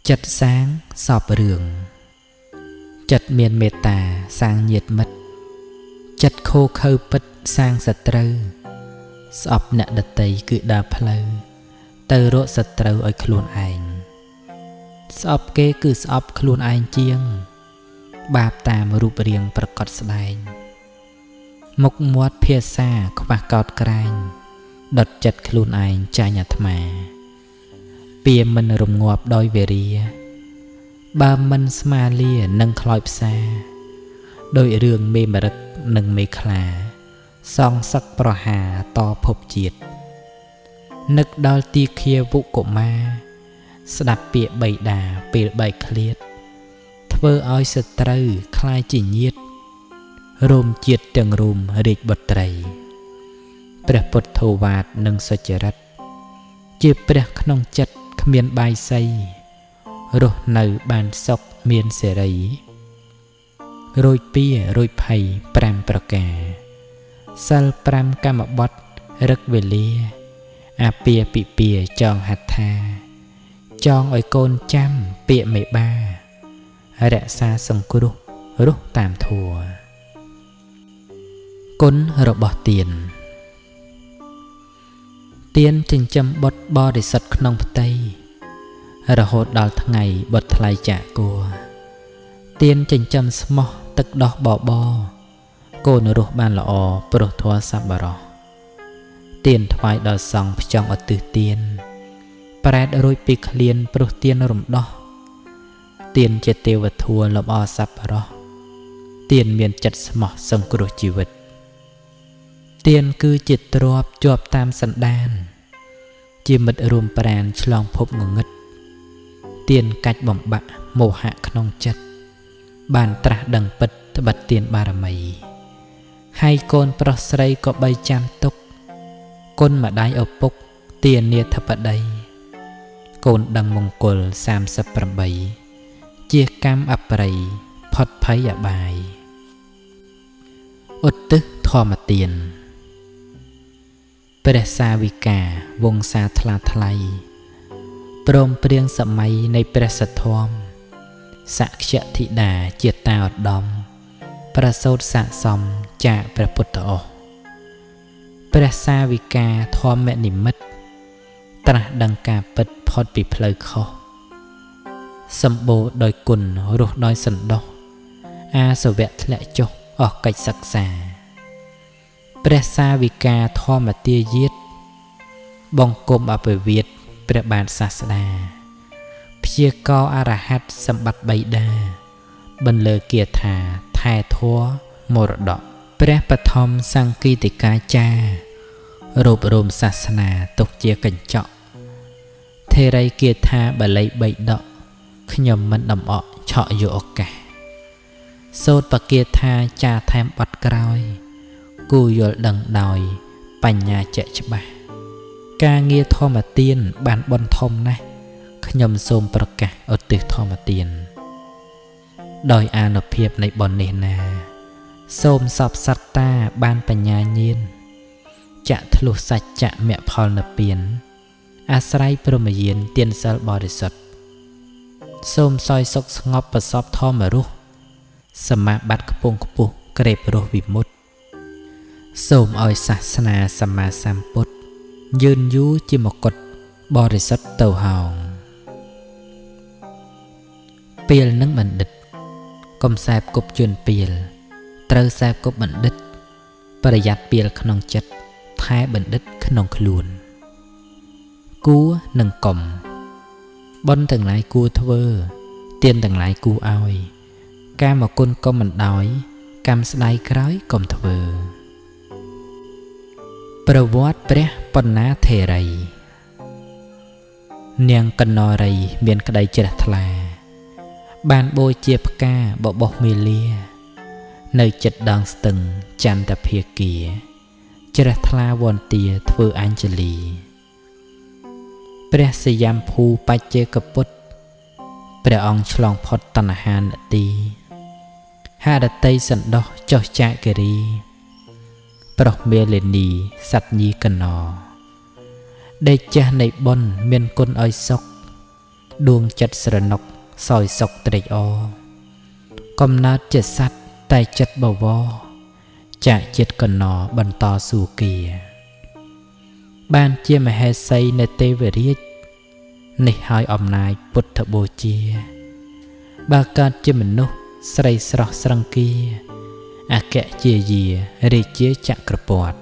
Chật sáng sọp rường. Chật miền mê tà sang nhiệt mật. Chật khô khâu bích sang sạch trâu. Sọp nạ đật tây cứ đà phlâu. Tơ rộ sạch trâu ở khuôn ảnh. Sọp kê cứ sọp khuôn ảnh chiêng. Bạp tàm rụp riêng bật cọt sạch. Mục muốt phía xa khoa cọt kranh. Đọt chật khuôn ảnh chai nhạt mà. Bia mình rùm ngọp đôi về rìa. Ba mình sma lia nâng khói xa. Đôi rương mê mà rực nâng mê khá. Song sắc pro hà to phộp chiết. Nực đôi tì khía vụ cổ ma. Sạp bịa bày đà bịa bày khliết. Thơ oi sơ trâu khai chỉ nhiết. Rôm chiết trần rùm rịch bật trầy. Bạch bật thô vạt nâng sơ chả rạch. Chê bạch nông chất miền bài xây. Rồi nâu bàn sọc miền xẻ rấy. Rồi bia rồi phầy pram praka. Sal pram kama bọt rực về lia. A bia bị bia chong hạt tha. Chong ôi côn chăm bịa mẹ ba. Rạ xa sông cô rút rút tàm thùa. Cún rồi bỏ tiền. Tiền trình châm bọt bò để sật nông tây. Rồi hốt đào thằng ngày bọt thay trả cô. Tiền trình châm smó tức đọc bỏ bò. Cô nó rút bàn lọ bổ thua sắp bà rò. Tiền thoại đào xong trong ở từ tiền. Bạch rồi bịch liền bổ tiền rùm đo. Tiền chết tiêu vật thua lộm o sắp bà rò. Tiền miền chật smó xong cô rút chì vật. Tiền cứ chịt trộp chộp tam sẵn đàn. Chì mật rùm bàn chlong phốp ngủ ngất. Tiền cách bỏng bạ mô hạ khăn chất. Bàn trả đằng bật bật tiền bà rà mây. Hai con pro srei có bay cham túc. Con mà đáy ở bốc tiền nia thập ở đây. Con đằng mông cồn xàm sập rầm bầy. Chia cam ập rầy phọt phấy ở bài. Út tức thò mà tiền. Bệ xa vi cả vông xa thla thlay. Prôm priêng sạ mâyในព្រះសទ្ធមសក្យធិតាជាតាឧត្តមប្រសូតស័ក្តិសមចាព្រះពុទ្ធអស់ព្រះសាវិកាធម្មនិមិត្តត្រាស់ដឹងការពិតផុតពីផ្លូវខុសសម្បូរដោយគុណរស់ដោយសន្តោសអាសវៈធ្លាក់ចុះអស់កិច្ចសិក្សាព្រះសាវិកាធម្មទាយាទបង្គំអពវិទព្រះបាទសាស្តាព្យាករអរហត្តសម្បត្តិបៃតាបន្លឺគាថាថែធัวមរតកព្រះបឋមសង្គីតិកាចាររូបរមសាសនាទុកជាកញ្ចក់ថេរីគាថាបាលីបីដកខ្ញុំមិនដំអកឆក់យកឱកាសសូត្របគាថាចាថែមបត់ក្រោយគូយល់ដឹងដោយបញ្ញាជាក់ច្បាស់ការងារធម្មទានបានបន់ធំណាស់ខ្ញុំសូមប្រកាសឧទ្ទិសធម្មទានដោយអានុភាពនៃបុណ្យនេះណាសូមសពសត្តាបានបញ្ញាញាណចាក់ធ្លុះសច្ចៈមគ្គផលនិព្វានអាស្រ័យព្រមយានទានសិលបរិសុទ្ធសូមសោយសុខស្ងប់ប្រសពធម្មរស់សមាបត្តិខ្ពង់ខ្ពស់ក្រេបរស់វិមុតសូមឲ្យសាសនាសម្មាសម្ពុទ្ធយឺនយូរជាមកុដបរិសុទ្ធទៅហោងពេលនឹងបណ្ឌិតកុំសែបគប់ជួនពេលត្រូវសែបគប់បណ្ឌិតប្រយ័ត្នពេលក្នុងចិត្តថែបណ្ឌិតក្នុងខ្លួនគួរនឹងកុំបុណ្យទាំងឡាយគួរធ្វើទានទាំងឡាយគួរឲ្យកាមគុណកុំមិនដោយកម្មស្ដាយក្រោយកុំធ្វើប្រវត្តិព្រះបណ្ណាធេរីនាងកណ្ណរីមានក្តីជ្រះថ្លាបានបូជាផ្កាបបោះមេលានៅចិត្តដងស្ទឹងចន្ទភាគាជ្រះថ្លាវន្តាធ្វើអញ្ជលីព្រះសយំភូបច្ចេកពុទ្ធព្រះអង្គឆ្លងផុតតណ្ហានទីហរតីសន្តោសចុះចាគិរីប្រុសមេលេនីសត្វញីកណោដេកចេះនៃបុណ្យមានគុណឲ្យសុខ ដួងចិត្តស្រណុកសោយសុកត្រេកអរកំណើតជាសត្វតែចិត្តបវរចាក់ចិត្តកណបន្តស៊ូគាបានជាមហេសីនៃទេវរាជនេះហើយអំណាចពុទ្ធបូជាបើកើតជាមនុស្សស្រីស្រស់ស្រង្គាអគ្គជាយារាជាចក្រពត្តិ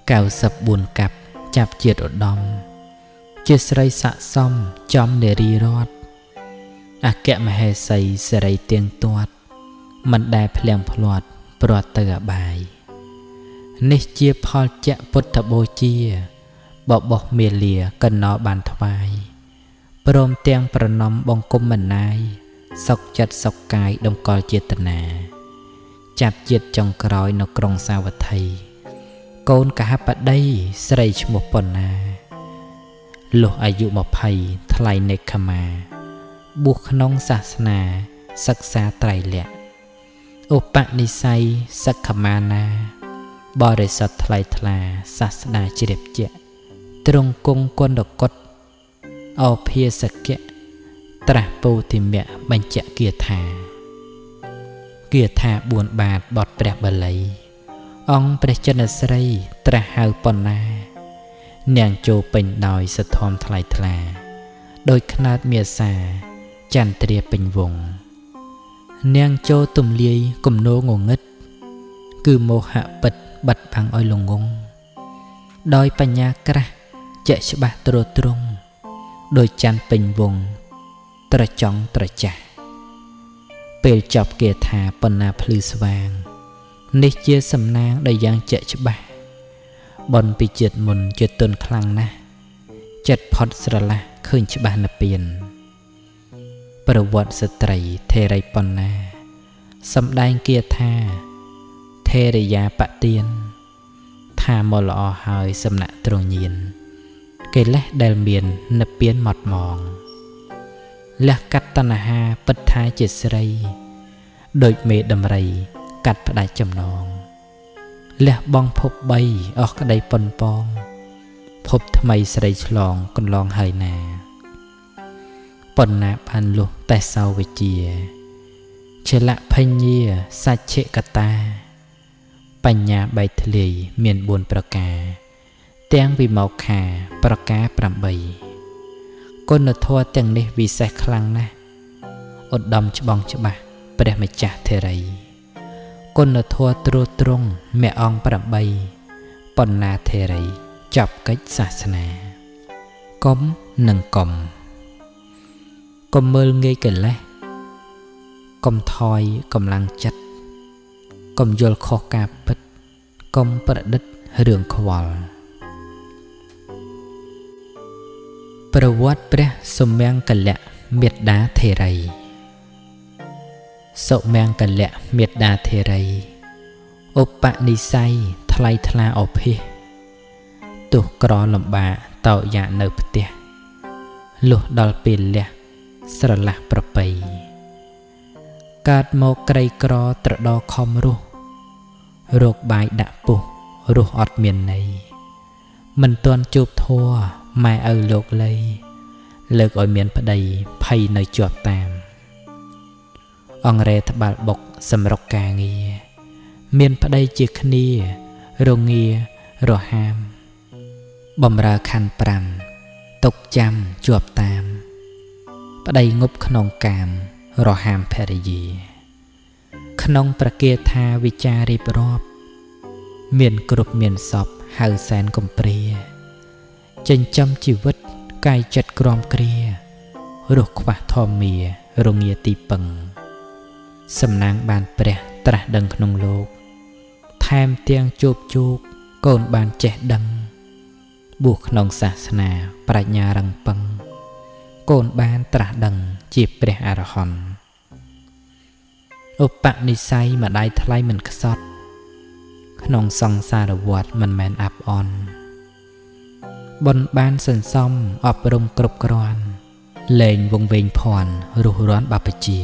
94កាប់ចាប់ជាតិឧត្តមជាស្រីស័ក្តិសមចំនារីរតអគ្គមហេសីសេរីទៀងទាត់មិនដែលភ្លៀងភ្លាត់ព្រាត់ទៅអបាយនេះជាផលចៈពុទ្ធបូជាបបោះមាលាកណោបានថ្វាយព្រមទាំងប្រណម្យបង្គំមណាយសុខចិត្តសុខកាយដំកល់ចេតនាចាប់ជាតិចុងក្រោយនៅក្រុងសាវត្ថីកូនកហបតីស្រីឈ្មោះប៉ុណ្ណាលុះអាយុ20ថ្លៃនេក្ខមាបួសក្នុងសាសនាសិក្សាត្រៃលក្ខណ៍ឧបនិស្ស័យសិក្ខមាណាបរិសុទ្ធថ្លៃថ្លាសាស្តាជ្រាបជាក់ទ្រង់គង់គុណកុដអភិសកៈត្រាស់ពោធិមៈបញ្ជាក់គាថា4បាតបទព្រះបាលីអង្គព្រះចិនស្រីត្រាស់ហៅប៉ុណ្ណានាងចូលពេញដោយសធមថ្លៃថ្លាដោយខ្នាតមាសាចន្ទ្រាពេញវងនាងចូលទំលាយគំនោងងឹតគឺមោហៈពិតបាត់បាំងឲ្យលងងដោយបញ្ញាក្រាស់ជាក់ច្បាស់ទ្រទ្រង់ដោយច័ន្ទពេញវងត្រចង់ត្រចាស់ពេលចប់គាថាបណ្ណាភ្លឺស្វាងនេះជាសំណាងដែលយ៉ាងជាក់ច្បាស់បនពីជាតិមុនជាទុនខ្លាំងណាស់ចិត្តផុតស្រឡះឃើញច្បាស់នៅពៀនប្រវត្តិស្ត្រីថេរីប៉ុណ្ណាសម្ដែងគាថាថេរយាបទានថាមកល្អហើយសំណាក់ទ្រង់ញៀនកិលេសដែលមាននៅពៀនម៉ត់មងលះកាត់តណ្ហាពិតថាជាស្រីដូចមេដំរីកាត់ផ្ដាច់ចំណងលះបងភព3អស់ក្តីប៉ុនប៉ងភពថ្មីស្រីឆ្លងកន្លងហើយណាប៉ុណ្ណាបានលុះតែសោវិជាចលភញ្ញាសច្ឆិកតាបញ្ញាបៃធ្លាយមាន4ប្រការទាំងវិមោក្ខាប្រការ8គុណធម៌ទាំងនេះវិសេសខ្លាំងណាស់ឧត្តមច្បងច្បាស់ព្រះម្ចាស់ធេរីគុណធម៌ទ្រទ្រង់មេអង្គ8បណ្ណាធេរីចាប់កិច្ចសាសនាកុំនិងកុំមើលងាយកលេសកុំថយកម្លាំងចិត្តកុំយល់ខុសការពិតកុំប្រឌិតរឿងខ្វល់ប្រវត្តិព្រះសុមង្គលៈមេត្តាធេរីសុមង្គលៈមេត្តាធេរីឧបនិស្ស័យថ្លៃថ្លាអភិសទុះក្រលំបាកតោយ៉ានៅផ្ទះលុះដល់ពេលលះស្រឡះប្រពៃកើតមកក្រីក្រត្រដោខំរស់រោគបាយដាក់ពុះរស់អត់មានន័យមិនទាន់ជួបធัวម៉ែឪលោកលីលើកឲ្យមានប្តីភ័យនៅជាប់តាមអង្រែត្បាល់បុកសម្រុកការងារមានប្តីជាគ្នារងារហាមបំរើខណ្ឌ5ទុកចាំជាប់តាមប្តីងប់ក្នុងកាមរហាមភរិយាក្នុងប្រគាថាវិចាររៀបរាប់មានគ្រប់មានសពហៅសែនកំព្រាចិញ្ចឹមជីវិតកាយចិត្តក្រំគ្រារស់ខ្វះធម្មារងាទីពឹងសំណាងបានព្រះត្រាស់ដឹងក្នុងលោកថែមទាំងជួបជូកកូនបានចេះដឹងបួសក្នុងសាសនាប្រាជ្ញារឹងពឹងកូនបានត្រាស់ដឹងជាព្រះអរហន្តឧបនិស្ស័យម្ដាយថ្លៃមិនខ្សត់ក្នុងសង្សារវដ្តមិនមែនអាប់អន់បុណ្យបានសន្សំអប់រំគ្រប់គ្រាន់លែងវង្វេងភ័ណ្ឌរស់រានបព្វជិ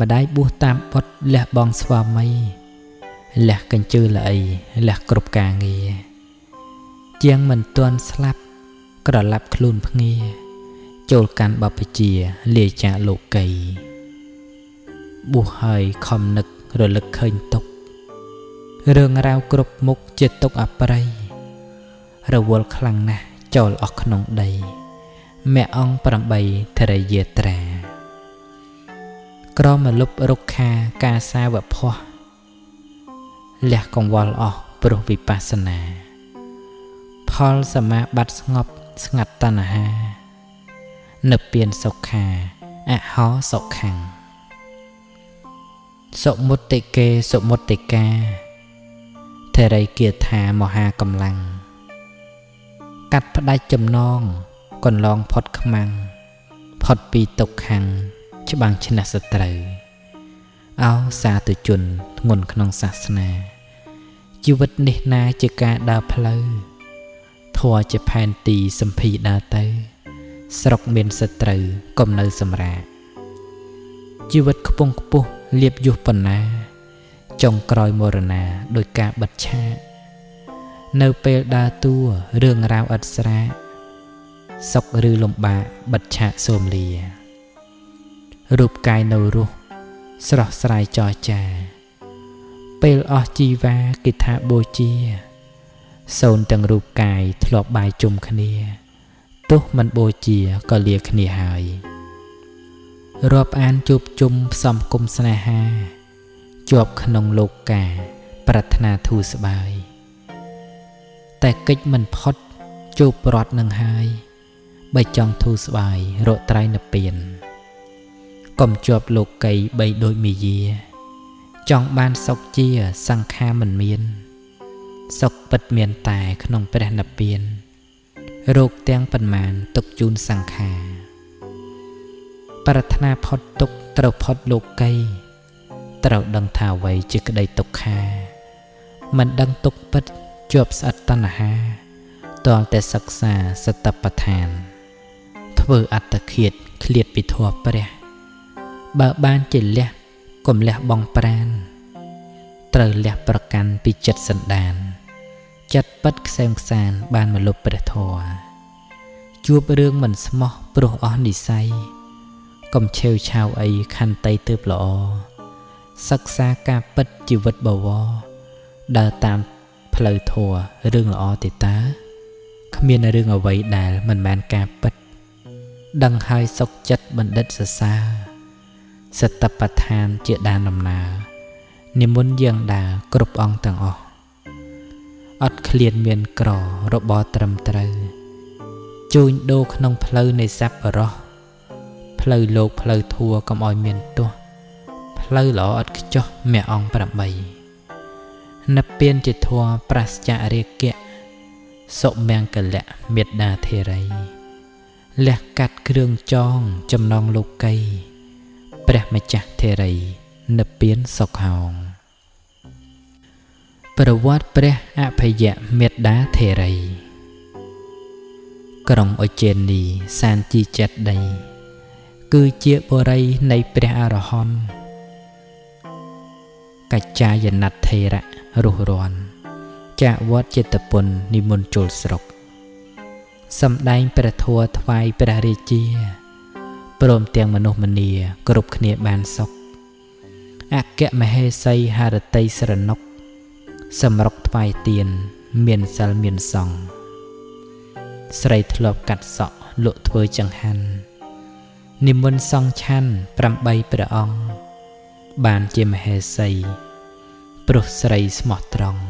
ម្ដាយបួសតាមបុត្រលះបងស្វាមីលះកញ្ជើល្អីលះគ្រប់ការងារជាងមិនទាន់ស្លាប់ក្រឡាប់ខ្លួនភ្ងា ចូលកាន់បព្វជិលាចាលោកីបួសហើយខំនឹករលឹកឃើញទុករឿងរ៉ាវគ្រប់មុខជាទុកអប្រ័យរវល់ខ្លាំងណាស់ចូលអស់ក្នុងដីមេអង្គ8ធរយាត្រាក្រមលុបរុក្ខាកាសាវភ័សលះកង្វល់អស់ព្រោះវិបស្សនាផលសមាបត្តិស្ងប់ស្ងាត់តណ្ហានិព្វានសុខាអហោសុខੰសុមុតិកេសុមុតិកាធរិគាថាមហាកម្លាំងកាត់ផ្ដាច់ចំណងកន្លងផុតខ្មាំងផុតពីទុក្ខំច្បាំងឈ្នះសត្រូវអោសាធុជនធ្ងន់ក្នុងសាសនាជីវិតនេះណាជាការដើរផ្លូវធម៌ជាផែនទីសម្ភីដើរទៅស្រុកមានសត្រូវកុំនៅសម្រាកជីវិតខ្ពង់ខ្ពស់លៀបយុះប៉ុណ្ណាចុងក្រោយមរណាដោយការបិទឆាកនៅពេលដើរតួរឿងរ៉ាវឥតស្រាកសុខឬលំបាកបិទឆាកសូមលារូបកាយនៅរស់ស្រស់ស្រាយចរចាពេលអស់ជីវាគេថាបូជាសូនទាំងរូបកាយធ្លាប់បាយជុំគ្នាទោះមិនបូជាក៏លាគ្នាហើយរាប់អានជួបជុំផ្សំគុំស្នេហាជាប់ក្នុងលោកកាប្រាថ្នាធូរស្បើយតែកិច្ចមិនផុតជួបប្រត់នឹងហើយបើចង់ធូរស្បើយរកត្រៃនិព្វានកុំជាប់លោកីបីដូចមាយាចង់បានសុខជាសង្ខារមិនមានសុខពិតមានតែក្នុងព្រះនិព្វានរោគទាំងប៉ុន្មានទុកជូនសង្ខារប្រាថ្នាផុតទុក្ខត្រូវផុតលោកីត្រូវដឹងថាអ្វីជាក្តីទុក្ខាមិនដឹងទុក្ខពិតជាប់ស្អិតតណ្ហាទាល់តែសិក្សាសតបដ្ឋានធ្វើអត្តឃាតឃ្លាតពីធម៌ព្រះបើបានជាលះកុំលះបងប្រានត្រូវលះប្រកាន់ពីចិត្តសន្តានចិត្តពិតខ្សែមខ្សានបានមកលុបព្រះធម៌ជួបរឿងមិនស្មោះព្រោះអស់និស្ស័យកុំឆេវឆាវអីខន្តីទើបល្អសិក្សាការពិតជីវិតបវរដើរតាមផ្លូវធម៌រឿងល្អទេតើគ្មានរឿងអ្វីដែលមិនមែនការពិតដឹងហើយសុខចិត្តបណ្ឌិតសរសើរសតបដ្ឋានជាដានដំណើរនិមន្តយើងដើរគ្រប់អង្គទាំងអស់អត់ឃ្លានមានក្ររបរត្រឹមត្រូវជួញដូរក្នុងផ្លូវនៃសប្បុរសផ្លូវលោកផ្លូវធัวកុំឲ្យមានទោះផ្លូវល្អឥតខ្ចោះមេអង្គ8និព្វានជាធัวប្រសចារាគៈសុមង្គលៈមេត្តាធិរីលះកាត់គ្រឿងចងចំណងលោកីព្រះម្ចាស់ធិរីនិព្វានសុខហោងប្រវត្តិព្រះអភយមេត្តាធិរីក្រុងឧច្ចេនីសានជីចេតដីគឺជាបុរីនៃព្រះអរហន្តកច្ចាយណថេរៈរស់រាន់ចាវត្តចេតពុននិមន្តចូលស្រុកសម្ដែងព្រះធម៌ថ្វាយព្រះរាជាព្រមទាំងមនុស្សម្នាគ្រប់គ្នាបានសុខអគ្គមហេសីហរតីស្រណុកសម្រុកថ្វាយទៀនមានសិលមានសង្ឃស្រីធ្លាប់កាត់សក់លក់ធ្វើចង្ហាន់និមន្តសង្ឃឆាន់8ព្រះអង្គបានជាមហេសីព្រោះស្រីស្មោះត្រង់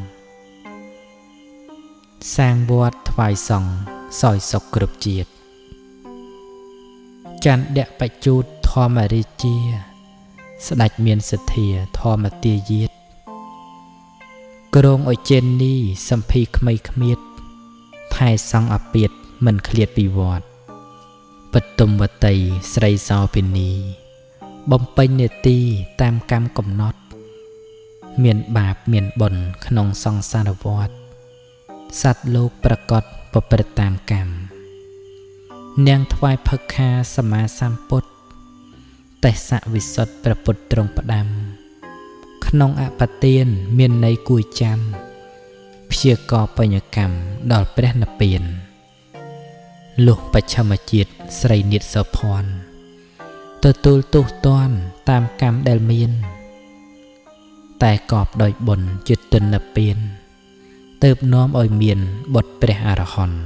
សាងវត្តថ្វាយសង្ឃសោយសុខគ្រប់ជាតិចន្ទៈបច្ចូតធម្មរាជាស្ដេចមានសទ្ធាធម្មទាយាទក្រុងឧច្ចេនីសម្ភីក្មេគ្មៀតថែសង់អាពាតមិនឃ្លាតពីវត្តបតុមវតីស្រីសោភិនីបំពេញនេតិតាមកម្មកំណត់មានបាបមានបុណ្យក្នុងសង្សារវដ្តសត្វលោកប្រកបប្រព្រឹត្តតាមកម្មនាងថ្វាយភឹកខាសម្មាសម្ពុទ្ធទេសវិសុទ្ធព្រះពុទ្ធទ្រង់ផ្ដាំក្នុងអបទានមានន័យគួរចាំព្យាករបញ្ញកម្មដល់ព្រះនិព្វាន លុះបច្ឆមជាតិស្រីនិតសោភ័ណ្ឌទទួលទុះតាន់តាមកម្មដែលមានតែកប់ដោយបុណ្យជាទិន្នពៀនទើបនាំឲ្យមានបុត្រព្រះអរហន្ត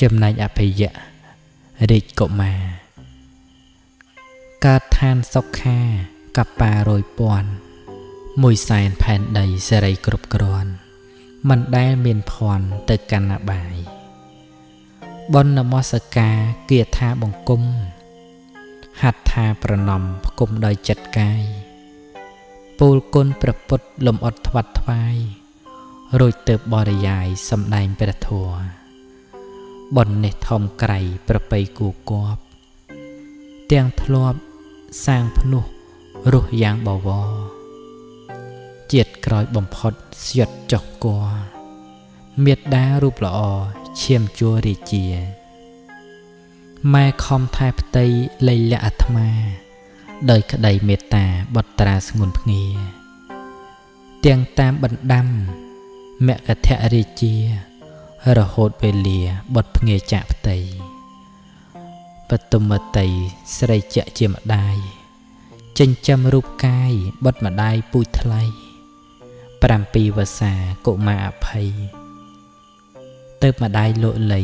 ចំណែកអភយៈរាជកុមារកើតឋានសុខាកប្បា100,000 100,000 ផែនដីសេរីគ្រប់គ្រាន់មិនដែលមានភ័ណ្ឌទៅកាន់អបាយបុណ្យនមស្ការគាថាបង្គំហត្ថាប្រណម្យផ្គុំដោយចិត្តកាយពូលគុណព្រះពុទ្ធលំអត់ថ្វាត់ថ្វាយរួចទៅបរិយាយសម្ដែងព្រះធម៌បុណ្យនេះធំក្រៃប្រពៃគូគប់ទាំងធ្លាប់សាងភ្នោះរស់យ៉ាងបវរជាតិក្រោយបំផុតស្យុតចុះគរមេត្តារូបល្អឈាមជួររាជាម៉ែខំថែផ្ទៃលៃលៈអាត្មាដោយក្តីមេត្តាបត្រាស្ងួនភ្ងាទាំងតាមបណ្ដាំមគ្គធរាជារហូតវេលាបត់ភ្ងាចាក់ផ្ទៃបតុមតីស្រីជាជាម្ដាយចិញ្ចឹមរូបកាយបុត្រម្ដាយពូជថ្លៃ7 វស្សាកុមារអភ័យទៅម្ដាយលោកលី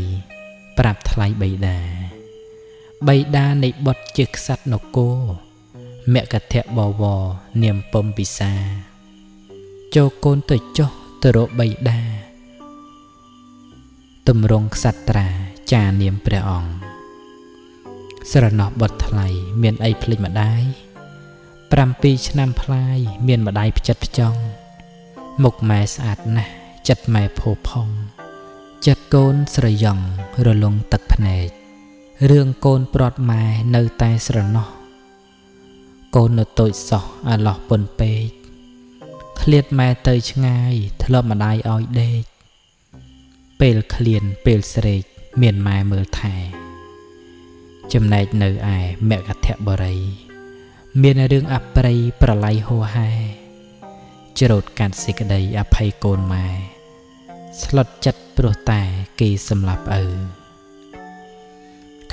ប្រាប់ថ្លៃបិតានៃបុត្រជាក្សត្រនគរមគ្គធបវរនាមពំពិសាចូលកូនទៅចុះទៅរកបិតាទម្រង់ក្សត្រាចានាមព្រះអង្គស្រណោះបុត្រថ្លៃមានអីភ្លេចម្ដាយ7 ឆ្នាំផ្លាយមានម្ដាយផ្ចិតផ្ចង់មុខម៉ែស្អាតណាស់ចិត្តម៉ែផូផង់ចិត្តកូនស្រយ៉ង់រលងទឹកភ្នែករឿងកូនព្រាត់ម៉ែនៅតែស្រណោះកូននៅតូចសោះអាឡោះពុនពេកឃ្លាតម៉ែទៅឆ្ងាយធ្លាប់ម្ដាយឲ្យដេកពេលឃ្លានពេលស្រេកមានម៉ែមើលថែចំណែកនៅឯមគ្គធបរីមានរឿងអប្រិយប្រល័យហួហែច្រូតកាត់សេចក្តីអភ័យកូនម៉ែស្លុតចិត្តព្រោះតែគេសម្លាប់ឪ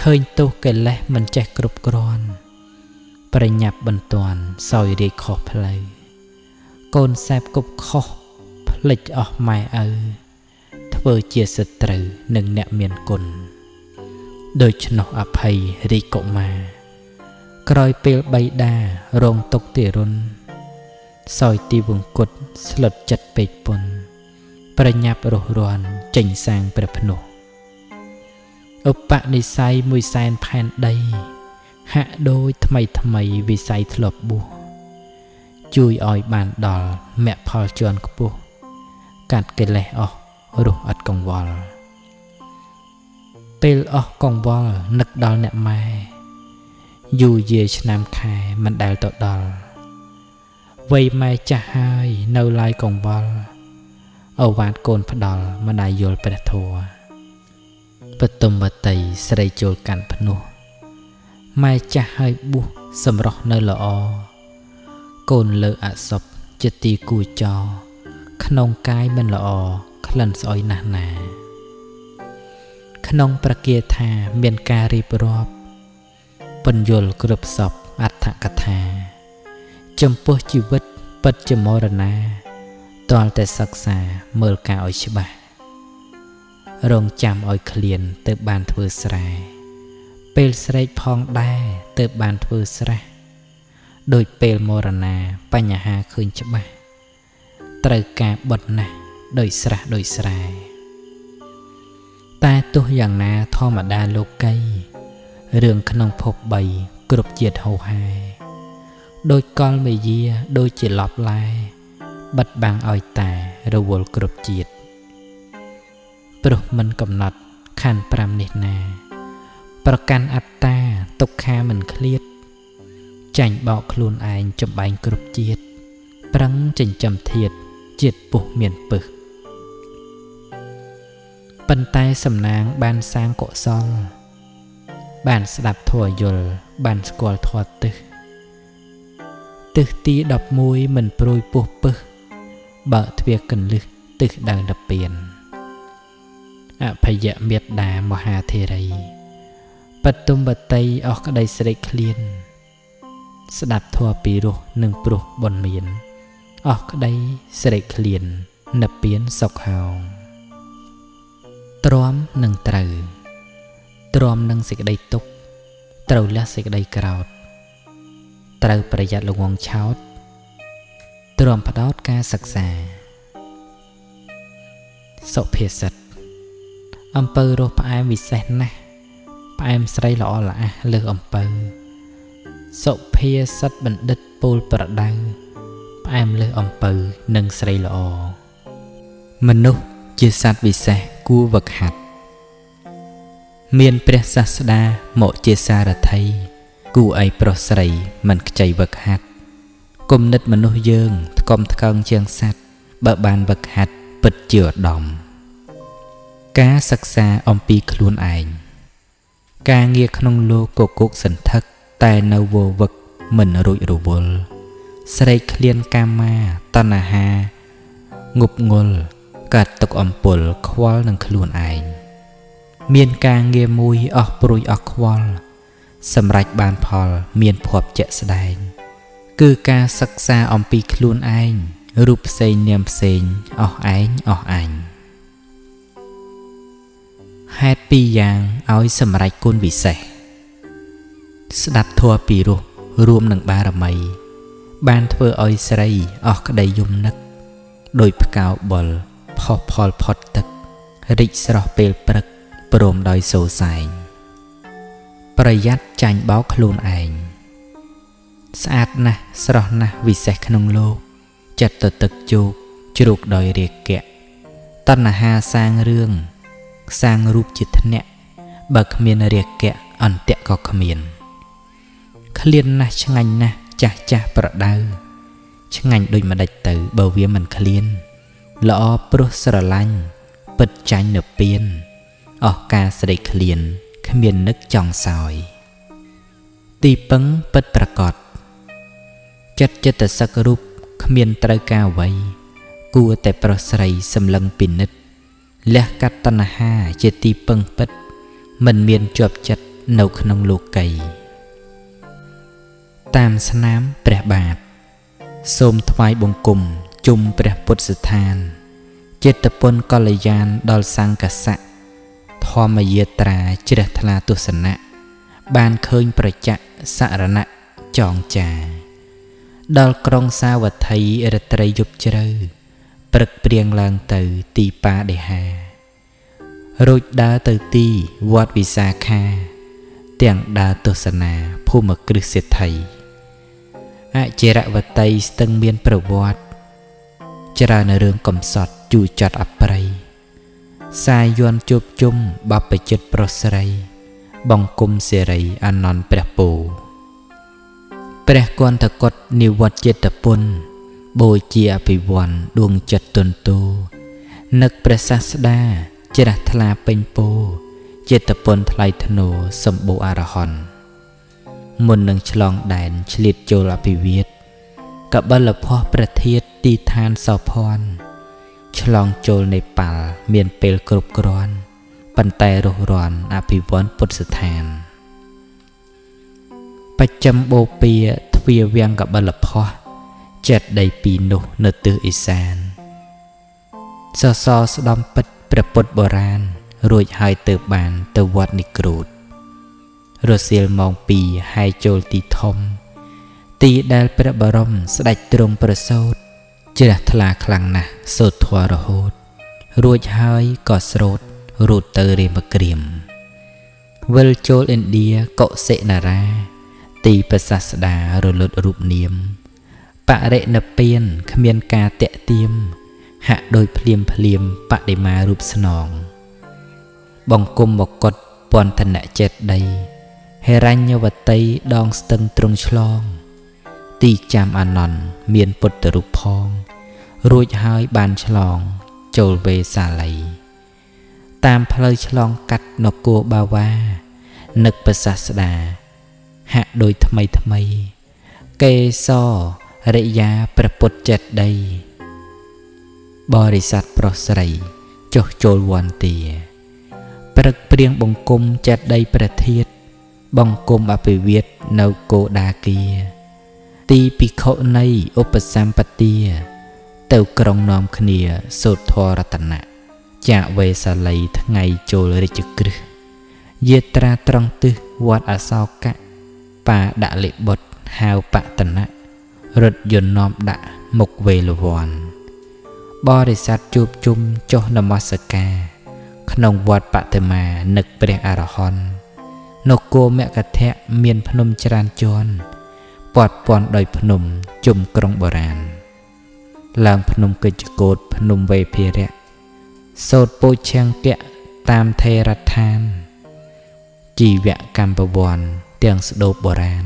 ឃើញទោសកិលេសមិនចេះគ្រប់គ្រាន់ប្រញាប់បន្ទាន់សោយរាជខុសផ្លូវកូនសែបគប់ខុសផ្លិចអស់ម៉ែឪធ្វើជាសត្រូវនឹងអ្នកមានគុណដូច្នោះអភ័យរាជកុមារក្រោយពេលបិតារងទុក្ខទារុណសោយទីវង្គតស្លុតចិត្តពេកពុនប្រញាប់រស់រាន់ចេញសាងព្រះភ្នោះឧបនិស្ស័យ100,000 ផែនដីហាក់ដូចថ្មីវិស័យធ្លាប់បួសជួយឲ្យបានដល់មគ្គផលជាន់ខ្ពស់កាត់កិលេសអស់រស់អត់កង្វល់ពេលអស់កង្វល់នឹកដល់អ្នកម៉ែយូរយាយឆ្នាំខែមិនដែលទៅដល់វ័យម៉ែចាស់ហើយនៅឡើយកង្វល់អវាទកូនផ្ដាល់មិនដែលយល់ព្រះធម៌បតុមតីស្រីចូលកាន់ភ្នោះម៉ែចាស់ហើយបួសសម្រស់នៅល្អកូនលើអសុបជាទីគួចោក្នុងកាយមិនល្អក្លិនស្អុយណាស់ណាក្នុងប្រគាថាមានការរៀបរាប់ពន្យល់គ្រប់សពអត្ថកថាចំពោះជីវិតពិតជាមរណាទាល់តែសិក្សាមើលការឲ្យច្បាស់រងចាំឲ្យឃ្លានទៅបានធ្វើស្រែពេលស្រែកផងដែរទៅបានធ្វើស្រះដោយពេលមរណាបញ្ហាឃើញច្បាស់ត្រូវការបត់ណាស់ដោយស្រះដោយស្រែតែទោះយ៉ាងណាធម្មតាលោកីរឿងក្នុងភព3គ្រប់ជាតិហោហែដោយកលមេយាដូចជាលប់ឡែបិទបាំងឲ្យតារវល់គ្រប់ជាតិព្រោះមិនកំណត់ខណ្ឌ5នេះណាប្រកាន់អត្តាទុក្ខាមិនឃ្លាតចាញ់បោកខ្លួនឯងចំបែងគ្រប់ជាតិប្រឹងចិញ្ចឹមធាតុជាតិពុះមានពឹសប៉ុន្តែសំណាងបានសាងកុសលបានស្ដាប់ធម៌យល់បានស្គាល់ធម៌ទិសទី11មិនព្រួយពោះពឹសបើកទ្វារកន្លឹះទិសដើរដល់ពៀន អភយមេត្តាមហាធេរីបតុមបតីអស់ក្តីស្រេកឃ្លានស្ដាប់ធម៌ពីរោះនិងព្រោះបុណ្យមានអស់ក្តីស្រេកឃ្លាននិព្វានសុខហោងទ្រាំនឹងត្រូវទ្រាំនឹងសេចក្តីទុក្ខត្រូវលះសេចក្តីក្រោធត្រូវប្រយ័ត្នល្ងងឆោតទ្រាំផ្ដោតការសិក្សាសុភាសិតអំពៅរស់ផ្អែមវិសេសណាស់ផ្អែមស្រីល្អល្អះលើសអំពៅសុភាសិតបណ្ឌិតពោលប្រដៅផ្អែមលើសអំពៅនិងស្រីល្អមនុស្សជាសត្វវិសេសគួរវឹកហាត់មានព្រះសាស្តាមកជាសារថីគួរឲ្យប្រុសស្រីមិនខ្ចីវឹកហាត់គំនិតមនុស្សយើងថ្កុំថ្កើងជាងសត្វបើបានវឹកហាត់ពិតជាឧត្តមការសិក្សាអំពីខ្លួនឯងការងារក្នុងលោកកគុកសន្ធឹកតែនៅវវឹកមិនរួចរវល់ស្រេកឃ្លានកាមាតណ្ហាងប់ងល់កាត់ទុកអំពុលខ្វល់នឹងខ្លួនឯងមានការងារមួយអស់ព្រួយអស់ខ្វល់សម្រេចបានផលមានភ័ព្វជាក់ស្ដែងគឺការសិក្សាអំពីខ្លួនឯងរូបផ្សេងនាមផ្សេងអស់ឯងអស់អញហេតុពីរយ៉ាងឲ្យសម្រេចគុណវិសេសស្ដាប់ធម៌ពីរោះរួមនឹងបារមីបានធ្វើឲ្យស្រីអស់ក្តីយំនឹកដោយផ្កោបុលផុសផលផុតទឹករីកស្រស់ពេលព្រឹកព្រមដោយសូរសែងប្រយ័ត្នចាញ់បោកខ្លួនឯងស្អាតណាស់ស្រស់ណាស់វិសេសក្នុងលោកចិត្តទៅទឹកជោកជ្រូកដោយរាគៈតណ្ហាសាងរឿងសាងរូបជាធ្នាក់បើគ្មានរាគៈអន្តៈក៏គ្មានឃ្លានណាស់ឆ្ងាញ់ណាស់ចាស់ចាស់ប្រដៅឆ្ងាញ់ដូចម្ដេចទៅបើវាមិនឃ្លានល្អព្រោះស្រឡាញ់ពិតចាញ់នៅពៀនអស់ការស្រេកឃ្លានគ្មាននឹកចង់សោយទីពឹងពិតប្រកបចិត្តសឹករូបគ្មានត្រូវការអ្វីគួរតែប្រុសស្រីសម្លឹងពិនិត្យលះកាត់តណ្ហាជាទីពឹងពិតមិនមានជាប់ចិត្តនៅក្នុងលោកីតាមស្នាមព្រះបាទសូមថ្វាយបង្គំជុំព្រះពុទ្ធស្ថានចិត្តពុនកល្យានដល់សង្កសៈធម្មយាត្រាជ្រះថ្លាទស្សនៈបានឃើញប្រច័ក្សសរណៈចងចាដល់ក្រុងសាវត្ថីរាត្រីយប់ជ្រៅព្រឹកព្រៀងឡើងទៅទីបាដេហារួចដើរទៅទីវត្តវិសាខាទាំងដើរទស្សនាភូមិគ្រឹះសេដ្ឋីអចិរវតីស្ទឹងមានប្រវត្តិច្រើនរឿងកំសត់ជូរចត់អប្រិយសាយ័ន្តជួបជុំបព្វជិតប្រុសស្រីបង្គំសេរីអនន្តព្រះពូព្រះគន្ធកុដនិវត្តចិត្តពុនបូជាអភិវ័នដួងចិត្តទន្ទូនឹកព្រះសាស្តាជ្រះថ្លាពេញពោចិត្តពុនថ្លៃធ្នូសម្បូរអរហន្តមុននឹងឆ្លងដែនឆ្លៀតចូលអភិវាទកបិលភ័ស្ត្រប្រធាតទីឋានសោភ័ណ្ឌឆ្លងចូលនេប៉ាល់មានពេលគ្រប់គ្រាន់ប៉ុន្តែរុះរាន់អភិវឌ្ឍពុទ្ធស្ថានបច្ចឹមបូពាទ្វាវាំងកបិលភ័ស្ត្រចិត្តដីពីនោះនៅទិសឦសានសសរស្ដំពិតព្រះពុទ្ធបុរាណរួចហើយទៅបានទៅវត្តនិក្រូតរសៀលម៉ោង2ហើយចូលទីធំទីដែលព្រះបរមស្ដេចទ្រង់ប្រសូតជ្រះថ្លាខ្លាំងណាស់សូត្រធម៌រហូតរួចហើយក៏ស្រោតរូតទៅរាមក្រៀមវិលចូលឥណ្ឌាកុសិនារាទីប្រសាស្តារលត់រូបនាមបរិនិព្វានគ្មានការតាក់ទាមហាក់ដោយភ្លាមបដិមារូបស្នងបង្គំមកុដពន្ធនៈចេតដីហេរញ្ញវតីដងស្ទឹងទ្រង់ឆ្លងទីចាំអានន្តមានពុទ្ធរូបផងរួចហើយបានឆ្លងចូលវេសាល័យតាមផ្លូវឆ្លងកាត់នគរបាវ៉ានឹកប្រសាស្តាហាក់ដូចថ្មីកេសរិយាព្រះពុទ្ធចេតដីបរិស័ទប្រុសស្រីចុះចូលវន្តា ព្រឹកព្រៀងបង្គំចេតិយប្រធាតបង្គំអភិវិតនៅគោដាគាទីភិក្ខុនៃឧបសម្បទាទៅក្រុងនាំគ្នាសូត្រធម៌រតនៈចាក់វេសាលីថ្ងៃចូលរាជក្រឹស្នយាត្រាត្រង់ទិសវត្តអសោកៈបាដាក់លិបុត្រហៅបតនៈរថយន្តនាំដាក់មុខវេលវ័នបរិស័ទជួបជុំចុះនមស្ការក្នុងវត្តបតិមានឹកព្រះអរហន្តនគរមគធៈមានភ្នំច្រើនជាន់ព័ទ្ធព័ន្ធដោយភ្នំជុំក្រុងបុរាណឡើងភ្នំកិច្ចកោតភ្នំវេភិរៈសូត្រពោឆង្គៈតាមថេរដ្ឋានជីវកម្មពវ័នទាំងស្ដូបបុរាណ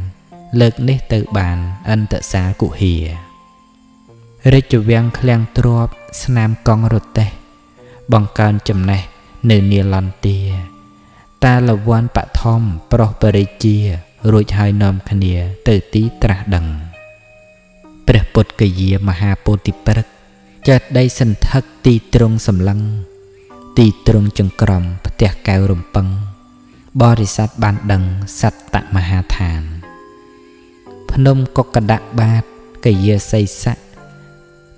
លើកនេះទៅបានអន្តសាលគុហារាជវាំងឃ្លាំងទ្របស្នាមកង់រទេះបង្កើនចំណេះនៅនីឡន្ទាតាលវ័នបឋមប្រុសបរិជារួចហើយនាំគ្នាទៅទីត្រាស់ដឹងព្រះពុទ្ធកយាមហាពោធិព្រឹក្សចេតិយសន្ធឹកទីទ្រង់សម្លឹងទីទ្រង់ចង្ក្រមផ្ទះកែវរំពឹងបរិស័ទបានដឹងសត្តមហាឋានភ្នំកុកដៈបាតកយាសីស័ក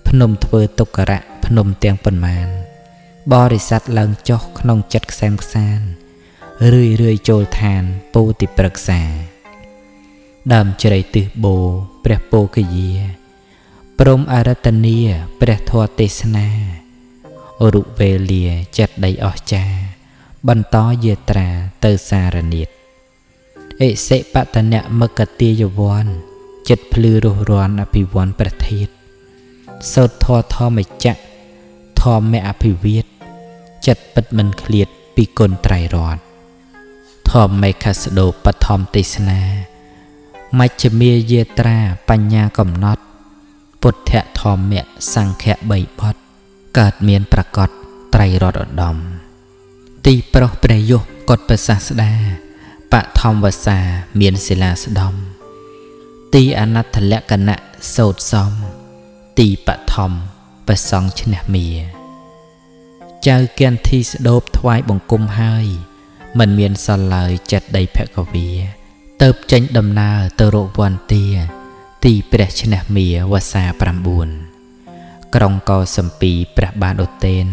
ភ្នំធ្វើទុក្ករៈភ្នំទាំងប៉ុន្មានបរិស័ទឡើងចុះក្នុងចិត្តខ្សែមខ្សានរឿយចូលឋានពោធិព្រឹក្សាដើមជ្រៃទិសបូព្រះពោគយាព្រមអរតនីព្រះធម៌ទេសនារុវេលាចិត្តដីអស្ចារ្យបន្តយាត្រាទៅសារនាតអិសិបតនៈមគទាយវ័នចិត្តភ្លឺរស់រានអភិវ័នប្រធាតសូត្រធម៌ធម្មចក្រធម្មអភិវិតចិត្តពិតមិនឃ្លាតពីគុណត្រៃរតន៍ធម្មមេខស្ដោបឋមទេសនាមជ្ឈមាយាត្រាបញ្ញាកំណត់ពុទ្ធធម្មៈសង្ឃៈ3បទកើតមានប្រកបត្រៃរតន៍ឧត្តមទីប្រុសព្រះយុគកុដប្រសាស្តាបឋមវសាមានសិលាស្ដំទីអនត្តលក្ខណៈសូត្រសំទីបឋមប្រសង់ឈ្នះមាចៅគន្ធីស្ដោបថ្វាយបង្គំហើយមិនមានសល់ឡើយចិត្តដីភគវីទៅចេញដំណើរទៅរកវន្តាទីព្រះឈ្នះមាវសា9ក្រុងកោសំពីព្រះបាទឧទែន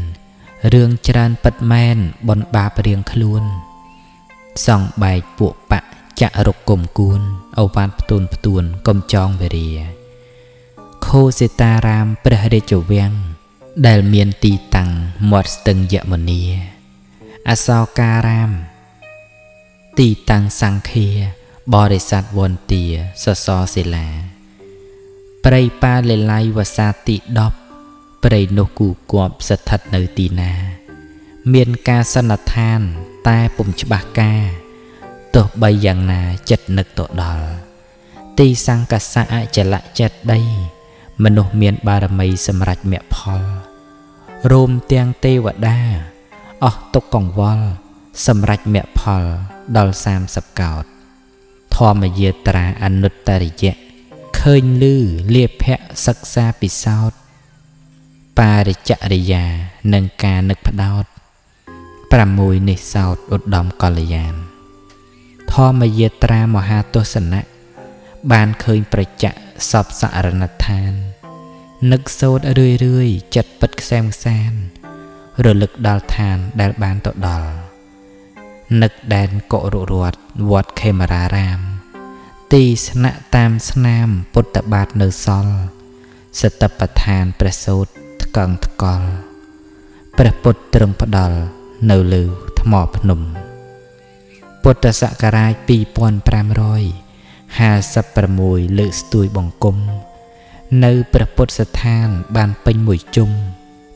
រឿងច្រើនពិតមែនបនបាបរៀងខ្លួនសង់បែកពួកបៈចរុកគុំគួនអវាទផ្ទួនកំចងវេរាខោសេតារាមព្រះរាជវាំងដែលមានទីតាំងមាត់ស្ទឹងយមុនីអសោការាមទីតាំងសង្ឃាបរិស័ទវន្តាសសរសិលាព្រៃប៉ាលេឡៃវសាទី10ព្រៃនោះគូគប់ស្ថិតនៅទីណាមានការសន្និដ្ឋានតែពុំច្បាស់ការទោះបីយ៉ាងណាចិត្តនឹកទៅដល់ទីសង្កសៈអចលៈចិត្តដីមនុស្សមានបារមីសម្រេចមគ្គផលរួមទាំងទេវតាអស់ទុកកង្វល់សម្រេចមគ្គផលដល់30កោដធម្មយាត្រាអនុត្តរិយៈឃើញឮលាភៈសិក្សាពិសោធន៍បរិចរិយានិងការនឹកផ្ដោត6នេះសោតឧត្តមកល្យានធម្មយាត្រាមហាទស្សនៈបានឃើញប្រជៈសពសរណដ្ឋាននឹកសូត្ររឿយចិត្តពិតខ្សែមខ្សានរលឹកដល់ឋានដែលបានទៅដល់នឹកដែនកុរុរតវត្តខេមរារាមទីស្នាក់តាមស្នាមពុទ្ធបាទនៅសល់សតបដ្ឋានព្រះសូត្រថ្កឹងថ្កល់ព្រះពុទ្ធទ្រង់ផ្ដល់នៅលើថ្មភ្នំពុទ្ធសករាជ2556លើកស្ទួយបង្គំនៅព្រះពុទ្ធស្ថានបានពេញមួយជុំ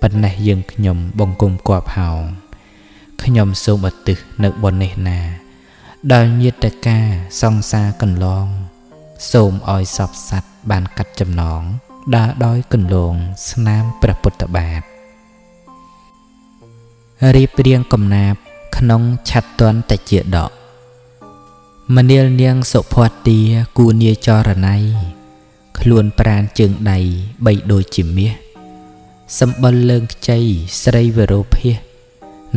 ប៉ុណ្ណេះយើងខ្ញុំបង្គំគប់ហោខ្ញុំសូមឧទ្ទិសនៅបុណ្យនេះណាដល់ញាតិការសង្សារកន្លងសូមឲ្យសពសត្វបានកាត់ចំណងដើរដោយកន្លងស្នាមព្រះពុទ្ធបាទរៀបរៀងកំណាព្យក្នុងឆត្តន្តជាដកមនាលនាងសុភ័ត្តាគូនាចរណៃខ្លួនប្រានជើងដៃបីដូចជាមាសសម្បុរលើងខ្ចីស្រីវរោភាស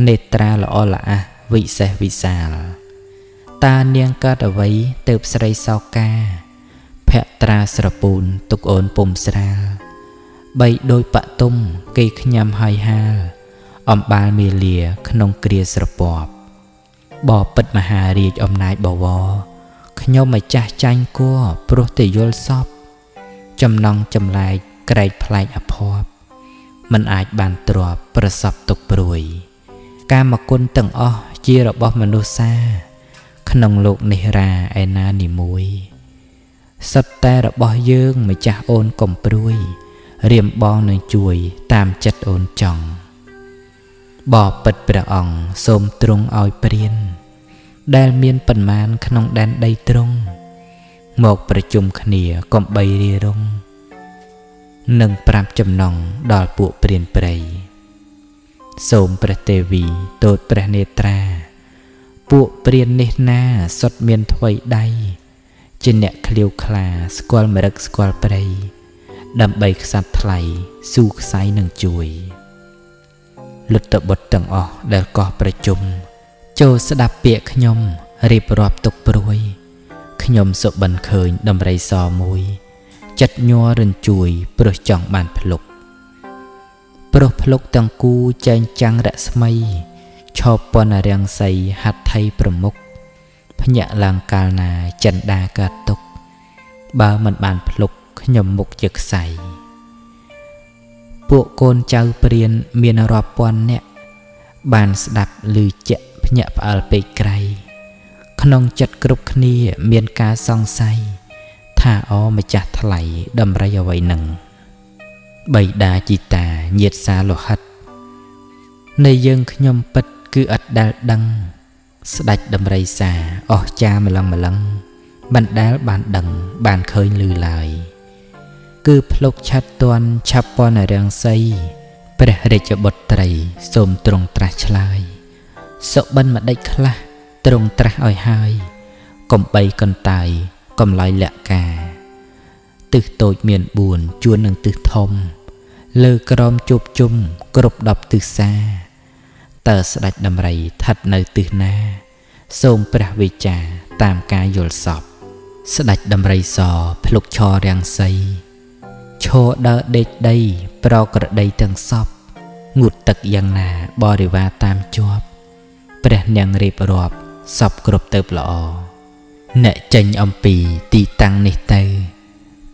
នេត្រាល្អល្អះ វិសេសវិសាលតានាងកើតអ្វីទៅស្រីសោកាភក្ត្រាស្រពូនទុកអូនពុំស្រាលបីដោយបតុមគេខ្ញាំហើយហាលអំបាលមេលាក្នុងគ្រាស្រពបបពិតមហារាជអំណាចបវរខ្ញុំម្ចាស់ចាញ់គួរព្រោះតែយល់សពចំណងចម្លែកក្រែកប្លែកអភ័ព្វមិនអាចបានទ្រាំប្រសពទុកព្រួយកាមគុណទាំងអស់ជារបស់មនុស្សសាក្នុងលោកនេះរាឯណានីមួយសិតតែរបស់យើងម្ចាស់អូនកុំព្រួយរៀមបងនឹងជួយតាមចិត្តអូនចង់បពិតព្រះអង្គសូមទ្រង់ឲ្យព្រានដែលមានប៉ុន្មានក្នុងដែនដីទ្រង់មកប្រជុំគ្នាកុំបីរារងនឹងប្រាប់ចំណងដល់ពួកព្រានព្រៃសូមព្រះទេវីទតព្រះនេត្រាពួកព្រាននេះណាសុទ្ធមានថ្វីដៃជាអ្នកឃ្លាវខ្លាស្គាល់មរឹកស្គាល់ព្រៃដើម្បីខ្សាត់ថ្លៃស៊ូខ្សៃនឹងជួយលុតបុត្រទាំងអស់ដែលកោះប្រជុំចូលស្ដាប់ពាក្យខ្ញុំរៀបរាប់ទុកព្រួយខ្ញុំសុបិនឃើញដំរីសមួយចិត្តញ័ររិនជួយព្រោះចង់បានភ្លុកព្រោះភ្លុកទាំងគូចែងចាំងរស្មីឈប់ពនរាំងសីហាត់ថៃប្រមុខភ្ញាក់ឡើងកាលណាចិនដាកើតទុកបើមិនបានភ្លុកខ្ញុំមុខជាខ្សៃពួកកូនចៅព្រានមានរាប់ពាន់នាក់បានស្ដាប់ឮជាក់ភ្ញាក់ផ្អើលពេកក្រៃក្នុងចិត្តគ្រប់គ្នាមានការសង្ស័យថាអូម្ចាស់ថ្លៃដំរីអ្វីនឹងបៃតាជីតាញាតិសាលោហិតនៃយើងខ្ញុំពិតគឺឥតដែលដឹងស្ដេចដំរីសាអស់ចាម្លឹងមិនដែលបានដឹងបានឃើញឮឡើយគឺភ្លុកឆាត់ទាន់ឆាប់ពនរាំងសីព្រះរាជបុត្រីសូមទ្រង់ត្រាស់ឆ្លើយសុបិនម្ដេចខ្លះទ្រង់ត្រាស់ឲ្យហើយកុំបីកន្តើយកុំឡាយលក្ខការទិសតូចមាន4ជួននឹងទិសធំលើក្រមជួបជុំគ្រប់10ទិសសាតើស្ដេចដំរីស្ថិតនៅទិសណាសូមព្រះវិចារតាមការយល់សពស្ដេចដំរីសភ្លុកឈររាំងសីឈរដើរដេកដីប្រក្រដីទាំងសពងូតទឹកយ៉ាងណាបរិវារតាមជាប់ព្រះនាងរៀបរាប់សពគ្រប់ទៅល្អអ្នកចេញអំពីទីតាំងនេះទៅ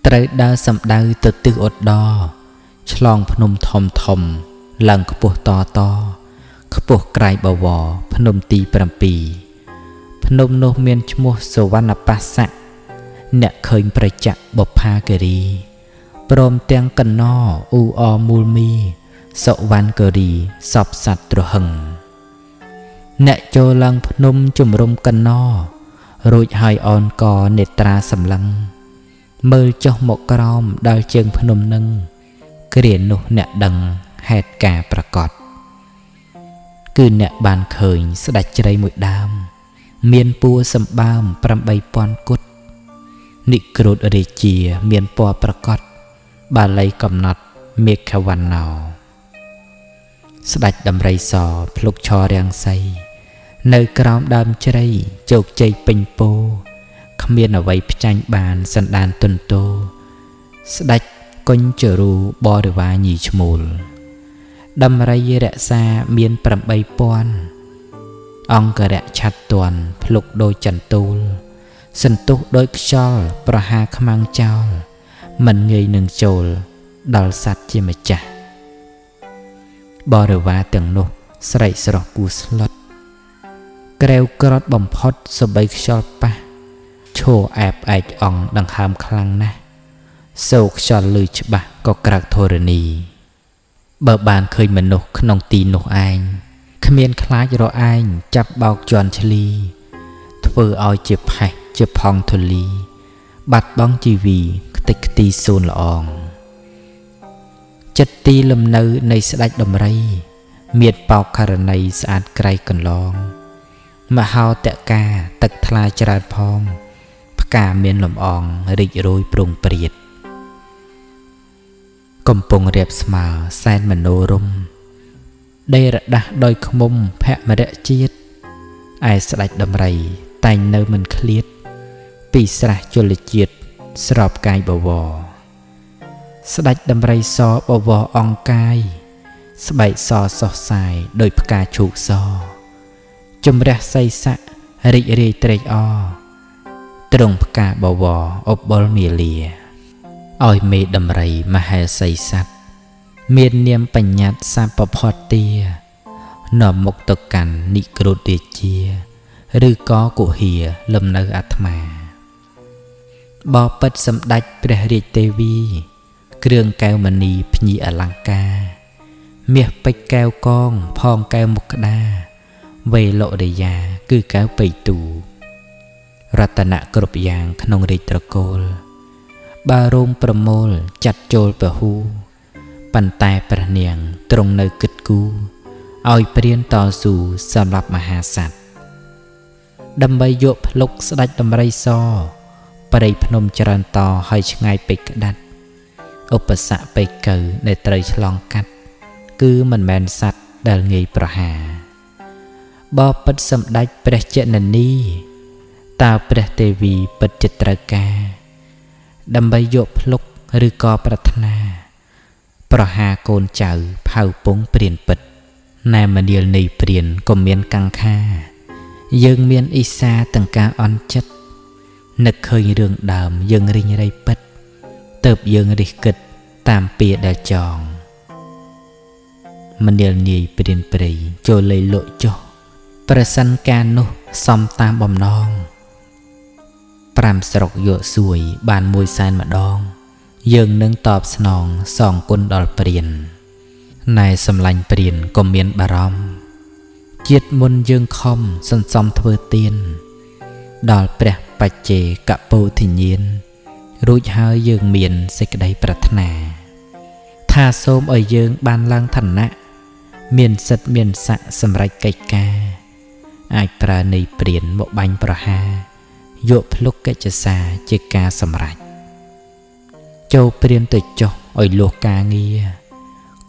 ត្រូវដើរសំដៅទៅទិសឧត្តរឆ្លងភ្នំធំឡើងខ្ពស់តខ្ពស់ក្រៃបវរភ្នំទី7ភ្នំនោះមានឈ្មោះសវណ្ណបស្សៈអ្នកឃើញប្រច័ក្សបុប្ផាគិរីព្រមទាំងកណោអ៊ូអមូលមីសុវណ្ណគិរីសពសត្វត្រហឹងអ្នកចូលឡើងភ្នំជំរុំកណោរួចហើយអនកនេត្រាសម្លឹងមើលចុះមកក្រោមដល់ជើងភ្នំនឹងគ្រានោះអ្នកដឹងហេតុការប្រកបគឺអ្នកបានឃើញស្ដេចជ្រៃមួយដើមមានពួរសម្បើម 8000 គត់និក្រូធរាជាមានពណ៌ប្រកបបាលីកំណត់មេឃវណ្ណោស្ដេចដំរីសភ្លុកឈររាំងសីនៅក្រោមដើមជ្រៃជោគជ័យពេញពោគ្មានអ្វីផ្ចាញ់បានសណ្ដានទុនតោស្ដេចកុញចរូបរិវារញីឈ្មោលដំរីរក្សាមាន 8000 អង្គរៈឆាត់ទាន់ភ្លុកដូចចន្ទូលសន្ទុះដូចខ្យល់ប្រហារខ្មាំងចោលមិនងាយនឹងចូលដល់សត្វជាម្ចាស់បរិវារទាំងនោះស្រែកស្រស់គួរស្លុតក្រែវក្រត់បំផុតសបីខ្យល់ប៉ះឈរអែបឯកអង្គដង្ហើមខ្លាំងណាស់សូរខ្យល់ឮច្បាស់ក៏ក្រើកធរណីបើបានឃើញមនុស្សក្នុងទីនោះឯងគ្មានខ្លាចរឯងចាប់បោកជន់ឈ្លីធ្វើឲ្យជាផេះជាផង់ធូលីបាត់បង់ជីវីខ្ទេចខ្ទីសួនល្អងចិត្តទីលំនៅនៃស្ដេចដំរីមានបោកករណីស្អាតក្រៃកន្លងមហោតកាទឹកថ្លាច្រើនផងផ្កាមានលំអងរីករួយព្រុងព្រាតកំពុងរៀបស្មើសែនមនោរម្យដេរដាស់ដោយឃ្មុំភមរៈជាតិ ឯស្ដេចដំរីតែងនៅមិនឃ្លាតពីស្រះជលជាតិស្របកាយបវរស្ដេចដំរីសបវរអង្កាយស្បែកសសុះសាយដោយផ្កាឈូកសជំរះសីស័ករីករាយត្រេកអរទ្រង់ផ្កាបវរអបុលមាលាឲ្យមេដំរីមហេសីស័តមាននាមបញ្ញត្តិសពផតទានាំមុខទៅកាន់និក្រូធរាជាឬក៏គុហាលំនៅអាត្មាបបិទ្ធសម្ដេចព្រះរាជទេវីគ្រឿងកែវមณีភ្ញីអលង្ការមាសពេជ្រកែវកងផងកែវមុខក្តាវេលរិយាគឺកែវបៃទូរតនៈគ្រប់យ៉ាងក្នុងរាជត្រកូលបារោមប្រមូលចាត់ចូលពហូប៉ុន្តែព្រះនាងទ្រង់នៅគិតគូរឲ្យព្រានតស៊ូសម្រាប់មហាសត្វដើម្បីយកភ្លុកស្ដេចដំរីសព្រៃភ្នំច្រើនតហើយឆ្ងាយពេកក្តាត់ឧបសគ្គពេកកើដែលត្រូវឆ្លងកាត់គឺមិនមែនសត្វដែលងាយប្រហារបបិទ្ធសម្ដេចព្រះជននីតើព្រះទេវីពិតជាត្រូវការដើម្បីយកភ្លុកឬក៏ប្រាថ្នាប្រហារកូនចៅផៅពងព្រានពិតណែមនាលនៃព្រានក៏មានកាំងខាយើងមានអ៊ីសាទាំងការអន់ចិត្តនឹកឃើញរឿងដើមយើងរិញរៃពិតទៅយើងរិះគិតតាមពាក្យដែលចងមនាលនាយព្រានព្រៃចូលលៃលក់ចុះប្រសិនការនោះសំតាមបំណង5ស្រុកយកសួយបាន100,000ម្ដងយើងនឹងតបស្នងសងគុណដល់ព្រានណែសម្លាញ់ព្រានក៏មានបារម្ភជាតិមុនយើងខំសន្សំធ្វើទានដល់ព្រះបច្ចេកពោធិញ្ញាណរួចហើយយើងមានសេចក្តីប្រាថ្នាថាសូមឲ្យយើងបានឡើងឋានៈមានសិទ្ធិមានស័ក្តិសម្រេចកិច្ចការអាចប្រើនៃព្រានមកបាញ់ប្រហារយកភ្លុកកិច្ចសារជាការសម្រេចចូលព្រានទៅចុះឲ្យលោះការងារ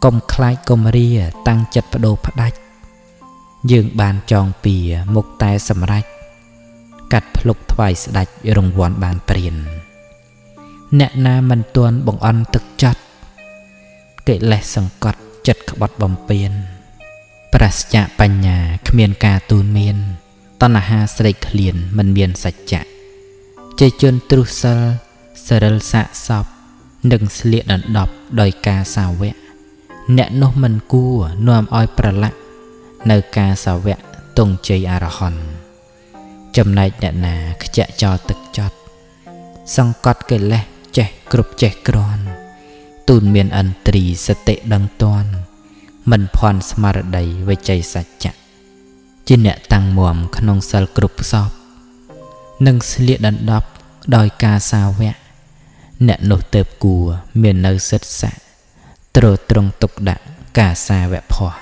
កុំខ្លាចកុំរាតាំងចិត្តបដូរផ្ដាច់យើងបានចងពៀមុខតែសម្រេចកាត់ភ្លុកថ្វាយស្ដេចរង្វាន់បានព្រានអ្នកណាមិនទាន់បង្អន់ទឹកចត់កិលេសសង្កត់ចិត្តក្បត់បំពេញប្រសច្ចបញ្ញាគ្មានការទូនមានតណ្ហាស្រេកឃ្លានមិនមានសច្ចៈជាជនទ្រុសិលសរិលសាកសពនឹងស្លៀកដណ្ដប់ដោយការសាវកអ្នកនោះមិនគួរនាំឲ្យប្រឡាក់នៅការសាវកទង់ជ័យអរហន្តចំណែកអ្នកណាខ្ជាក់ចោលទឹកចត់សង្កត់កិលេសចេះគ្រប់ចេះក្រាន់ទូនមានអន្ត្រីសតិដឹងតាន់មិនភ័ន្តស្មារតីវិជ័យសច្ចៈជាអ្នកតាំងមាំក្នុងសិលគ្រប់សពនឹងស្លៀកដណ្ដប់ដោយការសាវកអ្នកនោះទៅគួរមាននៅសិទ្ធិស័ក្តិទ្រទ្រង់ទុកដាក់ការសាវកផោះ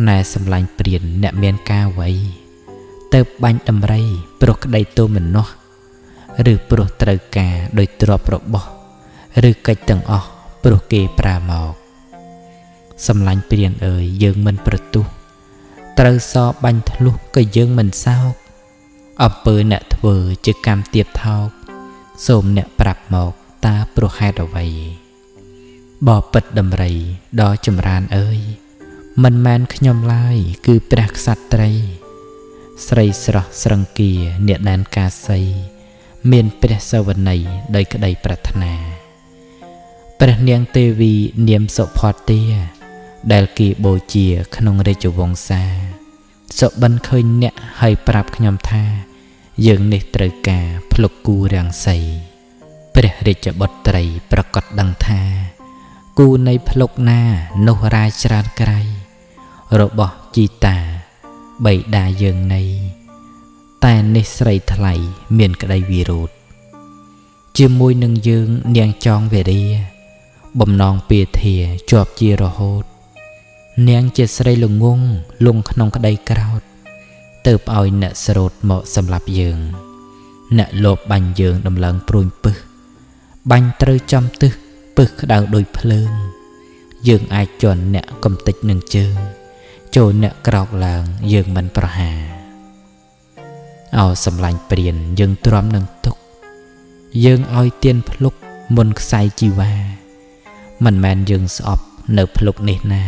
ណែសម្លាញ់ព្រានអ្នកមានការໄວទៅបាញ់ដំរីព្រោះក្តីទោមនោះឬព្រោះត្រូវការដោយទ្រព្យរបស់ឬកិច្ចទាំងអស់ព្រោះគេប្រើមកសម្លាញ់ព្រានអើយយើងមិនប្រទុះត្រូវសបាញ់ធ្លុះក៏យើងមិនសោកអំពើអ្នកធ្វើជាកម្មទៀបថោកសូមអ្នកប្រាប់មកតើព្រោះហេតុអ្វីបបិទ្ធដំរីដ៏ចម្រើនអើយមិនមែនខ្ញុំឡើយគឺព្រះក្សត្រីស្រីស្រស់ស្រង្គាអ្នកដែនកាសីមានព្រះសវន័យដោយក្តីប្រាថ្នាព្រះនាងទេវីនាមសុផតទាដែលគេបូជាក្នុងរាជវង្សាសុបិនឃើញអ្នកហើយប្រាប់ខ្ញុំថាយើងនេះត្រូវការភ្លុកគូរាំងសីព្រះរាជបុត្រីប្រកាសដឹងថាគូនៃភ្លុកណានោះរាយច្រើនក្រៃរបស់ជីតាបៃតាយើងនៃតែនេះស្រីថ្លៃមានក្តីវិរោធជាមួយនឹងយើងនាងចងវេរាបំណងពាធាជាប់ជារហូតនាងជាស្រីល្ងងលងក្នុងក្តីក្រោធទៅឲ្យអ្នកស្រោតមកសម្លាប់យើងអ្នកលបបាញ់យើងដំឡើងព្រួញពឹសបាញ់ត្រូវចំទឹះពឹសក្តៅដូចភ្លើងយើងអាចជន់អ្នកកំតិចនឹងជើងចូលអ្នកក្រោកឡើងយើងមិនប្រហារ เอาสำลังเปลี่ยนยังตรอมหนึ่งตุกยังอ้อยเตียนพลุกมนใส่จีวามันแมนยังสอบเนบพลุกเนนา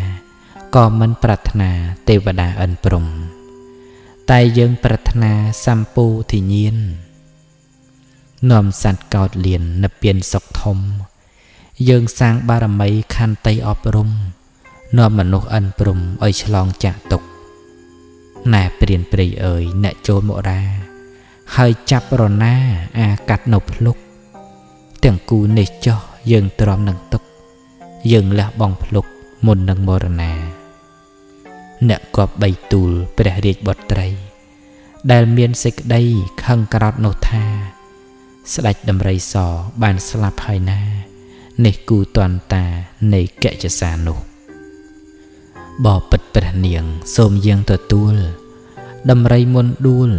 ก็มันปรารถนาเทวดาอันปรุงแต่ยังปรารถนาสัมปูที่เยียนนอมสันเกาดเลียนนเปลี่ยนศกทมยังสร้างบารมีคันไตอบรมนอมมนุษย์อันปรุงอ้อยฉลองจะตกนายเปลี่ยนเปรยเอ่ยเนโจมราให้จับรอหน้าอากัดนบลุกเตียงกูเนจยังตรอมหนังตกยังละบองพลุกมนนังมรณาเนกอบใบตูลเปรเรียบทไตรได้เมียนสิกได้ขังกรอดโนธาสลัดดำไรสอบานสลับภายนาในกูตอนตาในแกะจะสานุบ่อปิดประเนียงโสมเยียงตัวตูลดำไรมนดูล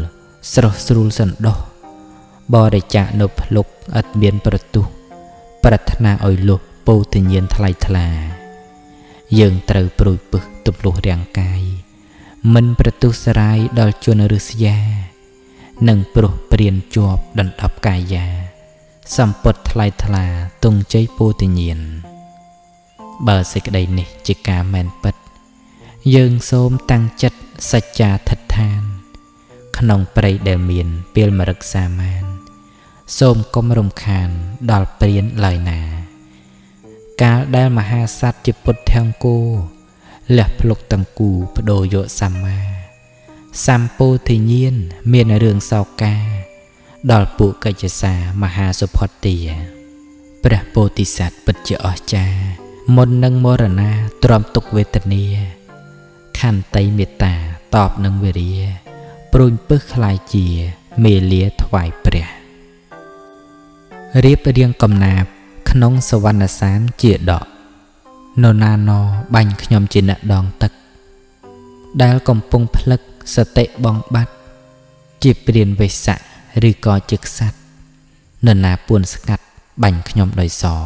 สรสรูลสันดบ่อได้จะนบลุกอัดเบียนประตูปรารถนาอ่อยลุกปูติเยียนทลายทลายังเตาปลุยปึกตุบลุกเรียงกายมันประตูสลายดอลจวนฤษยาหนึ่งปลุกเปลี่ยนจวบดันดับกายาสัมปดทลายทลาตรงใจปูติเยียนเบอร์สิกใดนิจิกาแมนปัดยังโสมตั้งจัดสัจจาทัดทานขนมเปรย์เดลเมียนเปียลมรักษามานโสมกมรมคานดอลเปลี่ยนลอยนาการได้มหาสัตว์จิปุตแทงกูเลือกพลุกตังกูปโดโยสัมมาสัมปูทิเยียนเมียนเรื่องเศร้ากาดอลปุกัจสามหาสุพเตียพระโพธิสัตว์ปัจเจอจามนนังมรณาตรอมตุกเวทเนียขันไตเมตตาตอบนังเวรีปรุญปึกคลายเจียเมเลียถวายเปรียเรียบเรียงกำนาบขนงสวรรณสามเจียดอกโนนานอบัญขยมจินดองตึกดาลกำปงพลึกสเตบองบัดจีเปลี่ยนเวสะหรือกอจึกสัตโนนาปวนสกัดบัญขยมโดยสอ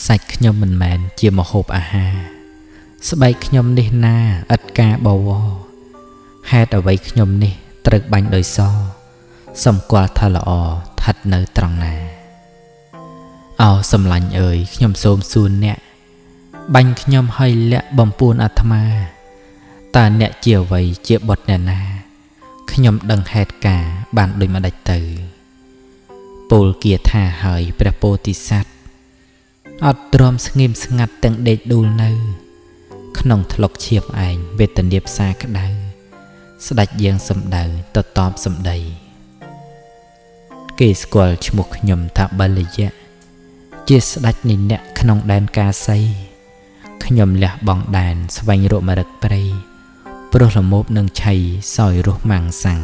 ใส่ขยมมันแมนเจียมโหบอาหาสบายขยมนี่นาอัดกาบวแฮดเอาไว้ขยมนี่ตรึกบัญโดยซอสมกว่าทะละอทัดเนอตรังนาเอาสำลังเอ่ยขยมโสมซูนเนี่ยบัญขยมให้และบำปูนอัตมาตาเนี่ยเจียวไว้เจียบทเนี่ยนาขยมดังแฮดกาบานโดยมาได้ตือปูลเกียร์ท่าหายประโพธิสัตว์อัดตรอมสงิมสงัดตั้งเด็ดดูเนอขนมทลกเชียบไอเวตันเดียบซากระไดสดัดเยียงสมเดยตตอบสมใดเกสกอลชมุกขยมทับบาลียะเจสดัดนินเนะขนมแดนกาไซขยมเละบองแดนสวายโรมารักเปรย์โปรละมบนังชัยซอยรุมังสัง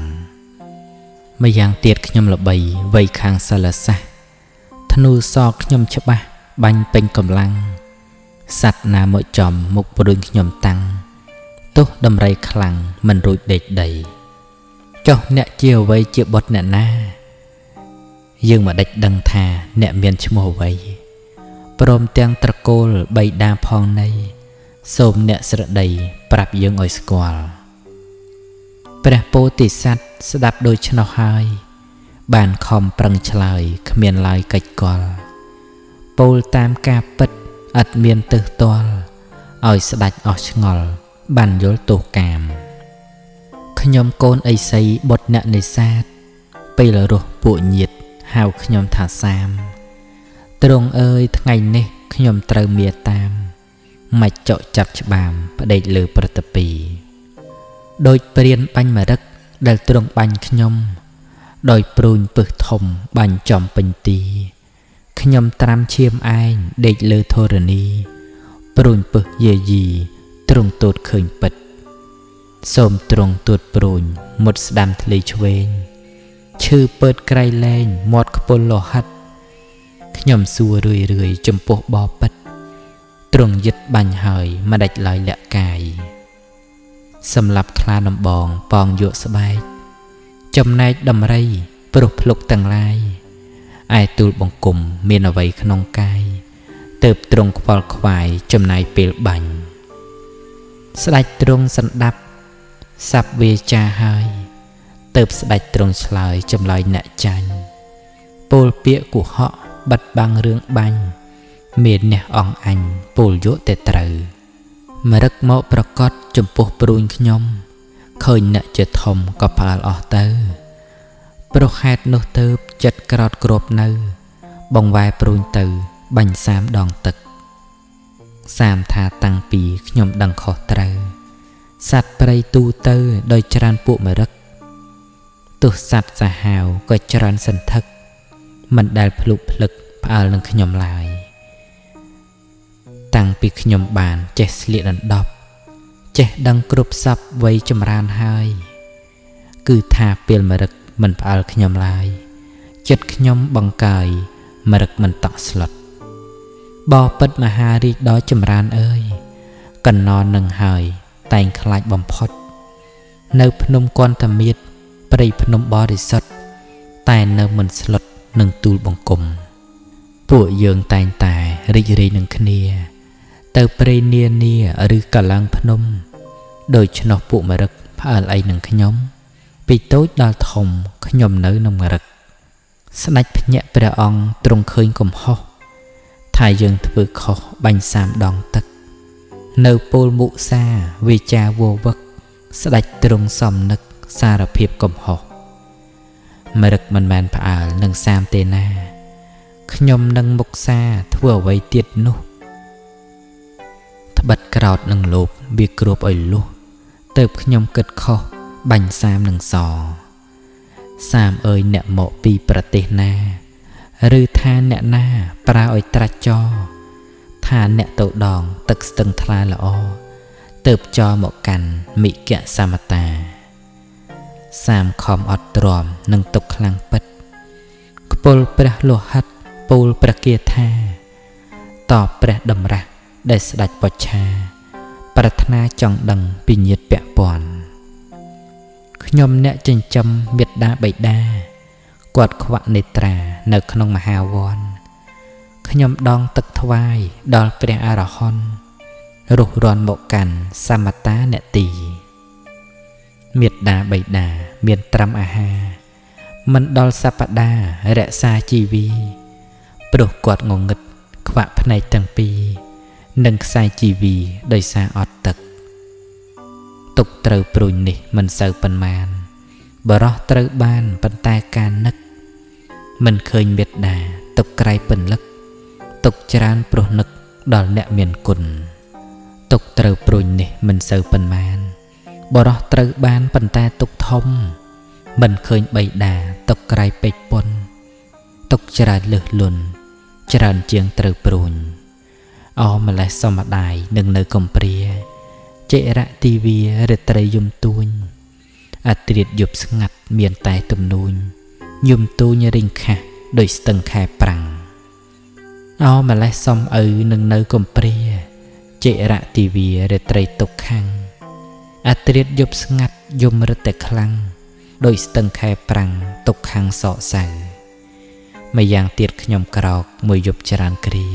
ไม่ยังเตียดขยมละใบไวคางสลัสะธนูซอกขยมฉบะบัญเป็นกำลังสัตว์นาหมดจอมมุกปรุงขยมตังตุดำไรคลังมันรุดเด็ดใดเจ้าเนะเจียวไว้เจียบทเนะหน้ายังมาได้ดังทาเนะเมียนชโมไว้ปรมเตียงตะโกลใบดาพองในโสมเนะสระใดปรับยังอ่อยสกอลพระโพธิสัตว์สดับโดยชนหายบานคอมปรังฉลายขเมียนลายกัจกอลปูลตามกาปิดอัดเมียนตึกตอลอ่อยสดัดออกชงอลบันยลตูกามขยมโกนไอไซบทเนะในซาดไปละรุปุญยิดหาวขยมถาสามตรงเอ่ยทั้งไงเนขยมเตรเมียตามมาเจาะจับฉบามประเดลือประตปีโดยเปลี่ยนปัญมารักได้ตรงปัญขยมโดยปรุญปึกทมบัญจอมปัญตีขยมตรามเชียมไอเด็กเลือโทรณีปรุญปึกเยยีตรงตูดเคยปิดสมตรงตูดปรุญหมดสดามทะเลชเวนชื่อเปิดไกลแลงหมดขปนโลหัดขยมสัวเรื่อยๆจมปกบอปัดตรงยึดบัญหายมาดัดลอยละกายสำหรับคลานำบองปองโยสบายจำนายดำไรปลุกพลุกต่างลายไอตูบงกลมเมียนเอาไว้ขนองกายเติบตรงควอลควายจำนายเปลบัญสลายตรงสันดับสับเวจาหาย ទៅបស្ដេចទ្រង់ឆ្លើយចម្លើយអ្នកចាញ់ពលពាក្យគូហកបាត់បាំងរឿងបាញ់មានអ្នកអងអញពលយកតែត្រូវមរឹកមកប្រកាសចំពោះព្រួញខ្ញុំឃើញអ្នកជាធំក៏ផ្អើលអស់ទៅព្រោះហេតុនោះទៅចិត្តក្រោតគ្របនៅបងវ៉ែព្រួញទៅបាញ់សាមដងទឹកសាមថាតាំងពីខ្ញុំដឹងខុសត្រូវសត្វព្រៃទូទៅដោយច្រើនពួកមរឹកទោះសត្វសាហាវក៏ច្រើនសន្ធឹកមិនដែលភ្លុកភ្លឹកផ្អើលនឹងខ្ញុំឡើយតាំងពីខ្ញុំបានចេះស្លៀកដណ្ដប់ចេះដឹងគ្រប់សពវ័យចម្រើនហើយគឺថាពេលមរឹកមិនផ្អើលខ្ញុំឡើយចិត្តខ្ញុំបង្កើយមរឹកមិនតក់ស្លុតបពិតមហារាជដ៏ចម្រើនអើយកណ្ណននឹងហើយតែងខ្លាចបំផុតនៅភ្នំគន្ធមាត្រព្រៃភ្នំបរិសុទ្ធតែនៅមិនស្លុតនឹងទូលបង្គំពួកយើងតែងតែរីករាយនឹងគ្នាទៅព្រៃនានាឬកឡើងភ្នំដូច្នោះពួកមរឹកផ្អើលអីនឹងខ្ញុំពីតូចដល់ធំខ្ញុំនៅនឹងមរឹកស្ដេចភ្ញាក់ព្រះអង្គទ្រង់ឃើញកំហុសថាយើងធ្វើខុសបាញ់សាមដងទឹកនៅពលមុសាវាចាវវឹកស្ដេចទ្រង់សំនឹកសារភាពកំហុសមរឹកមិនមែនផ្អើលនឹងសាមទេណាខ្ញុំនឹងមុសាធ្វើអ្វីទៀតនោះត្បិតក្រោតនឹងលោភវាគ្របឲ្យលុះទៅខ្ញុំគិតខុសបាញ់សាមនឹងសសាមអើយអ្នកមកពីប្រទេសណាឬថាអ្នកណាប្រើឲ្យត្រាច់ចថាអ្នកទៅដងទឹកស្ទឹងថ្លាល្អទៅចមកកាន់មិគៈសមតាសាមខំអត់ទ្រាំនឹងទុកខ្លាំងពិតខ្ពុលព្រះលោហិតពូលព្រះគាថាតបព្រះតម្រាស់ដែលស្ដេចបច្ឆាប្រាថ្នាចង់ដឹងពីញាតិពាក់ព័ន្ធខ្ញុំអ្នកចិញ្ចឹមមេត្តាបិតាគាត់ខ្វាក់នេត្រានៅក្នុងមហាវ័នខ្ញុំដងទឹកថ្វាយដល់ព្រះអរហន្តរុះរាន់មកកាន់សមតាអ្នកទីមេត្តាបិតាមានត្រាំអាហារមិនដល់សប្តាហ៍រក្សាជីវីព្រោះគាត់ងងឹតខ្វាក់ភ្នែកទាំងពីរនិងខ្សែជីវីដោយសារអត់ទឹកទុកត្រូវព្រួញនេះមិនសូវប៉ុន្មានបរោះត្រូវបានប៉ុន្តែការនឹកមិនឃើញមេត្តាទុកក្រៃពិនលឹកទុកច្រើនព្រោះនឹកដល់អ្នកមានគុណទុកត្រូវព្រួញនេះមិនសូវប៉ុន្មានបរោះត្រូវបានប៉ុន្តែទុកធំមិនឃើញបៃតាទុកក្រៃពេកពុនទុកច្រើនលឹះលន់ច្រើនជាងត្រូវព្រួញអោម្លេះសមដាយនឹងនៅកំព្រាចេរៈទីវារិត្រីយំទួញអត្រិតយប់ស្ងាត់មានតែទំនួញយំទួញរិញខាស់ដោយស្ទឹងខែប្រាំងអោម្លេះសំឪនឹងនៅកំព្រាចេរៈទីវារិត្រីទុកខាំងអត្រិតយប់ស្ងាត់យំរឹតតែខ្លាំងដោយស្ទឹងខែប្រាំងទុកខាំងសោកសៅម្យ៉ាងទៀតខ្ញុំក្រោកមួយយប់ច្រើនគ្រា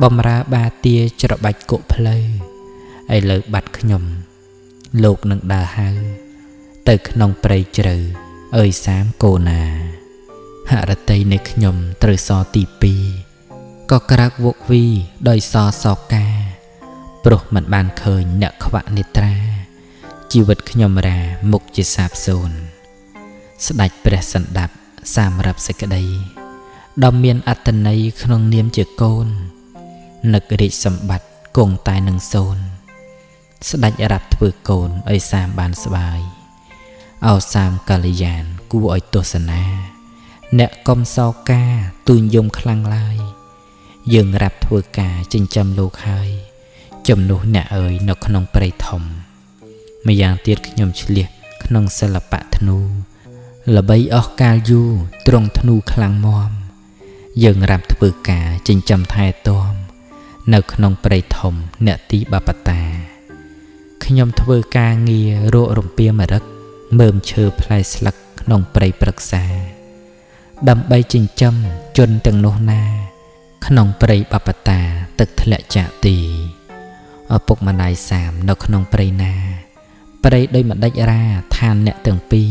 បំរើបាទាច្របាច់គក់ផ្លូវឥឡូវបាត់ខ្ញុំលោកនឹងដើរហៅទៅក្នុងព្រៃជ្រៅអើយសាមកូណាហរតីនៃខ្ញុំត្រូវសទី2ក៏ក្រើកវុកវីដោយសកាព្រោះមិនបានឃើញអ្នកខ្វាក់នេត្រាជីវិតខ្ញុំរាមុខជាសាបសូន្យស្ដេចព្រះសណ្ដាប់សាមរាប់សេចក្តីដ៏មានអត្តន័យក្នុងនាមជាកូននឹករាជសម្បត្តិគង់តែនឹងសូន្យស្ដេចរាប់ធ្វើកូនឲ្យសាមបានស្បាយអោសាមកល្យានគួរឲ្យទស្សនាអ្នកកុំសោកាទូញយំខ្លាំងឡើយយើងរាប់ធ្វើការចិញ្ចឹមលោកហើយជំនួសអ្នកអើយនៅក្នុងព្រៃធំម្យ៉ាងទៀតខ្ញុំឆ្លៀសក្នុងសិល្បៈធ្នូល្បីអស់កាលយូរទ្រង់ធ្នូខ្លាំងមាំយើងរាប់ធ្វើការចិញ្ចឹមថែទាំនៅក្នុងព្រៃធំអ្នកទីបបតាខ្ញុំធ្វើការងាររករំពាមរឹកមើមឈើផ្លែស្លឹកក្នុងព្រៃព្រឹក្សាដើម្បីចិញ្ចឹមជនទាំងនោះណាក្នុងព្រៃបបតាទឹកធ្លាក់ចាក់ទីឪពុកម្ដាយសាមនៅក្នុងព្រៃណាព្រៃដោយម្ដេចរាឋានអ្នកទាំងពីរ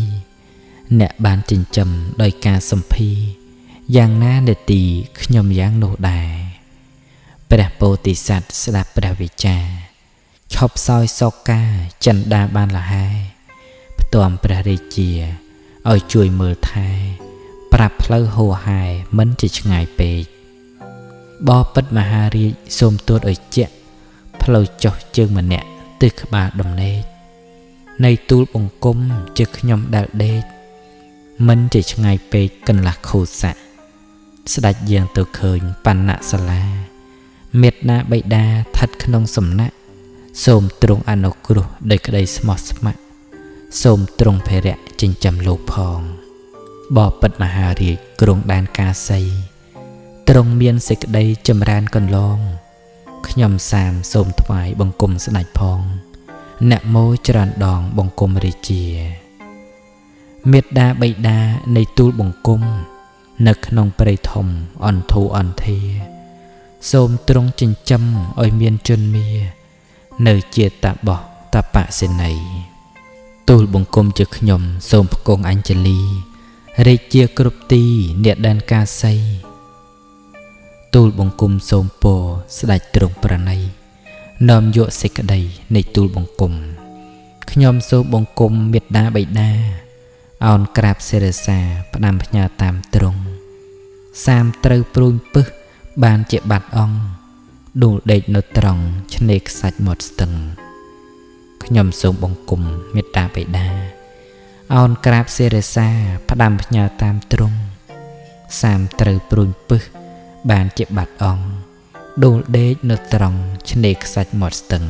អ្នកបានចិញ្ចឹមដោយការសម្ភារយ៉ាងណានេតិខ្ញុំយ៉ាងនោះដែរព្រះពោធិសត្វស្ដាប់ព្រះវិចារឈប់សោយសោកាចិន្តាបានលហែផ្ទាំព្រះរាជាឲ្យជួយមើលថែប្រាប់ផ្លូវហួហែមិនជាឆ្ងាយពេកបពិតមហារាជសូមទូតឲ្យជាក់ផ្លូវចុះជើងម្នាក់ទិសក្បាលដំណេកនៃទូលបង្គំជាខ្ញុំដែលដេកមិនជាឆ្ងាយពេកកន្លះខូស័កស្ដេចយាងទៅឃើញបណ្ណសាលាមេត្តាបិតាស្ថិតក្នុងសំណាក់សូមទ្រង់អនុគ្រោះដោយក្តីស្មោះស្ម័គ្រសូមទ្រង់ភរៈចិញ្ចឹមលោកផងបពិតមហារាជគ្រងដែនកាសីទ្រង់មានសេចក្តីចម្រើនកន្លងខ្ញុំសាមសូមថ្វាយបង្គំស្ដេចផងអ្នកមោច្រើនដងបង្គំរាជាមេត្តាបិតានៃទូលបង្គំនៅក្នុងព្រៃធំអន្ធូអន្ធាសូមទ្រង់ចិញ្ចឹមឲ្យមានជនមានៅជាតបោះតបសេនីទូលបង្គំជាខ្ញុំសូមផ្គងអញ្ជលីរាជាគ្រប់ទីអ្នកដែនកាសីទូលបង្គំសូមពរស្ដេចទ្រង់ប្រណីនាំយកសេចក្តីនៃទូលបង្គំខ្ញុំសូមបង្គំមេត្តាបិតាអោនក្រាបសិរសាផ្ដាំផ្ញើតាមទ្រង់សាមត្រូវព្រួញពឹសបានជាបាត់អង្គដួលដេកនៅត្រង់ឆ្នេរខ្សាច់មាត់ស្ទឹងខ្ញុំសូមបង្គំមេត្តាបិតាអោនក្រាបសិរសាផ្ដាំផ្ញើតាមទ្រង់សាមត្រូវព្រួញពឹសបានជាបាត់អង្គដួលដេកនៅត្រង់ឆ្នេរខ្សាច់មាត់ស្ទឹង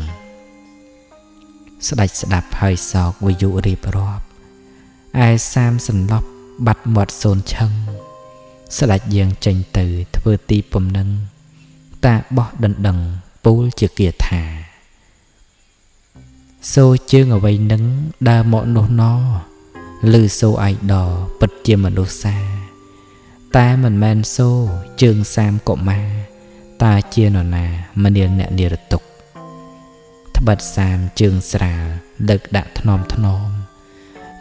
ស្ដេចស្ដាប់ហើយសោកវិយុរៀបរាប់ឯសាមសន្លប់បាត់មាត់សូនឆឹងស្ដេចយាងចេញទៅធ្វើទីពំនឹងតាបោះដណ្ដឹងពូលជាគាថាសូជើងអ្វីនឹងដើរមកនោះណឮសូឯកដពិតជាមនុស្សសាតែមិនមែនសូជើងសាមកុមារតើជានរណាមនាលអ្នកនិរតុកត្បិតសាមជើងស្រាលដឹកដាក់ថ្នមថ្នម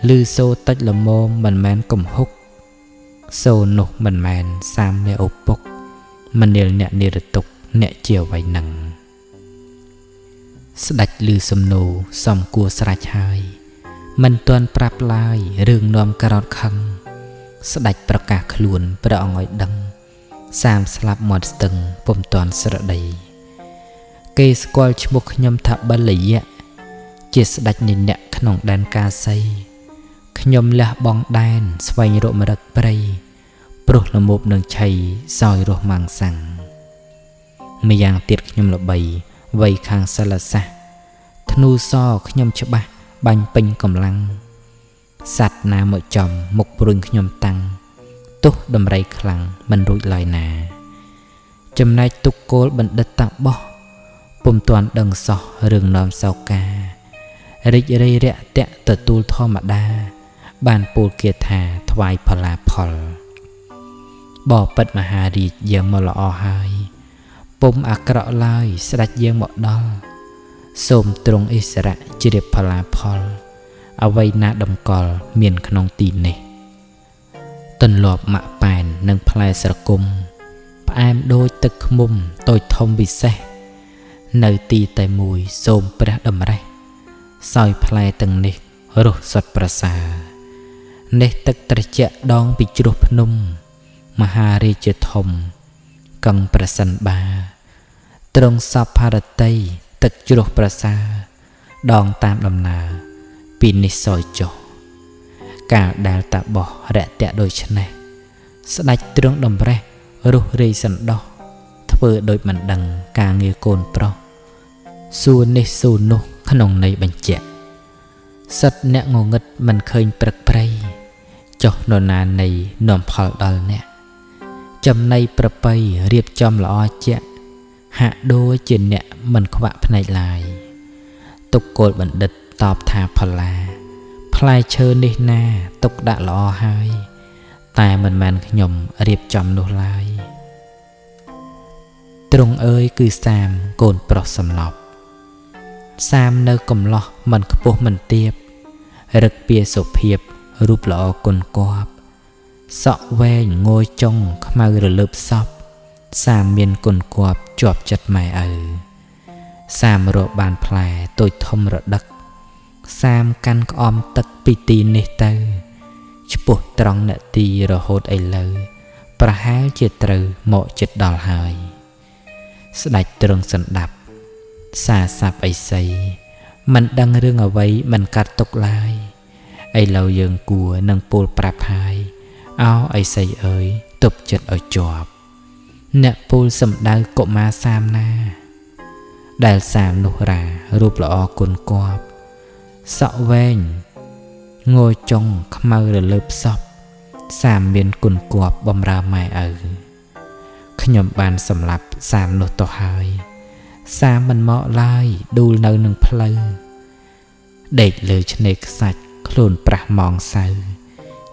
ឮសូតិចល្មមមិនមែនកំហុកសូនោះមិនមែនសាមមេឪពុកមនាលអ្នកនិរតុកអ្នកជាអ្វីនឹងស្ដេចឮសំណូរសំគួរស្រេចហើយមិនទាន់ប្រាប់ឡើយរឿងនាំក្រោតខឹងស្ដេចប្រកាសខ្លួនព្រះអង្គឲ្យដឹងសាមស្លាប់មាត់ស្ទឹងពុំទាន់ស្រដីគេស្គាល់ឈ្មោះខ្ញុំថាបលយៈជាស្ដេចនៃអ្នកក្នុងដែនកាសីខ្ញុំលះបង់ដែនស្វែងរកម្រឹកព្រៃព្រោះលមោបនឹងឆៃសោយរស់ម៉ាំងសាំងម្យ៉ាងទៀតខ្ញុំល្បីវ័យខាងសិលសាស្ត្រធ្នូសខ្ញុំច្បាស់បាញ់ពេញកម្លាំងសត្វណាមកចំមុខព្រួញខ្ញុំតាំងទោះដំរីខ្លាំងមិនរួចឡើយណាចំណែកទុកគោលបណ្ឌិតតាបោះពុំទាន់ដឹងសោះរឿងនាំសោការិចរិយរយៈទទួលធម្មតាបានពោលគាថាថ្វាយផល្លាផលបពិតមហារាជយាងមកល្អហើយពុំអាក្រក់ឡើយស្ដេចយាងមកដល់សូមទ្រង់ឥស្សរៈជ្រាបផល្លាផលអ្វីណាតម្កល់មានក្នុងទីនេះទន្លាប់ម៉ាក់ប៉ែននិងផ្លែស្រគុំផ្អែមដូចទឹកឃ្មុំតូចធំពិសេសនៅទីតែមួយសូមព្រះតម្រេះសោយផ្លែទាំងនេះរសសុទ្ធប្រសើរនេះទឹកត្រជាក់ដងពីជ្រោះភ្នំមហារាជធំកឹងប្រសិនបាទ្រង់សពભારតីទឹកជ្រោះប្រសើរដងតាមដំណើរពីនេះសោយចុះកាលដែលតាបោះរយៈដូចនេះស្ដេចទ្រង់តម្រេះរុះរាយសណ្ដោះធ្វើដូចមិនដឹងការងារកូនប្រុសសួរនេះសួរនោះក្នុងន័យបញ្ជាក់សិតអ្នកងងឹតមិនឃើញព្រឹកព្រៃចុះនរណានៃនាំផលដល់អ្នកចំណៃប្រពៃរៀបចំល្អជាក់ហាក់ដូចជាអ្នកមិនខ្វាក់ភ្នែកឡើយទុកគោលបណ្ឌិតតបថាផល្លាផ្លែឈើនេះណាទុកដាក់ល្អហើយតែមិនមែនខ្ញុំរៀបចំនោះឡើយទ្រង់អើយគឺសាមកូនប្រុសសំណប់សាមនៅកំឡោះមិនខ្ពស់មិនទាបរឹកពីសុភាព រូបល្អគុណគប់សក់វែងងយចុងខ្មៅរលើបសពសាមមានគុណគប់ជាប់ចិត្តម៉ែឪសាមរកបានផ្លែតូចធំរដឹកសាមកាន់ក្អមទឹកពីទីនេះទៅឆ្ពោះត្រង់អ្នកទីរហូតឥឡូវប្រហែលជាត្រូវមកចិត្តដល់ហើយស្ដេចទ្រង់សណ្ដាប់សាស័ព្ទឥសីមិនដឹងរឿងអ្វីមិនកាត់ទុកឡើយឥឡូវយើងគួរនឹងពោលប្រាប់ហើយអោឥសីអើយទប់ចិត្តឲ្យជាប់អ្នកពោលសំដៅកុមារសាមណាដែលសាមនោះរារូបល្អគុណគប់សក់វែងងយចុងខ្មៅរលើបសពសាមមានគុណគប់បំរើម៉ែឪខ្ញុំបានសម្លាប់សាមនោះទៅហើយសាមមិនមកឡើយដួលនៅនឹងផ្លូវដេកលើឆ្នេរខ្សាច់ខ្លួនប្រះម៉ងសៅ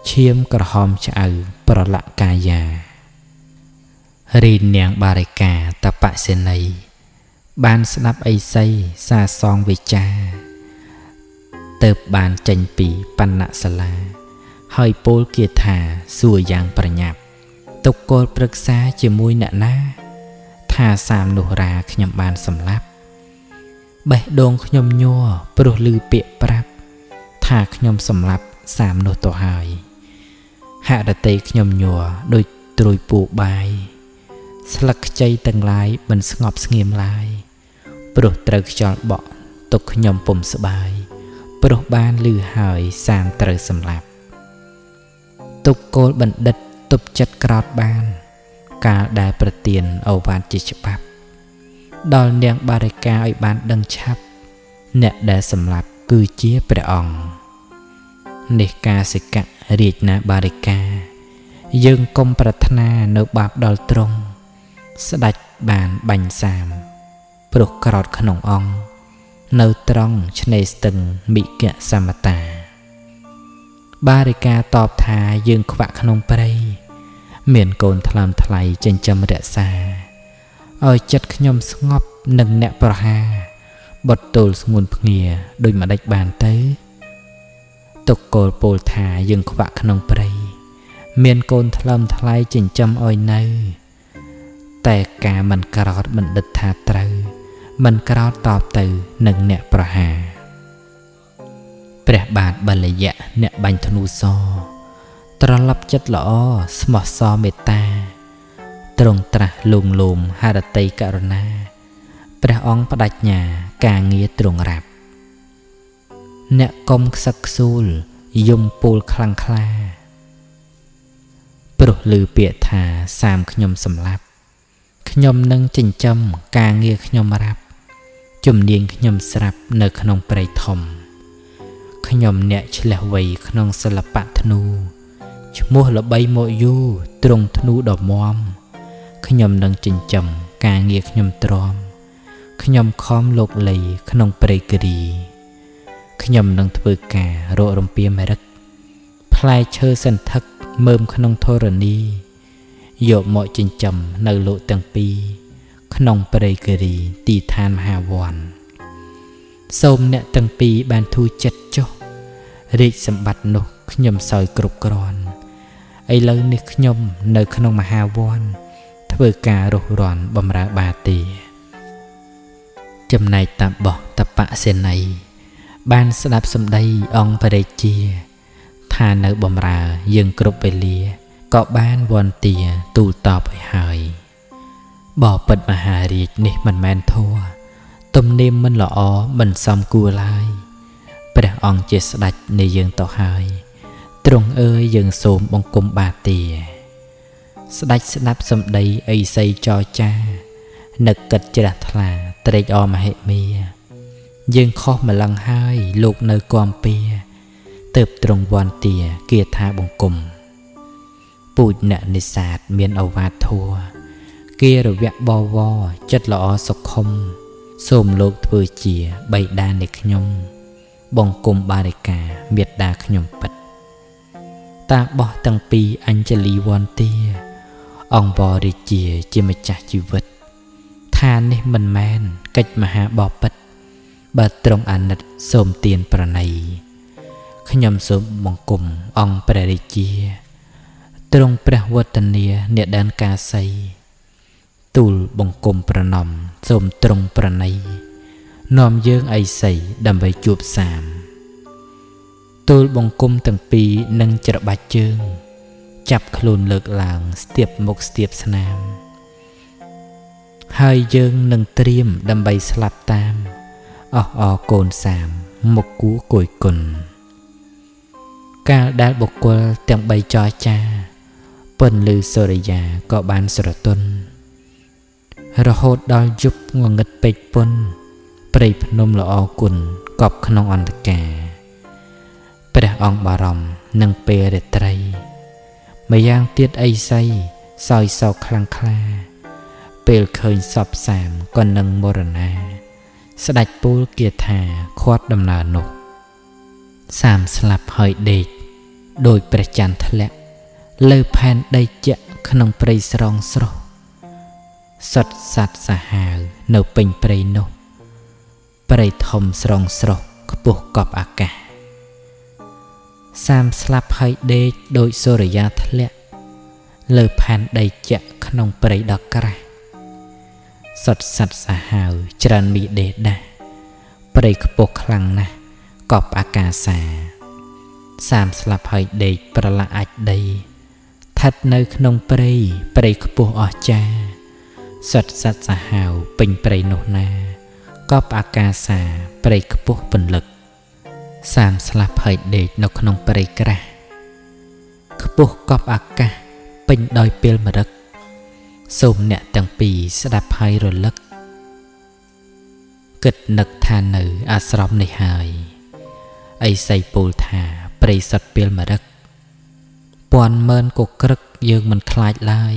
ឈាមក្រហមឆ្អៅប្រឡាក់កាយារីនាងបារិកាតបសេនីបានស្ដាប់ឥសីសាសងវិចាទើបបានចេញពីបណ្ណសាលាហើយពោលគាថាសួរយ៉ាងប្រញាប់ទុកគោលប្រឹក្សាជាមួយអ្នកណាថាសាមនោះរាខ្ញុំបានសម្លាប់បេះដូងខ្ញុំញ័រព្រោះឮពាក្យប្រាប់ថាខ្ញុំសម្លាប់សាមនោះទៅហើយហាក់រទេខ្ញុំញ័រដូចត្រួយពូបាយស្លឹកខ្ចីទាំងឡាយមិនស្ងប់ស្ងៀមឡើយព្រោះត្រូវខ្យល់បក់ទុកខ្ញុំពុំស្បាយព្រោះបានឮហើយសាមត្រូវសម្លាប់ទុកគោលបណ្ឌិតទប់ចិត្តក្រោតបានកាលដែលប្រទានអូវាទជាច្បាប់ដល់នាងបារិកាឲ្យបានដឹងឆាប់អ្នកដែលសម្លាប់គឺជាព្រះអង្គនេះកាសិកៈរាជណាបារិកាយើងកុំប្រាថ្នានៅបាបដល់ទ្រង់ស្ដេចបានបាញ់សាមព្រោះក្រោតក្នុងអង្គនៅត្រង់ឆ្នេរស្ទឹងមិគសមតាបារិកាតបថាយើងខ្វាក់ក្នុងព្រៃមានកូនថ្លើមថ្លៃចិញ្ចឹមរក្សាឲ្យចិត្តខ្ញុំស្ងប់នឹងអ្នកប្រហាបុតទល់ស្ងួនភ្ងាដូចម្ដេចបានទៅទុកគោលពោលថាយើងខ្វាក់ក្នុងព្រៃមានកូនថ្លើមថ្លៃចិញ្ចឹមឲ្យនៅតែការមិនក្រោតបណ្ឌិតថាត្រូវមិនក្រោតតបទៅនឹងអ្នកប្រហាព្រះបាទបលយៈអ្នកបាញ់ធ្នូសត្រឡប់ចិត្តល្អស្មោះសរមេត្តាទ្រង់ត្រាស់លួងលោមហរតីករុណាព្រះអង្គបដិញ្ញាការងារទ្រង់រាប់អ្នកកុំខ្សឹកខ្សួលយំពូលខ្លាំងក្លាព្រោះឮពាក្យថាសាមខ្ញុំសម្លាប់ខ្ញុំនឹងចិញ្ចឹមការងារខ្ញុំរាប់ជំនាញខ្ញុំស្រាប់នៅក្នុងព្រៃធំខ្ញុំអ្នកឆ្លះវៃក្នុងសិល្បៈធ្នូឈ្មោះល្បីមកយូរទ្រង់ធ្នូដ៏មាំខ្ញុំនឹងចិញ្ចឹមការងារខ្ញុំទ្រាំខ្ញុំខំលោកលីក្នុងព្រៃគិរីខ្ញុំនឹងធ្វើការរករំពាមរឹកផ្លែឈើសន្ធឹកមើមក្នុងធរណីយកមកចិញ្ចឹមនៅលោកទាំងពីរក្នុងព្រៃគិរីទីឋានមហាវ័នសូមអ្នកទាំងពីរបានធូរចិត្តចុះរាជសម្បត្តិនោះខ្ញុំសោយគ្រប់គ្រាន់ឥឡូវនេះខ្ញុំនៅក្នុងមហាវ័នធ្វើការរុះរាន់បម្រើបាទីចំណែកតាបោះតបសេនីបានស្ដាប់សម្ដីអង្គបរិជាថានៅបម្រើយើងគ្រប់វេលាក៏បានវន្ទាទូលតបឲ្យហើយបបិទ្ធមហារាជនេះមិនមែនធัวទំនៀមមិនល្អមិនសមគួរឡើយព្រះអង្គជាស្ដេចនៃយើងទៅហើយទ្រង់អើយយើងសូមបង្គំបាទាស្ដេចស្ដាប់សម្ដីឥសីចរចានឹកគិតជ្រះថ្លាត្រេកអរមហិមាយើងខុសម្លឹងហើយលោកនៅគំពីទើបទ្រង់វន្ទាគាថាបង្គំពូជអ្នកនិស្សាតមានឱវាទធัวគារវៈបវរចិត្តល្អសុខុមសូមលោកធ្វើជាបិតានៃខ្ញុំបង្គំបារិកាមេត្តាខ្ញុំពិតតាបោះទាំងពីរអញ្ជលីវន្ទាអង្គបរិជាម្ចាស់ជីវិតថានេះមិនមែនកិច្ចមហាបពិតបើទ្រង់អាណិតសូមទានប្រណី ខ្ញុំសូមបង្គំអង្គព្រះរាជាទ្រង់ព្រះវត្តនាអ្នកដានកាសីទូលបង្គំប្រណម្យសូមទ្រង់ប្រណីនាំយើងឥសីដើម្បីជួបសាមទូលបង្គំទាំងពីរនឹងច្របាច់ជើងចាប់ខ្លួនលើកឡើងស្ទាបមុខស្ទាបស្នាមហើយយើងនឹងត្រៀមដើម្បីស្លាប់តាមអស់អកូនសាមមកគូគយគុណកាលដែលបុគ្គលទាំងបីចរចាពន្លឺសូរិយាក៏បានស្រទន់រហូតដល់យប់ងងឹតពេកពុនព្រៃភ្នំល្អគុណកប់ក្នុងអន្តការព្រះអង្គបារម្ភនឹងពេលរាត្រីម្យ៉ាងទៀតឥសីសោយសោកខ្លាំងក្លាពេលឃើញសពសាមក៏នឹងមរណាស្ដេចពូលគាថាខាត់ដំណើរនោះសាមស្លាប់ហើយដេកដោយព្រះច័ន្ទធ្លាក់លើផែនដីជាក់ក្នុងព្រៃស្រងស្រស់សុទ្ធសត្វសាហាវនៅពេញព្រៃនោះព្រៃធំស្រងស្រស់ខ្ពស់កប់អាកាសសាមស្លាប់ហើយដេកដោយសូរិយាធ្លាក់លើផែនដីជាក់ក្នុងព្រៃដ៏ក្រាស់សុទ្ធសត្វសាហាវច្រើនមីដេដាស់ព្រៃខ្ពស់ខ្លាំងណាស់កប់អាកាសាសាមស្លាប់ហើយដេកប្រឡាក់អាចដីស្ថិតនៅក្នុងព្រៃខ្ពស់អស្ចារ្យសុទ្ធសត្វសាហាវពេញព្រៃនោះណាកប់អាកាសាព្រៃខ្ពស់ពន្លឹកសាមស្លាប់ហើយដេកនៅក្នុងព្រៃក្រាស់ខ្ពស់កប់អាកាសពេញដោយពេលមរឹកសូមអ្នកទាំងពីរស្ដាប់ហើយរលឹកគិតនឹកថានៅអាស្រមនេះហើយឥសីពោលថាព្រៃសុទ្ធពេលមរឹកពាន់ម៉ឺនកក្រឹកយើងមិនខ្លាចឡើយ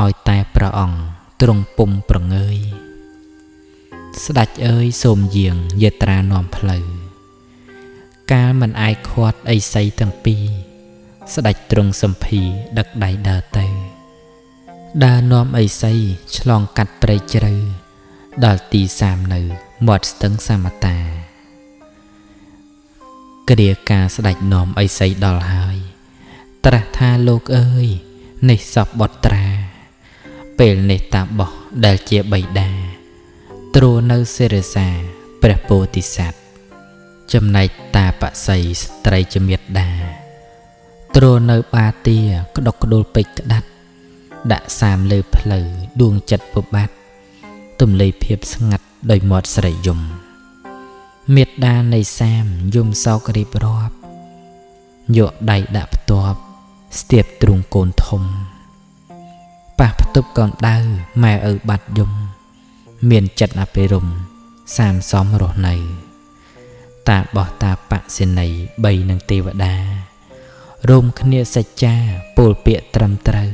ឲ្យតែព្រះអង្គទ្រង់ពុំប្រងើយស្ដេចអើយសូមយាងយាត្រានាំផ្លូវកាលមិនអាយខាត់ឥសីទាំងពីរស្ដេចទ្រង់សំភីដឹកដៃដើរទៅដើរនាំឥសីឆ្លងកាត់ព្រៃជ្រៅដល់ទីសាមនៅមាត់ស្ទឹងសាមតាគ្រាការស្ដេចនាំឥសីដល់ហើយត្រាស់ថាលោកអើយនេះសពបុត្រាពេលនេះតាបោះដែលជាបិតាទ្រនៅសិរសាព្រះពោធិសត្វចំណែកតាបក្សីស្ត្រីជាមេត្តាទ្រនៅបាទាក្តុកក្តួលពេជ្រក្តាត់ដាក់សាមលើផ្លូវដួងចិត្តពុបាត់ទំលៃភាពស្ងាត់ដោយមាត់ស្រីយំមេត្តានៃសាមយំសោករៀបរាប់យកដៃដាក់ផ្ទាប់ស្ទាបទ្រូងកូនធំប៉ះផ្ទប់កូនដៅម៉ែឪបាត់យំមានចិត្តអភិរមសាមសមរស់នៅតាបោះតាបសិនីបីនឹងទេវតារួមគ្នាសច្ចាពោលពាក្យត្រឹមត្រូវ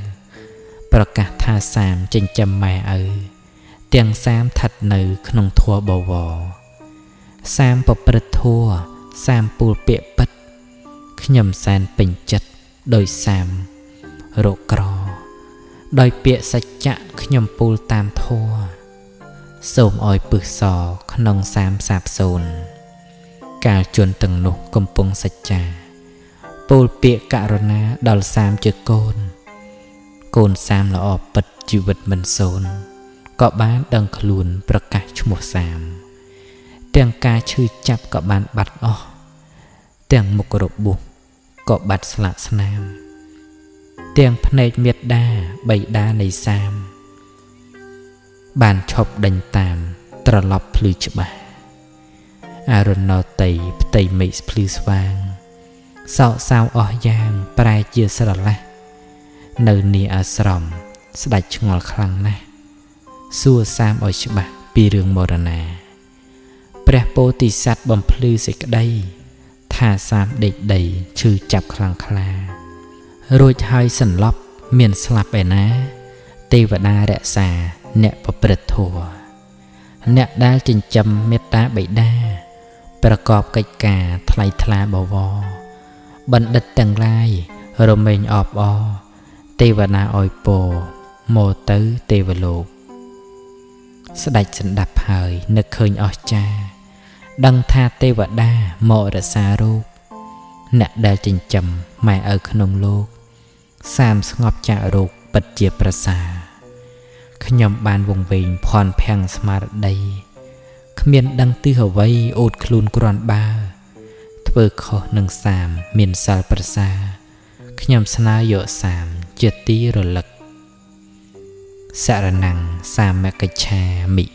ប្រកាសថាសាមចិញ្ចឹមម៉ែឪទាំងសាមស្ថិតនៅក្នុងធัวបវរសាមប្រព្រឹត្តធัวសាមពោលពាក្យពិតខ្ញុំសែនពេញចិត្តដោយសាមរកក្រដោយពាក្យសច្ចៈខ្ញុំពោលតាមធัวសូមឲ្យពឹសសក្នុងសាមសាបសូន្យកាលជនទាំងនោះកំពុងសច្ចាពោលពាក្យករុណាដល់សាមជាកូនសាមល្អពិតជីវិតមិនសូន្យក៏បានដឹងខ្លួនប្រកាសឈ្មោះសាមទាំងការឈឺចាប់ក៏បានបាត់អស់ទាំងមុខរបួសក៏បាត់ស្លាកស្នាមទាំងភ្នែកមេត្តាបិតានៃសាមបានឈប់ដេញតាមត្រឡប់ភ្លឺច្បាស់អរុណោតីផ្ទៃមេឃភ្លឺស្វាងសោកសៅអស់យ៉ាងប្រែជាស្រឡះនៅនីអាស្រមស្ដេចឆ្ងល់ខ្លាំងណាស់សួរសាមឲ្យច្បាស់ពីរឿងមរណាព្រះពោធិសត្វបំភ្លឺសេចក្តីថាសាមដេកដីឈឺចាប់ខ្លាំងក្លារួចហើយសន្លប់មានស្លាប់ឯណាទេវតារក្សាអ្នកប្រព្រឹត្តធម៌អ្នកដែលចិញ្ចឹមមេត្តាបិតាប្រកបកិច្ចការថ្លៃថ្លាបវរបណ្ឌិតទាំងឡាយរមែងអបអរទេវតាអោយពរមកទៅទេវលោកស្ដេចសន្តាប់ហើយនឹកឃើញអស្ចារ្យដឹងថាទេវតាមករក្សារូប អ្នកដែលចិញ្ចឹមម៉ែឪក្នុងលោកសាមស្ងប់ចាក់រោគពិតជាប្រសើរខ្ញុំបានវង្វេងភ័ន្តភាំងស្មារតីគ្មានដឹងទិសអ្វីអូតខ្លួនគ្រាន់បើធ្វើខុសនឹងសាមមានសិលប្រសើរខ្ញុំស្នើយកសាមជាទីរលឹកសរណង្គសាមកច្ឆាមិ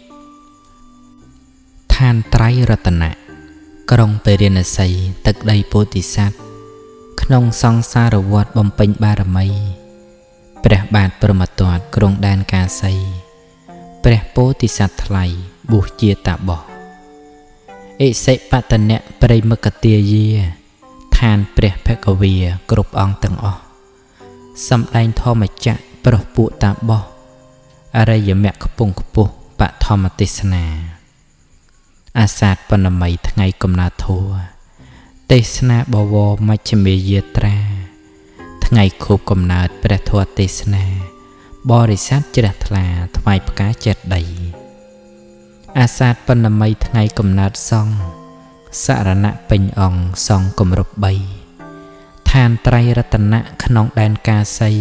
ឋានត្រៃរតនៈក្រុងពេរិណសីទឹកដីពោធិសត្វក្នុងសង្សារវដ្តបំពេញបារមីព្រះបាទព្រហ្មទត្តក្រុងដែនកាសីព្រះពោធិសត្វថ្លៃបួសជាតាបសអិសិបតនៈប្រិមកទាយាឋានព្រះភគវាគ្រប់អង្គទាំងអស់សម្ដែងធម្មចក្រប្រោះពួកតាបសអរិយមគ្គខ្ពង់ខ្ពស់បឋមទេសនាអាសាតបណ្ណមីថ្ងៃកំណើតធម៌ទេសនាបវរមជ្ឈមេយាត្រាថ្ងៃខួបកំណើតព្រះធម៌ទេសនាបរិស័ទជ្រះថ្លាថ្វាយផ្កាចេតិយអាសាតបណ្ណមីថ្ងៃកំណើតសង្ឃសរណៈពេញអង្គសង្ឃគម្រប់3ឋានត្រៃរតនៈក្នុងដែនកាសី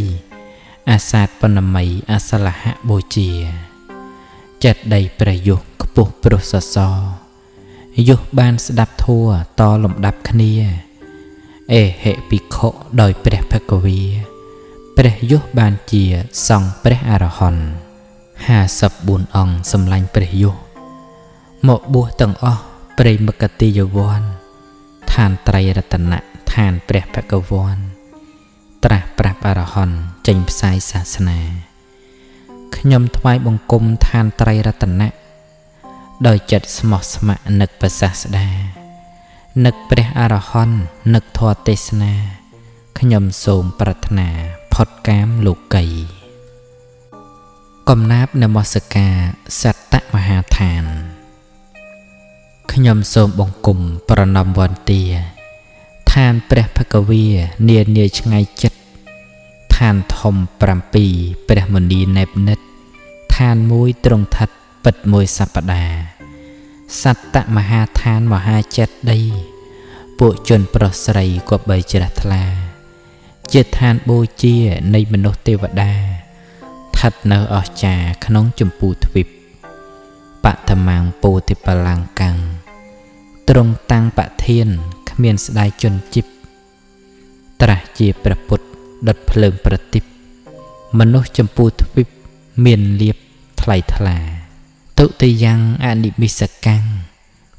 អាសាតបណ្ណមីអសលហៈបូជាចេតិយព្រះយុគខ្ពស់ព្រោះសសរយុគបានស្ដាប់ធัวតលំដាប់គ្នាអេហេភិក្ខុដោយព្រះភគវាព្រះយុគបានជាសង្ឃព្រះអរហន្ត54អង្គសម្លាញ់ព្រះយុគមកបួសទាំងអស់ព្រៃមកតិយវ័នឋានត្រៃរតនៈឋានព្រះភគវ័នត្រាស់ប្រាប់អរហន្តចេញផ្សាយសាសនាខ្ញុំថ្វាយបង្គំឋានត្រៃរតនៈដោយចិត្តស្មោះស្ម័គ្រនឹកប្រសាស្តានឹកព្រះអរហន្តនឹកធម៌ទេសនាខ្ញុំសូមប្រាថ្នាផុតកាមលោកីកំណាព្យនមស្ការសត្តមហាឋានខ្ញុំសូមបង្គំប្រណម្យវន្ទាឋានព្រះភគវានានាឆ្ងាយចិត្តឋានធំ7ព្រះមុនីណេបនិតឋានមួយទ្រង់ឋិតពិតមួយសប្តាហ៍សត្តមហាឋានមហាចេតិយពួកជនប្រុសស្រីគប្បីជ្រះថ្លាជាឋានបូជានៃមនុស្សទេវតាឋិតនៅអស្ចារ្យក្នុងជម្ពូទ្វីបបតមង្គពោធិបលង្កាំងទ្រង់តាំងប្រធានគ្មានស្ដាយជន់ជីបត្រាស់ជាព្រះពុទ្ធដុតភ្លើងប្រទីបមនុស្សជម្ពូទ្វីបមានលៀបថ្លៃថ្លាទុតិយ៉ាងអនិមិសកាំង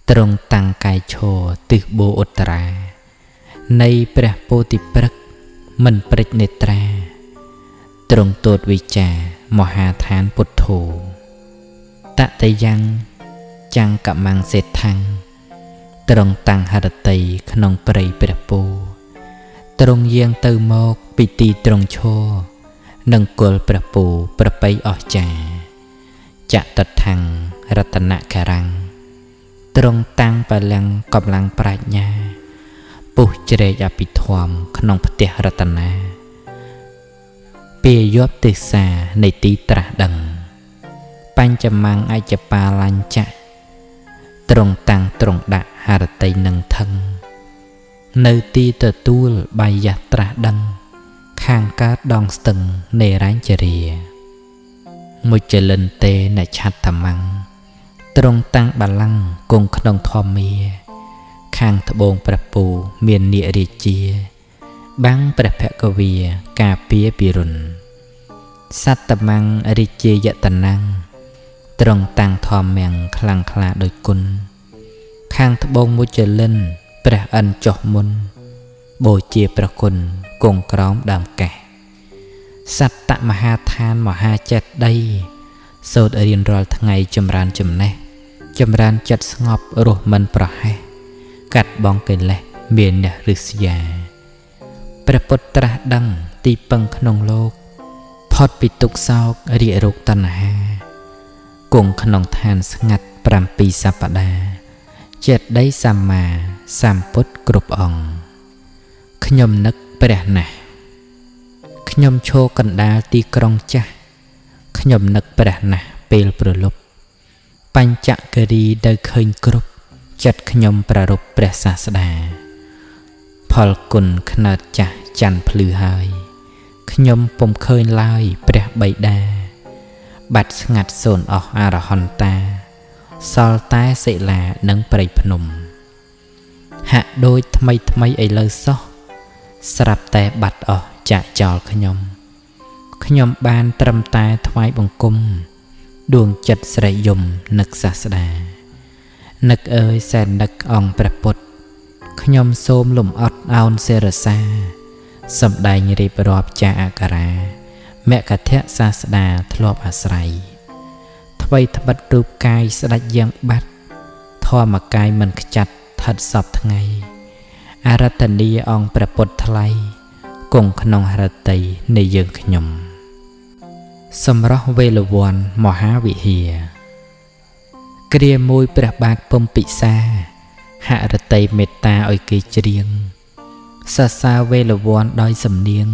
ទ្រង់តាំងកាយឈរទិសបូឧត្តរានៃព្រះពោធិព្រឹក្សមិនព្រិចនេត្រាទ្រង់ទូតវិចារមហាឋានពុទ្ធោតតិយ៉ាងចាំងកមង្សេដ្ឋังទ្រង់តាំងហរតីក្នុងព្រៃព្រះពោទ្រង់យាងទៅមកពីទីទ្រង់ឈរនឹងគល់ព្រះពោប្រពៃអស្ចារ្យចតថੰងរតនការាំងទ្រង់តាំងបលាំងកម្លាំងប្រាជ្ញាពុះជ្រែកអភិធម្មក្នុងផ្ទះរតនាពាយប់ទិសានៃទីត្រាស់ដឹងបញ្ចមង្គអច្ចបាលញ្ចៈទ្រង់តាំងទ្រង់ដាក់ហរតីនឹងថឹងនៅទីទទួលបាយៈត្រាស់ដឹងខាងកើតដងស្ទឹងនេរញ្ជរាមុចលិនតេនឆត្តមង្គទ្រង់តាំងបល្ល័ង្កគង់ក្នុងធម្មាខាងត្បូងព្រះពូមាននាគរាជាបាំងព្រះភគវាការពារពិរុណសត្តមង្គរាជាយតនੰទ្រង់តាំងធម្មំខ្លាំងក្លាដោយគុណខាងត្បូងមុចលិនព្រះអិនចុះមុនបូជាព្រះគុណគង់ក្រោមដើមកេះសត្តមហាឋានមហាចេតិយសូត្ររៀនរាល់ថ្ងៃចម្រើនចំណេះចម្រើនចិត្តស្ងប់រស់មិនប្រហែសកាត់បងកិលេសមានអ្នករិស្យាព្រះពុទ្ធត្រាស់ដឹងទីពឹងក្នុងលោកផុតពីទុក្ខសោករាគរោគតណ្ហាគង់ក្នុងឋានស្ងាត់7សប្តាហ៍ចេតិយសម្មាសម្ពុទ្ធគ្រប់អង្គខ្ញុំនឹកព្រះណាស់ខ្ញុំឈរកណ្ដាលទីក្រុងចាស់ខ្ញុំនឹកព្រះណាស់ពេលប្រលប់បញ្ចគិរីនៅឃើញគ្រប់ចិត្តខ្ញុំប្រារព្ធព្រះសាស្តាផ ផលគុណខ្នើតចាស់ច័ន្ទភ្លឺហើយខ្ញុំពុំឃើញឡើយព្រះបិតាបាត់ស្ងាត់សូន្យអស់អរហន្តាសល់តែសិលានិងព្រៃភ្នំហាក់ដូចថ្មីឥឡូវសោះស្រាប់តែបាត់អស់ចាក់ចោលខ្ញុំបានត្រឹមតែថ្វាយបង្គំដួងចិត្តស្រីយំនឹកសាស្តានឹកអើយសែននឹកអង្គព្រះពុទ្ធខ្ញុំសូមលំអត់អោនសេរសាសំដែងរៀបរាប់ចាអក្សរាមគ្គធៈសាស្តាធ្លាប់អាស្រ័យថ្វីត្បិតរូបកាយស្ដេចយ៉ាងបាត់ធម្មកាយមិនខ្ចាត់ថិតសពថ្ងៃអរតនីអង្គព្រះពុទ្ធថ្លៃគង់ក្នុងហឫទ័យនៃយើងខ្ញុំសម្រស់វេលវ័នមហាវិហារគ្រាមួយព្រះបាទពុំពិសាហឫទ័យមេត្តាឲ្យគេច្រៀងសរសើរវេលវ័នដោយសំនៀង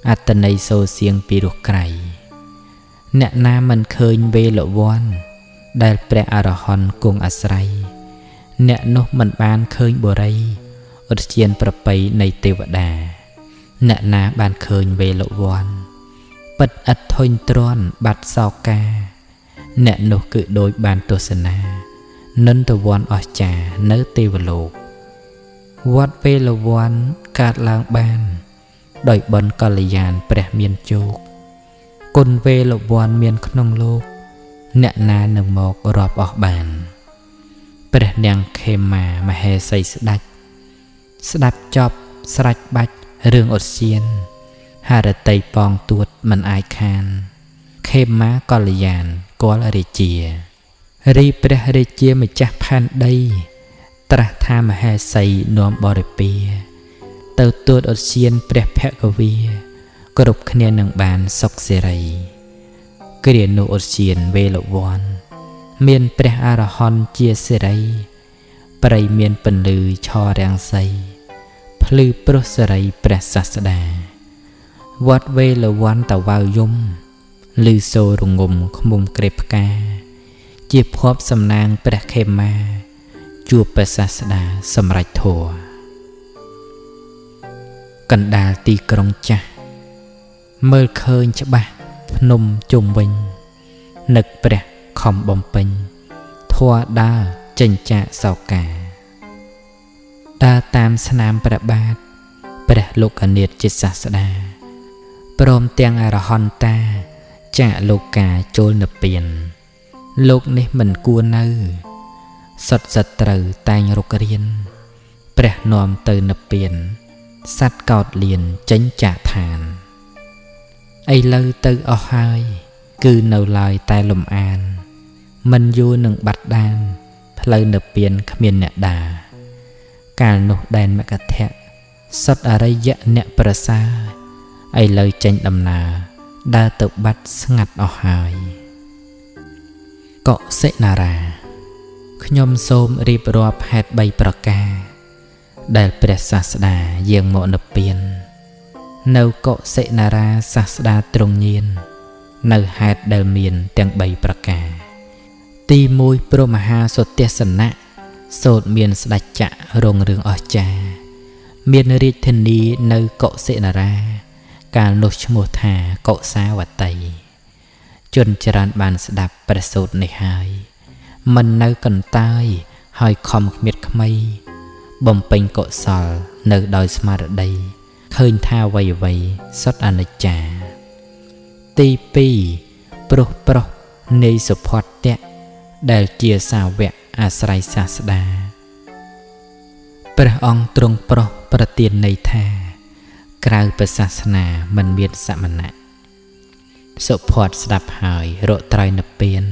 អត្តន័យសូរសៀងពីរោះក្រៃអ្នកណាមិនឃើញវេលវ័នដែលព្រះអរហន្តគង់អាស្រ័យអ្នកនោះមិនបានឃើញបុរីឧទ្យានប្រពៃនៃទេវតាអ្នកណាបានឃើញវេលវ័នពិតឥតធុញទ្រាន់បាត់សោកាអ្នកនោះគឺដូចបានទស្សនានន្តវ័នអស្ចារ្យនៅទេវលោកវត្តវេលវ័នកើតឡើងបានដោយបុណ្យកល្យាណព្រះមានជោគគុណវេលវ័នមានក្នុងលោកអ្នកណានឹងមករាប់អស់បានព្រះនាងខេមាមហេសីស្ដាប់ចប់ស្រេចបាច់រឿងឧទ្យានហឫទ័យប៉ងទួតមិនអាចខានខេមាកល្យាណគាល់រាជារីព្រះរាជាម្ចាស់ផែនដីត្រាស់ថាមហេសីនាំបរិពារទៅទួតឧទ្យានព្រះភគវីគ្រប់គ្នានឹងបានសុខសេរីគ្រានោះឧទ្យានវេលវ័នមានព្រះអរហន្តជាសេរីព្រៃមានពន្លឺឆរាំងសីភ្លឺព្រោះសេរីព្រះសាស្តាវត្តវេលវ័នតវ៉ៅយំឮសូររងំឃ្មុំក្រេបផ្កាជាភ័ព្វសំណាងព្រះខេមាជួបព្រះសាស្តាសម្រេចធម៌កណ្ដាលទីក្រុងចាស់មើលឃើញច្បាស់ភ្នំជុំវិញនឹកព្រះខំបំពេញធម៌ដើរចេញចាកសោកាដើរតាមស្នាមព្រះបាទព្រះលោកនេតជាសាស្តាព្រមទាំងអរហន្តាចាកលោកាចូលនិព្វានលោកនេះមិនគួរនៅសត្វសត្រូវតែងរុករៀនព្រះនាំទៅនិព្វានសត្វកោតលៀនចេញចាកឋានឥឡូវទៅអស់ហើយគឺនៅឡើយតែលំអានមិនយូរនឹងបាត់ដានផ្លូវនិព្វានគ្មានអ្នកដាកាលនោះដែនមគធៈសុទ្ធអរិយអ្នកប្រសើរឥឡូវចេញដំណើរដើរទៅបាត់ស្ងាត់អស់ហើយកុសិនារាខ្ញុំសូមរៀបរាប់ហេតុ3ប្រការដែលព្រះសាស្តាយាងមកនិព្វាននៅកុសិនារាសាស្តាទ្រង់ញៀននៅហេតុដែលមានទាំង3ប្រការទី1ព្រមហាសុទេសនៈសូត្រមានស្ដេចចក្ររុងរឿងអស្ចារ្យមានរាជធានីនៅកុសិនារាកាលនោះឈ្មោះថាកុសាវតីជនច្រើនបានស្ដាប់ព្រះសូត្រនេះហើយមិននៅកន្តើយហើយខំគ្មៀតខ្មៃបំពេញកុសលនៅដោយស្មារតីឃើញថាអ្វីសុទ្ធអនិច្ចាទី2ប្រុសនៃសុផតៈដែលជាសាវកអាស្រ័យសាស្តាព្រះអង្គទ្រង់ប្រុសប្រទានន័យថាក្រៅព្រះសាសនាមិនមានសមណៈសុផតស្ដាប់ហើយរកត្រៃនិព្វាន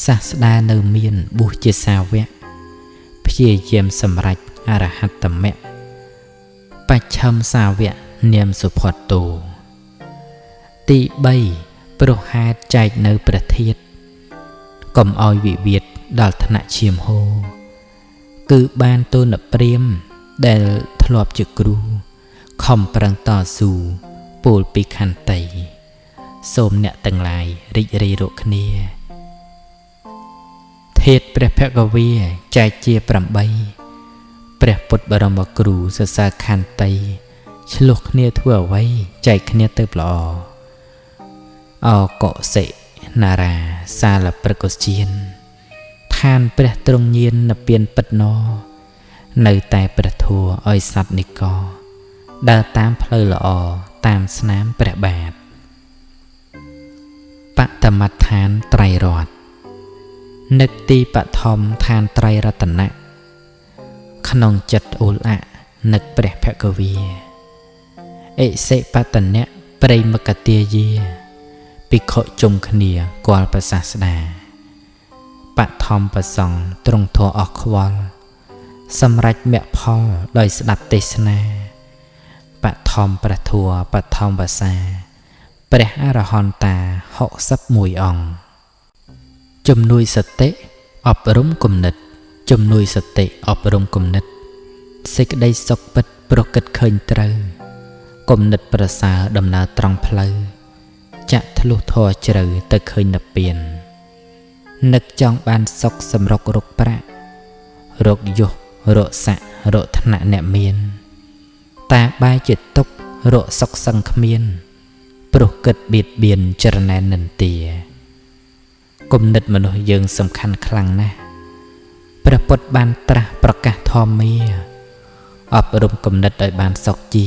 សាស្តានៅមានបួសជាសាវកព្យាយាមសម្រេចអរហត្តមគ្គបច្ឆមសាវកនាមសុផតតោទី3ព្រោះហេតុចែកនៅព្រះធាតុកុំឲ្យវិវាទដល់ថ្នាក់ឈាមហូរគឺបានទូលព្រាហ្មណ៍ដែលធ្លាប់ជាគ្រូខំប្រឹងតស៊ូពោលពីខន្តីសូមអ្នកទាំងឡាយរីករាយរកគ្នាធាតុព្រះភគវីចែកជា8 ព្រះពុទ្ធបរមគ្រូសរសើរខន្តីឆ្លោះគ្នាធ្វើអ្វីចែកគ្នាទៅល្អអកុសិណារាសាលព្រឹកុជានឋានព្រះទ្រង់ញៀននៅពៀនពិតណនៅតែព្រះធัวឲ្យសត្វនិកដើរតាមផ្លូវល្អតាមស្នាមព្រះបាទបតមដ្ឋានត្រៃរតន៍នឹកទីបឋមឋានត្រៃរតនៈក្នុងចិត្តអូលអាក់នឹកព្រះភគវាអិសិបតនៈព្រៃមកទាយាភិក្ខុជុំគ្នាគាល់ប្រសាស្តាបឋមប្រសង់ទ្រង់ធរអស់ខ្វល់សម្រេចមគ្គផលដោយស្ដាប់ទេសនាបឋមព្រះធัวបឋមភាសាព្រះអរហន្តា61អង្គជំនួយសតិអប់រំគំនិតជំនួយសតិអប់រំគំនិតសេចក្តីសុខពិតប្រគិតឃើញត្រូវគំនិតប្រសើរដំណើរត្រង់ផ្លូវចាក់ធ្លុះធរជ្រៅទៅឃើញនិព្វាននឹកចង់បានសុខសម្រុករកប្រាក់រកយុះរកស័ក្តិរកឋានៈអ្នកមានតែបែរជាទុក្ខរកសុខសឹងគ្មានព្រោះគិតបៀតបៀនចរណែននិន្ទាគំនិតមនុស្សយើងសំខាន់ខ្លាំងណាស់ព្រះពុទ្ធបានត្រាស់ប្រកាសធម្មាអប់រំគំនិតឲ្យបានសុខជា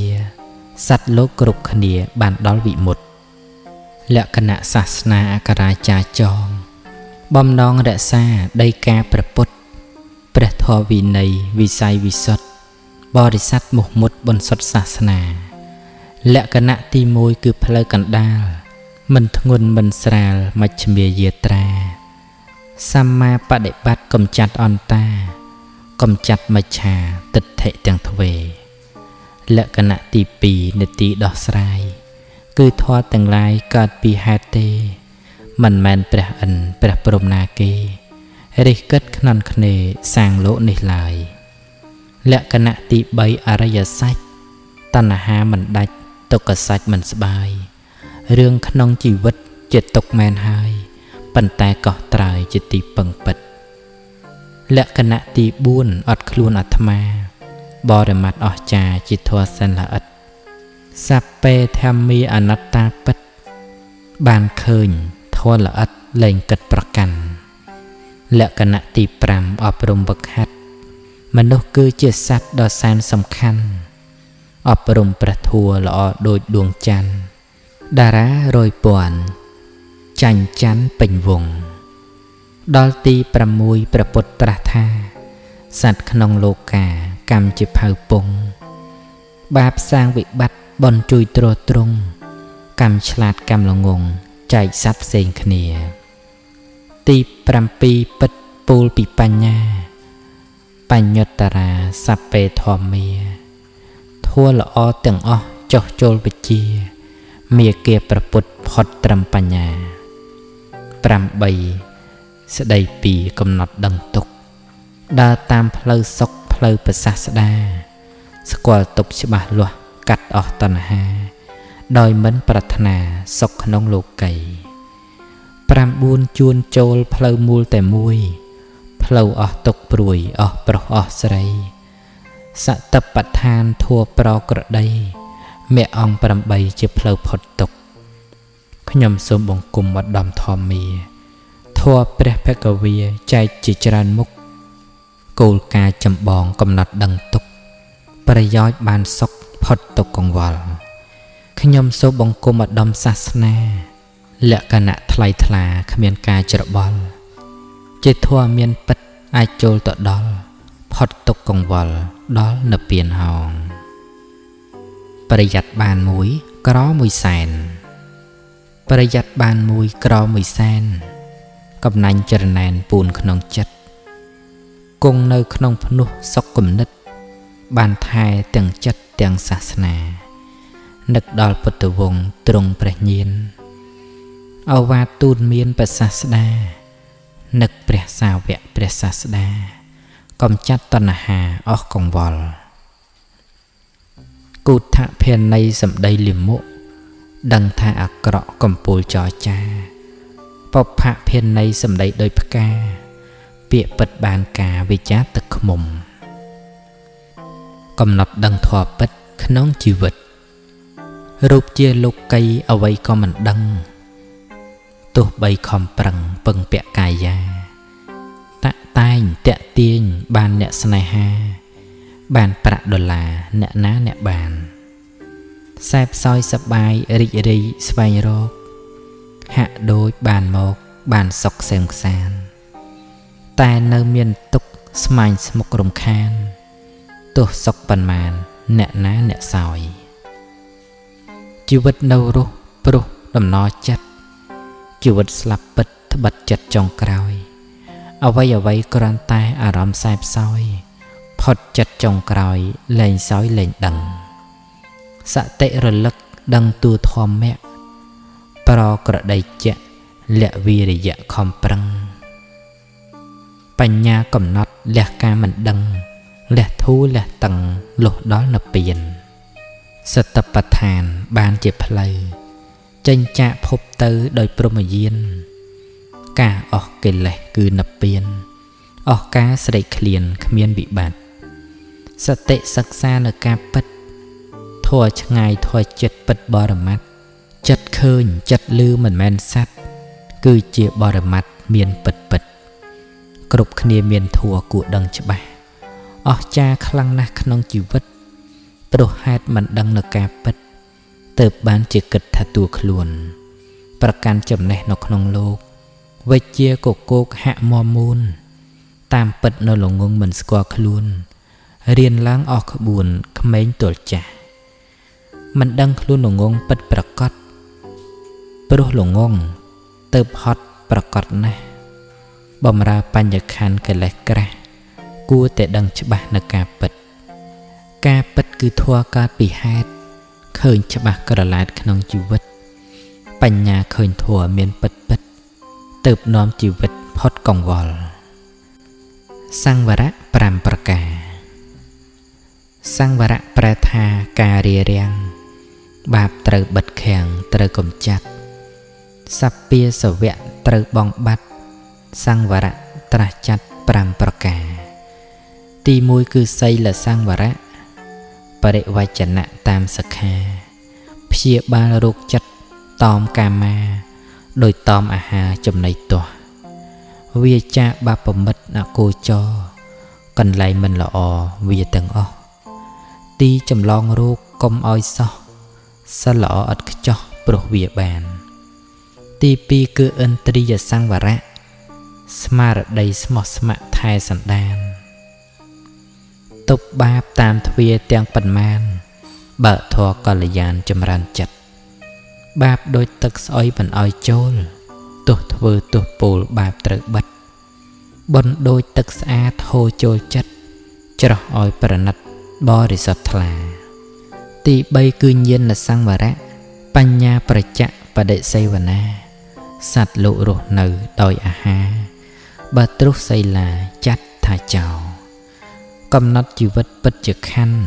សត្វលោកគ្រប់គ្នាបានដល់វិមុតតិលក្ខណៈសាសនាអក្សរាចារ្យចងបំណងរក្សាដីកាព្រះពុទ្ធព្រះធម៌វិន័យវិស័យវិសុទ្ធបរិស័ទមុខមុតបុណ្យសុទ្ធសាសនាលក្ខណៈទី1គឺផ្លូវកណ្ដាលមិនធ្ងន់មិនស្រាលមជ្ឈិមាយាត្រាសម្មាបដិបត្តិកំចាត់អន្តាកំចាត់មច្ឆាទិដ្ឋិទាំងទ្វេលក្ខណៈទី2នីតិដោះស្រាយគឺធម៌ទាំងឡាយកើតពីហេតុទេមិនមែនព្រះអិនព្រះព្រហ្មណាគេរិះគិតខ្នន់ខ្នេសាងលោកនេះឡើយលក្ខណៈទី3អរិយសច្ចតណ្ហាមិនដាច់ទុក្ខសច្ចមិនស្បាយរឿងក្នុងជីវិតជាទុក្ខមែនហើយប៉ុន្តែកោះត្រើយជាទីពឹងពិតលក្ខណៈទី4អត់ខ្លួនអាត្មាបរមត្ថអស្ចារ្យជាធម៌សិនល្អិតសัพពេធម្មាអនត្តាពិតបានឃើញធម៌ល្អិតលែងគិតប្រកាន់លក្ខណៈទី5អប់រំវឹកហាត់មនុស្សគឺជាសត្វដ៏សែនសំខាន់អប់រំព្រះធម៌ល្អដូចដួងច័ន្ទតារារយពាន់ចាញ់ច័ន្ទពេញវងដល់ទី6ព្រះពុទ្ធត្រាស់ថាសត្វក្នុងលោកាកម្មជាផៅពងបាបសាងវិបត្តិបនជួយទ្រទ្រង់កម្មឆ្លាតកម្មល្ងងចែកសត្វផ្សេងគ្នាទី7ពិតពូលពីបញ្ញាបញ្ញត្តរាសัพពេធម្មាធัวល្អទាំងអស់ចុះចូលវិជ្ជាមាគាប្រពុតផុតត្រឹមបញ្ញា8ស្ដីពីកំណត់ដឹងទុកដើរតាមផ្លូវសុខផ្លូវប្រសាស្តាស្គាល់ទុកច្បាស់លាស់កាត់អស់តណ្ហាដោយមិនប្រាថ្នាសុខក្នុងលោកី9ជួនចូលផ្លូវមូលតែមួយផ្លូវអស់ទុកព្រួយអស់ប្រុសអស់ស្រីសតបដ្ឋានធัวប្រក្រតីមេអង្គ8ជាផ្លូវផុតទុក្ខខ្ញុំសូមបង្គំឧត្តមធម្មាធម៌ព្រះភគវាចែកជាច្រើនមុខគោលការណ៍ចម្បងកំណត់ដឹងទុក្ខប្រយោជន៍បានសុខផុតទុក្ខកង្វល់ខ្ញុំសូមបង្គំឧត្តមសាសនាលក្ខណៈថ្លៃថ្លាគ្មានការច្របល់ជាធម៌មានពិតអាចចូលទៅដល់ផុតទុក្ខកង្វល់ដល់និព្វានហោងប្រយ័ត្នបានមួយក្រមួយសែនប្រយ័ត្នបានមួយក្រមួយសែនកំណាញ់ចរណែនពូនក្នុងចិត្តគង់នៅក្នុងភ្នោះសុខគំនិតបានថែទាំងចិត្តទាំងសាសនានឹកដល់ពុទ្ធវង្សទ្រង់ព្រះញាណអវាទទូលមានប្រសាស្តានឹកព្រះសាវកព្រះសាស្តាកំចាត់តណ្ហាអស់កង្វល់គូថភាន័យសម្ដីលិមុខដឹងថាអាក្រក់កំពូលចរចាពភៈភាន័យសម្ដីដោយផ្កាពាក្យពិតបានការវិចារទឹកខ្មុំ កំណត់ដឹងធម៌ពិតក្នុងជីវិតរូបជាលោកីអ្វីក៏មិនដឹងទោះបីខំប្រឹងពឹងពាក់កាយាតាក់តែងតាក់ទាញបានអ្នកស្នេហាបានប្រាក់ដុល្លារអ្នកណាអ្នកបានសែបសោយសប្បាយរីករាយស្វែងរកហាក់ដូចបានមកបានសុខសែងសានតែនៅមានទុក្ខស្មាញស្មុគរំខានទោះសុខប៉ុន្មានអ្នកណាអ្នកសោយជីវិតនៅរស់ព្រោះដំណរចិត្តជីវិតស្លាប់ពិតត្បិតចិត្តចុងក្រោយអ្វីគ្រាន់តែអារម្មណ៍សែបសោយផុតចិត្តចុងក្រោយលែងសោយលែងដឹងសតិរលឹកដឹងទូធម្មៈប្រក្រដីជាលៈវិរិយៈខំប្រឹងបញ្ញាកំណត់លះការមិនដឹងលះធូរលះតឹងលុះដល់និព្វានសតបដ្ឋានបានជាផ្លូវចេញចាកភពទៅដោយព្រហ្មយានការអស់កិលេសគឺនិព្វានអស់ការស្រេកឃ្លានគ្មានវិបត្តិសតិសិក្សានៅការពិតធัวឆ្ងាយធัวចិត្តពិតបរមត្ថចិត្តឃើញចិត្តឮមិនមែនសត្វគឺជាបរមត្ថមានពិតគ្រប់គ្នាមានធัวគួរដឹងច្បាស់អស្ចារ្យខ្លាំងណាស់ក្នុងជីវិតព្រោះហេតុមិនដឹងនៅការពិតទើបបានជាគិតថាតួខ្លួនប្រកាន់ចំណេះនៅក្នុងលោកវិជ្ជាកគោកហាក់មមូនតាមពិតនៅល្ងងមិនស្គាល់ខ្លួនរៀនឡើងអស់ក្បួនក្មេងទល់ចាស់មិនដឹងខ្លួនល្ងងពិតប្រកបព្រោះល្ងងទើបហត់ប្រកបណាស់បំរើបញ្ញខណ្ឌកិលេសក្រាស់គួរតែដឹងច្បាស់នៅការពិតគឺធัวកើតពីហេតុឃើញច្បាស់ក្រឡែតក្នុងជីវិតបញ្ញាឃើញធัวមានពិតទើបនាំជីវិតផុតកង្វល់សង្វរៈ5ប្រការសង្វរៈប្រែថាការរារាំងបាបត្រូវបិទខាំងត្រូវកំចាត់សព្វាសវៈត្រូវបងបាត់សង្វរៈត្រាស់ចាត់5ប្រការទី1គឺសីលសង្វរៈបរិវចនៈតាមសិក្ខាព្យាបាលរោគចិត្តតមកាមាដោយតមអាហារចំណីទាស់វាចាបាបមិត្តអកោចរកន្លែងមិនល្អវាទាំងអស់ទីចម្លងរោគកុំឲ្យសោះសិលល្អឥតខ្ចោះព្រោះវាបានទី2គឺឥន្ទ្រិយសង្វរៈស្មារតីស្មោះស្ម័គ្រថែសន្តានទប់បាបតាមទ្វាទាំងប៉ុន្មានបើកធម៌កល្យានចម្រើនចិត្តបាបដូចទឹកស្អុយមិនឲ្យចូលទោះធ្វើទោះពោលបាបត្រូវបិទបុណ្យដូចទឹកស្អាតហូរចូលចិត្តច្រោះឲ្យប្រណិតបរិសុទ្ធថ្លាទី3គឺញាណសង្វរៈបញ្ញាប្រច័ក្ខបដិសេវនាសត្វលោករស់នៅដោយអាហារបើទ្រុសីលាចាត់ថាចោលកំណត់ជីវិតពិតជាខណ្ឌ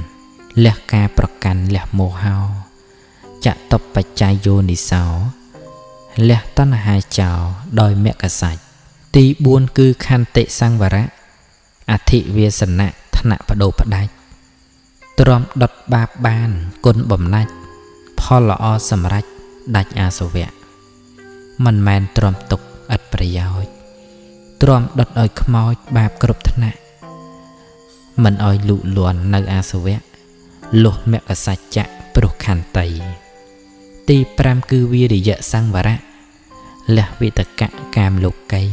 លះការប្រកាន់លះមោហោចតុបច្ច័យយោនិសោលះតណ្ហាចោលដោយមគ្គសច្ចទី4គឺខន្តិសង្វរៈអធិវាសនៈថ្នាក់បដូរផ្ដាច់ទ្រាំដុតបាបបានគុណបំណាច់ផលល្អសម្រេចដាច់អាសវៈមិនមែនទ្រាំទុកឥតប្រយោជន៍ទ្រាំដុតឲ្យខ្មោចបាបគ្រប់ថ្នាក់មិនឲ្យលូកលាន់នៅអាសវៈលុះមគ្គសច្ចៈព្រោះខន្តីទី5គឺវិរិយៈសង្វរៈលះវិតកៈកាមលោកី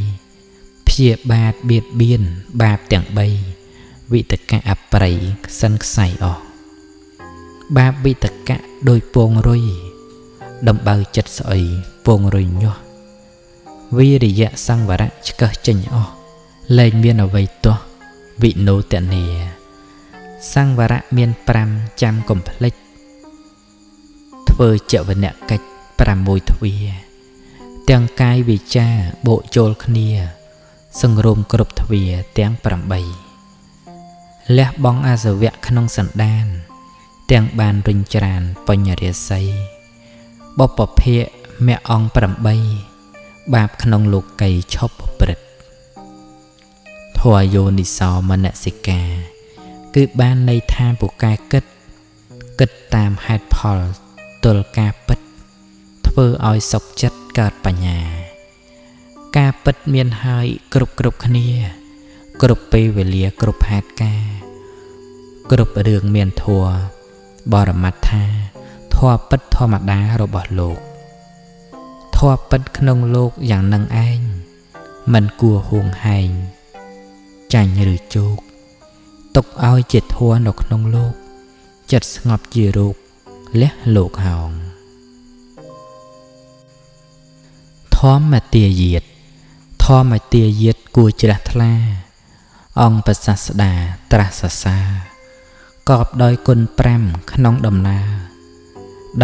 ព្យាបាទបៀតបៀនបាបទាំង3វិតកៈអប្រិយក្សិនខ្សៃអស់បាបវិតកៈដោយពងរុយដំបៅចិត្តស្អុយពងរុយញាស់វិរិយៈសង្វរៈឆ្កឹះចេញអស់លែងមានអ្វីទាស់វិណោទនីសង្វរៈមាន5ចាំកុំភ្លេចធ្វើចវនកិច្ច6ទ្វាទាំងកាយវិចារបូកចូលគ្នាសង្រួមគ្រប់ទ្វាទាំង8លះបង់អាសវៈក្នុងសន្តានទាំងបានរុញច្រានបញ្ញរាសីបពភៈមគ្គអង្គ8បាបក្នុងលោកីឈប់ប្រព្រឹត្តធម៌យោនិសោមនសិកា គឺបានន័យថាពូកែគិតតាមហេតុផលទល់ការពិតធ្វើឲ្យសុខចិត្តកើតបញ្ញាការពិតមានហើយគ្រប់គ្នាគ្រប់ពេលវេលាគ្រប់ហេតុការគ្រប់រឿងមានធัวបរមត្ថាធัวពិតធម្មតារបស់លោកធัวពិតក្នុងលោកយ៉ាងនឹងឯងមិនគួរហួងហែងចាញ់ឬជោគទុកឲ្យជាធัวនៅក្នុងលោកចិត្តស្ងប់ជារូបលះលោកហោងធម្មទាយាទគួរជ្រះថ្លាអង្គប្រសាស្តាត្រាស់សរសើរកប់ដោយគុណ5ក្នុងដំណើរ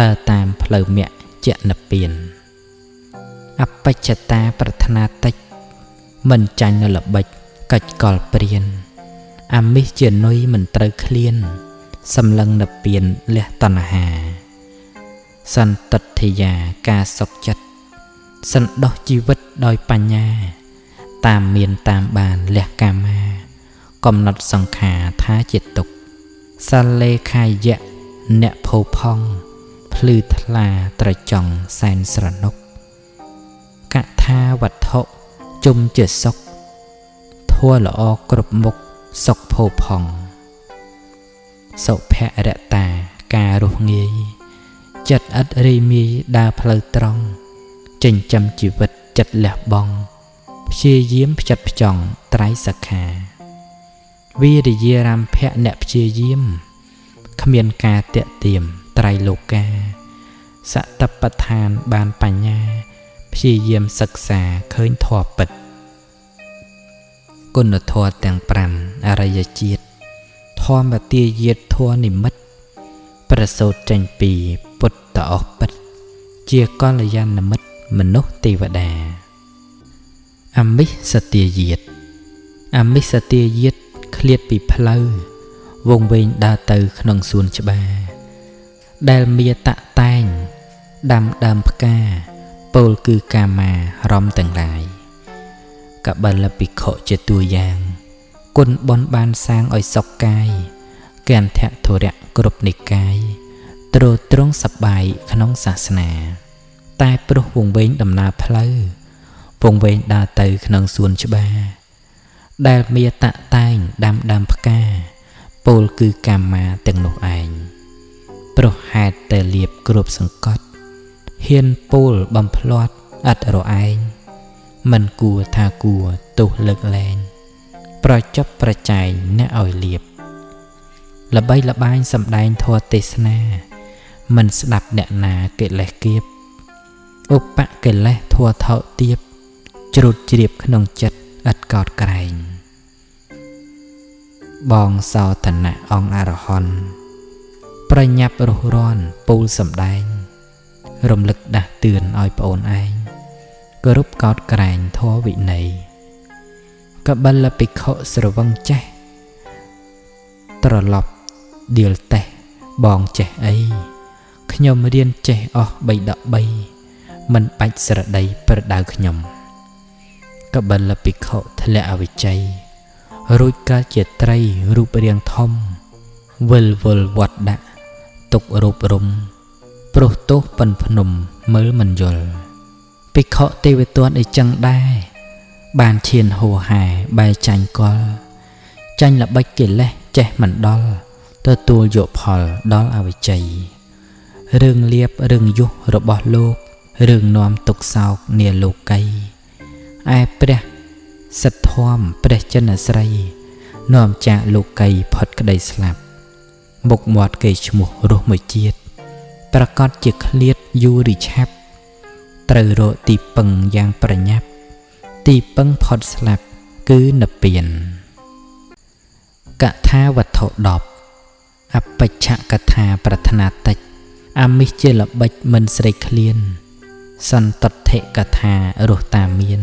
ដើរតាមផ្លូវមគ្គជានិព្វានអបច្ចតាប្រាថ្នាតិចមិនចាញ់នៅល្បិចកិច្ចកលព្រានអាមិសជានុយមិនត្រូវឃ្លានសម្លឹងនិព្វានលះតណ្ហាសន្តិទ្ធិយាការសុខចិត្តសន្តោសជីវិតដោយបញ្ញាតាមមានតាមបានលះកាមាកំណត់សង្ខារថាជាទុក្ខសលេខាយៈអ្នកភោផង់ភ្លឺថ្លាត្រចង់សែនស្រណុកកថាវត្ថុជុំជាសុខធัวល្អគ្រប់មុខសុខភោផង់សុភរតាការរស់ងាយចិត្តឥតរីមាយដើរផ្លូវត្រង់ចិញ្ចឹមជីវិតចិត្តលះបង់ព្យាយាមផ្ចិតផ្ចង់ត្រៃសក្ខាវិរិយារម្ភៈអ្នកព្យាយាមគ្មានការតាក់ទាមត្រៃលោកាសតបដ្ឋានបានបញ្ញាព្យាយាមសិក្សាឃើញធម៌ពិតគុណធម៌ទាំង5អរិយជាតិធម្មទាយាទធម៌និមិត្តប្រសូតចេញពីពុទ្ធអស់ពិតជាកល្យាណមិត្តមនុស្សទេវតាអមិសទាយាទឃ្លាតពីផ្លូវវងវែងដើរទៅក្នុងសួនច្បារដែលមាតាក់តែងដាំដើមផ្កាពោលគឺកាមារំទាំងឡាយកបិលភិក្ខុជាតួយ៉ាងគុណបុណ្យបានសាងឲ្យសុខកាយកន្ធធុរៈគ្រប់និកាយទ្រទ្រង់សប្បាយក្នុងសាសនាតែព្រោះវងវែងដំណើរផ្លូវវងវែងដើរទៅក្នុងសួនច្បារដែលមាតាក់តែងដាំដើមផ្កាពោលគឺកាមាទាំងនោះឯងព្រោះហេតុតែលៀបគ្រប់សង្កត់ហ៊ានពោលបំភ្លាត់ឥតរឯងមិនគួរថាគួរទុះលើកលែងប្រចប់ប្រចែងអ្នកឲ្យលៀបល្បីល្បាញសម្ដែងធម៌ទេសនាមិនស្ដាប់អ្នកណាកិលេសគៀបឧបកិលេសធัวថោទៀបជ្រូតជ្រាបក្នុងចិត្តឥតកោតក្រែងបងសោតនៈអង្គអរហន្តប្រញាប់រុះរាន់ពូលសម្ដែងរំលឹកដាស់តឿនឲ្យប្អូនឯងគោរពកោតក្រែងធម៌វិន័យកបិលភិក្ខុស្រវឹងចេះត្រឡប់ដៀលតេះបងចេះអីខ្ញុំរៀនចេះអស់313មិនបាច់ស្រដីប្រដៅខ្ញុំកបិលភិក្ខុធ្លាក់អវិជ័យរួចកើតជាត្រីរូបរាងធំវិលវល់វត្តដាក់ទុករូបរំព្រោះទោសប៉ុនភ្នំមើលមិនយល់ភិក្ខុទេវទត្តអីចឹងដែរបានឈានហួហែបែចាញ់កលចាញ់ល្បិចកិលេសចេះមិនដល់ទទួលយកផលដល់អវិជ័យរឿងលៀបរឿងយុះរបស់លោករឿងនាំទុកសោកនាលោកីឯព្រះសិទ្ធធម្មព្រះចិនស្រីនាំចាកលោកីផុតក្តីស្លាប់មុខមាត់គេឈ្មោះរស់មួយជាតិប្រកាសជាឃ្លាតយូរឬឆាប់ត្រូវរកទីពឹងយ៉ាងប្រញាប់ទីពឹងផុតស្លាប់គឺនិព្វានកថាវត្ថុ10អបច្ចកថាប្រាថ្នាតិចអមិសជាល្បិចមិនស្រេកឃ្លានសន្តដ្ឋិកថារស់តាមមាន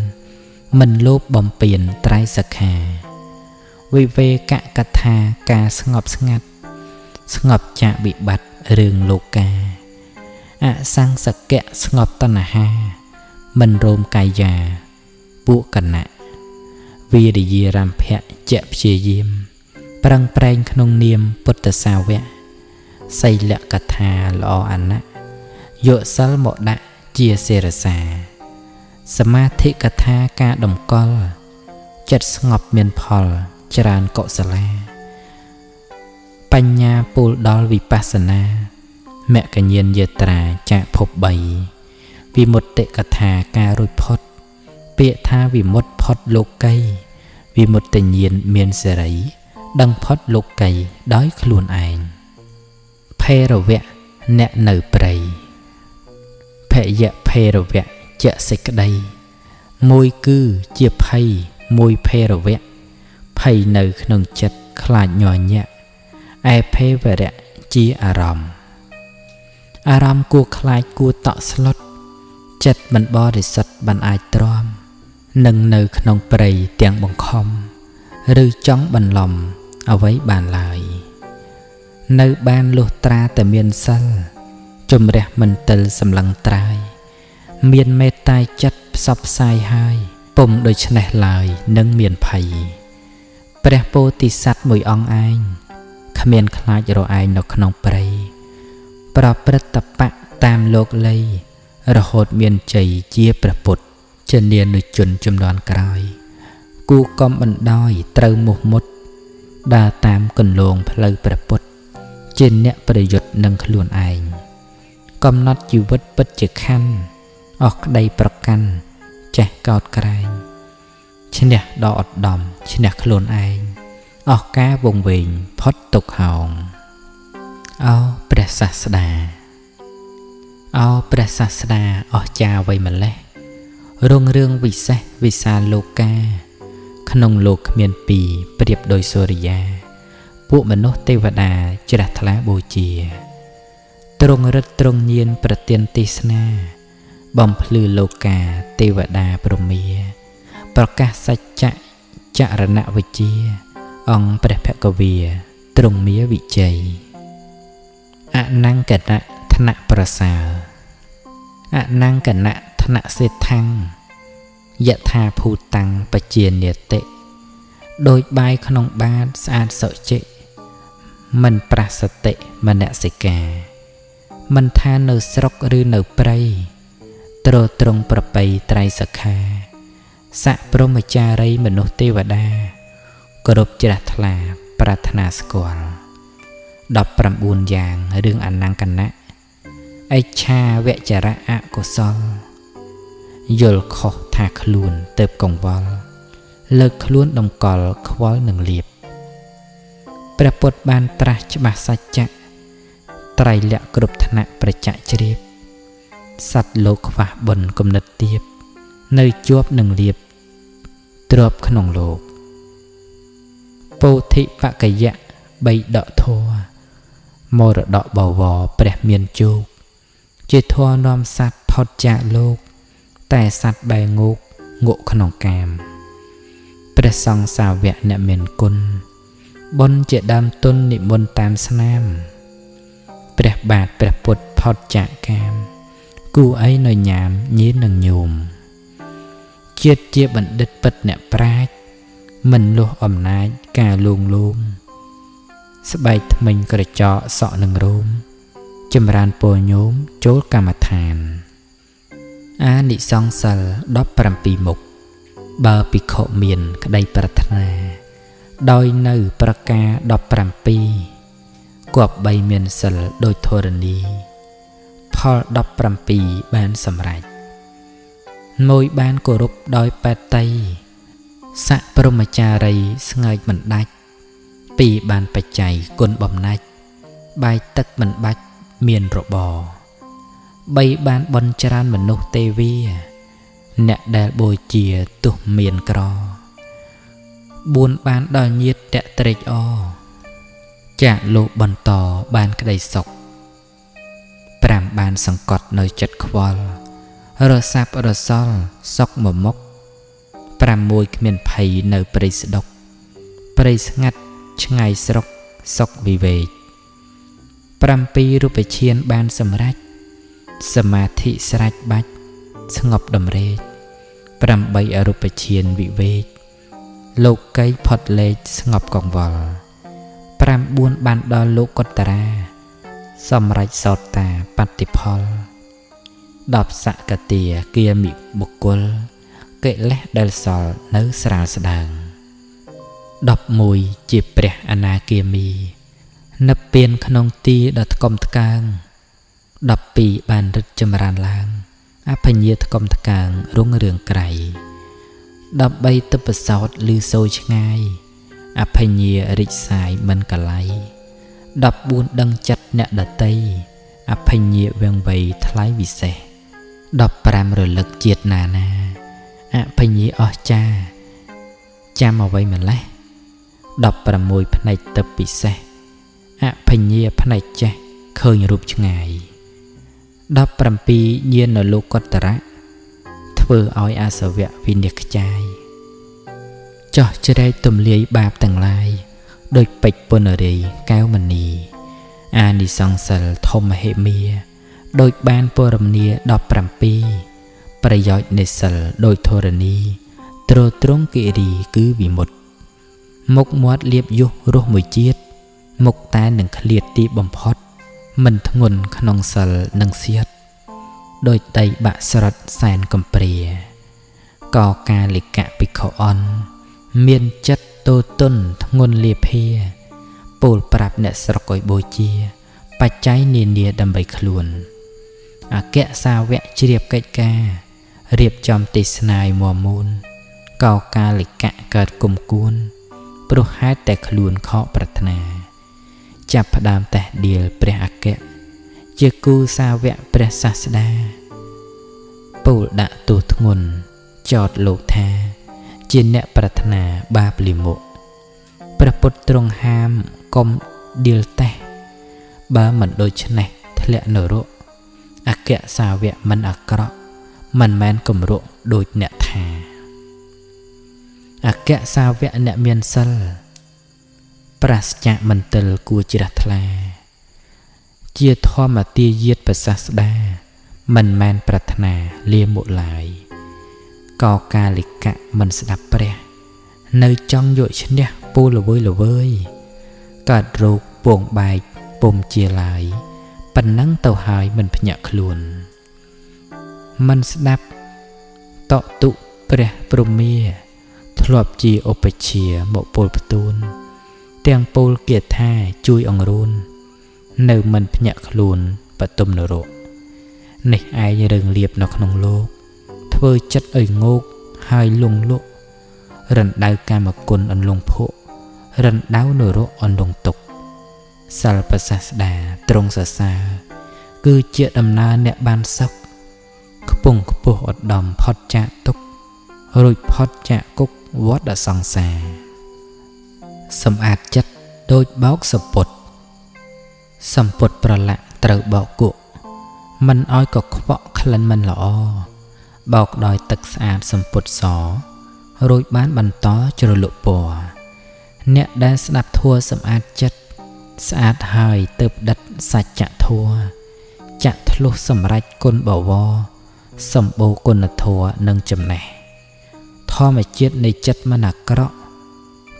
មិនលោភបំពានត្រៃសក្ខាវិវេកកថាការស្ងប់ស្ងាត់ស្ងប់ចាកវិបត្តិរឿងលោកាអសង្សកៈស្ងប់តណ្ហាមិនរោមកាយាពួកកណៈវិរិយារម្ភៈជាព្យាយាម ប្រឹងប្រែងក្នុងនាមពុទ្ធសាវកសីលកថាល្អអាណៈយកសិលមកដាក់ជាសេរសាសមាធិកថាការតម្កល់ចិត្តស្ងប់មានផលច្រើនកុសលាបញ្ញាពូលដល់វិបស្សនាមគ្គញ្ញាណយាត្រាចាកភព3វិមុតតិកថាការរួចផុតពាក្យថាវិមុតផុតលោកីវិមុតតញ្ញាណមានសេរីដឹងផុតលោកីដោយខ្លួនឯងភេរវៈអ្នកនៅព្រៃភយៈភេរវៈជាសេចក្តីមួយគឺជាភ័យមួយភេរវៈភ័យនៅក្នុងចិត្តខ្លាចញ័រញាក់ឯភេវរៈជាអារម្មណ៍គួរខ្លាចគួរតក់ស្លុតចិត្តមិនបរិសុទ្ធបានអាចទ្រាំនឹងនៅក្នុងព្រៃទាំងបង្ខំឬចង់បន្លំអ្វីបានឡើយនៅបានលុះត្រាតែមានសិលជំរះមិនទិលសម្លឹងត្រាយមានមេត្តាចិត្តផ្សព្វផ្សាយហើយពុំដូច្នេះឡើយនឹងមានភ័យព្រះពោធិសត្វមួយអង្គឯងគ្មានខ្លាចរឯងនៅក្នុងព្រៃប្រព្រឹត្តបៈតាមលោកលីរហូតមានជ័យជាព្រះពុទ្ធជានានុជនជំនាន់ក្រោយគូកំបណ្ដោយត្រូវមុះមុតដើរតាមគន្លងផ្លូវព្រះពុទ្ធជាអ្នកប្រយុទ្ធនឹងខ្លួនឯងកំណត់ជីវិតពិតជាខណ្ឌអស់ក្តីប្រកាន់ចេះកោតក្រែងឈ្នះដល់ឧត្តមឈ្នះខ្លួនឯងអស់ការវង្វេងផុតទុក្ខហោងអោព្រះសាស្តាអស់ចាអ្វីម្លេះរុងរឿងវិសេសវិសាលលោកាក្នុងលោកគ្មានពីរប្រៀបដោយសូរិយាពួកមនុស្សទេវតាជ្រះថ្លាបូជាទ្រង់រិទ្ធទ្រង់ញៀនប្រទានទេសនាបំភ្លឺលោកាទេវតាព្រមាប្រកាសសច្ចៈចរណវិជ្ជាអង្គព្រះភគវាទ្រង់មាវិជ័យអនង្គនៈឋនៈប្រសើរអនង្គនៈឋនៈសេដ្ឋังយថាភូតាំងបជានិតិដោយបាយក្នុងបាតស្អាតសុចិមិនប្រសតិមនសិកាមិនថានៅស្រុកឬនៅព្រៃទ្រទ្រង់ប្រពៃត្រៃសខាស័កព្រហ្មចារីមនុស្សទេវតាគ្រប់ជ្រះថ្លាប្រាថ្នាស្គាល់19យ៉ាងរឿងអនង្គនៈអិច្ឆាវចរៈអកុសលយល់ខុសថាខ្លួនទៅកង្វល់លើកខ្លួនតម្កល់ខ្វល់នឹងលៀបព្រះពុទ្ធបានត្រាស់ច្បាស់សច្ចៈត្រៃលក្ខគ្រប់ថ្នាក់ប្រច័ក្សជ្រាបសត្វលោកខ្វះបុណ្យគំនិតទាបនៅជាប់នឹងលៀបទ្របក្នុងលោកពោធិបកយៈបីដកធរមរតកបវរព្រះមានជោគជាធរនាំសត្វផុតចាកលោកតែសត្វបែងោកងក់ក្នុងកាមព្រះសង្ឃសាវកអ្នកមានគុណបុណ្យជាដើមទុននិមន្តតាមស្នាមព្រះបាទព្រះពុទ្ធផុតចាកកាមគូអីនៅញ៉ាមញៀននឹងញោមជាតិជាបណ្ឌិតពិតអ្នកប្រាជ្ញមិនលុះអំណាចការលួងលោមស្បែកថ្មិញក្រចកសក់នឹងរោមចម្រើនពរញោមចូលកម្មដ្ឋានអានិសង្សសិល17មុខបើភិក្ខុមានក្តីប្រាថ្នាដោយនៅប្រការ17គប្បីមានសិលដោយធរណីផល17បានសម្រេចមួយបានគោរពដោយបេតីស័កព្រហ្មចារីស្ងើចមិនដាច់ពីរបានបច្ច័យគុណបំណាច់បាយទឹកមិនបាច់មានរបរបីបានបន់ច្រើនមនុស្សទេវីអ្នកដែលបូជាទុះមានក្រ4បានដល់ញាតិតត្រេកអរចាកលោកបន្តបានក្តីសុខ5បានសង្កត់នៅចិត្តខ្វល់រសាប់រសល់សុខមួយមុខ6គ្មានភ័យនៅព្រៃស្ដុកព្រៃស្ងាត់ឆ្ងាយស្រុកសុខវិវេក7រូបឈានបានសម្រេចសមាធិស្រេចបាច់ស្ងប់ដំរេក8អរូបឈានវិវេកលោកីផុតលេខស្ងប់កង្វល់ 9បានដល់លោកកតរាសម្រេចសោតាបតិផល10សកតាគាមិបុគ្គលកិលេសដែលសល់នៅស្រាលស្ដើង11ជាព្រះអនាគាមីនិព្វានក្នុងទីដ៏ថ្កុំថ្កើង12បានរិទ្ធចម្រើនឡើងអភញ្ញាថ្កុំថ្កើងរុងរឿងក្រៃ13ទិបសោតឮសូរឆ្ងាយអភញ្ញារិចសាយមិនកលៃ14ដឹងចិត្តអ្នកដតីអភញ្ញាវៀងវៃថ្លៃវិសេស15រលឹកជាតិណានាអភញ្ញាអស្ចារ្យចាំអ្វីម្លេះ16ផ្នែកទឹកពិសេសអភញ្ញាផ្នែកចេះឃើញរូបឆ្ងាយ17ញាណនៅលោកតរៈធ្វើឲ្យអាសវៈវិនិច្ឆ័យចោះជ្រែកទម្លាយបាបទាំងឡាយដោយពេជ្រពុនរីកែវមณีអានិសង្សិលធម្មហេមាដោយបានពរមនី17ប្រយោជន៍នៃសិលដោយធរណីទ្រទ្រង់គិរីគឺវិមុតមុខមាត់លៀបយុះរស់មួយជាតិមុខតែនឹងឃ្លាតទីបំផុតមិនធ្ងន់ក្នុងសិលនឹងសៀតដោយដីបាក់ស្រិតសែនកំព្រាកកាលិកៈភិក្ខុអន់មានចិត្តតូទុនធ្ងន់លាភាពោលប្រាប់អ្នកស្រុកឲ្យបូជាបច្ច័យនានាដើម្បីខ្លួនអគ្គសាវកជ្រាបកិច្ចការរៀបចំទេសនាយមមូនកកាលិកៈកើតគុំគួនព្រោះហេតុតែខ្លួនខកប្រាថ្នាចាប់ផ្ដើមតេះដៀលព្រះអគ្គជាគូសាវកព្រះសាស្តាពោលដាក់ទោសធ្ងន់ចោតលោកថាជាអ្នកប្រាថ្នាបាបលិមុខព្រះពុទ្ធទ្រង់ហាមកុំដៀលតេះបើមិនដូច្នេះធ្លាក់នរកអគ្គសាវកមិនអាក្រក់មិនមែនគំរក់ដូចអ្នកថាអគ្គសាវកអ្នកមានសិលប្រាសចាកមន្ទិលគួរជ្រះថ្លាជាធម្មទាយាទប្រសាស្តាមិនមែនប្រាថ្នាលាមុខឡើយកកាលិកៈមិនស្ដាប់ព្រះនៅចង់យកឈ្នះពូល្វើយល្វើយកើតរោគពងបែកពុំជាឡើយប៉ុណ្ណឹងទៅហើយមិនភ្ញាក់ខ្លួនមិនស្ដាប់តតុព្រះព្រហ្មាធ្លាប់ជាឧបជាមកពលផ្ទួនទាំងពលគាថាជួយអង្រួននៅមិនភ្ញាក់ខ្លួនបតុមនរកនេះឯងរឿងលៀបនៅក្នុងលោកធ្វើចិត្តឲ្យងោកហើយលងលក់រណ្ដៅកាមគុណអន្លង់ភក់រណ្ដៅនរកអន្លង់ទុកសិលប្រសាស្តាទ្រង់សរសើរគឺជាដំណើរអ្នកបានសុខខ្ពង់ខ្ពស់ឧត្តមផុតចាកទុក្ខរួចផុតចាកគុកវដ្តសង្សារសម្អាតចិត្តដូចបោកសពុតសម្ពុតប្រឡាក់ត្រូវបោកគក់មិនឲ្យកខ្វក់ក្លិនមិនល្អបោកដោយទឹកស្អាតសម្ពុតសរួចបានបន្តជ្រលក់ពណ៌អ្នកដែលស្ដាប់ធัวសម្អាតចិត្តស្អាតហើយទើបដិតសច្ចធัวចាក់ធ្លុះសម្រេចគុណបវរសម្បូរគុណធัวនិងចំណេះធម្មជាតិនៃចិត្តមិនអាក្រក់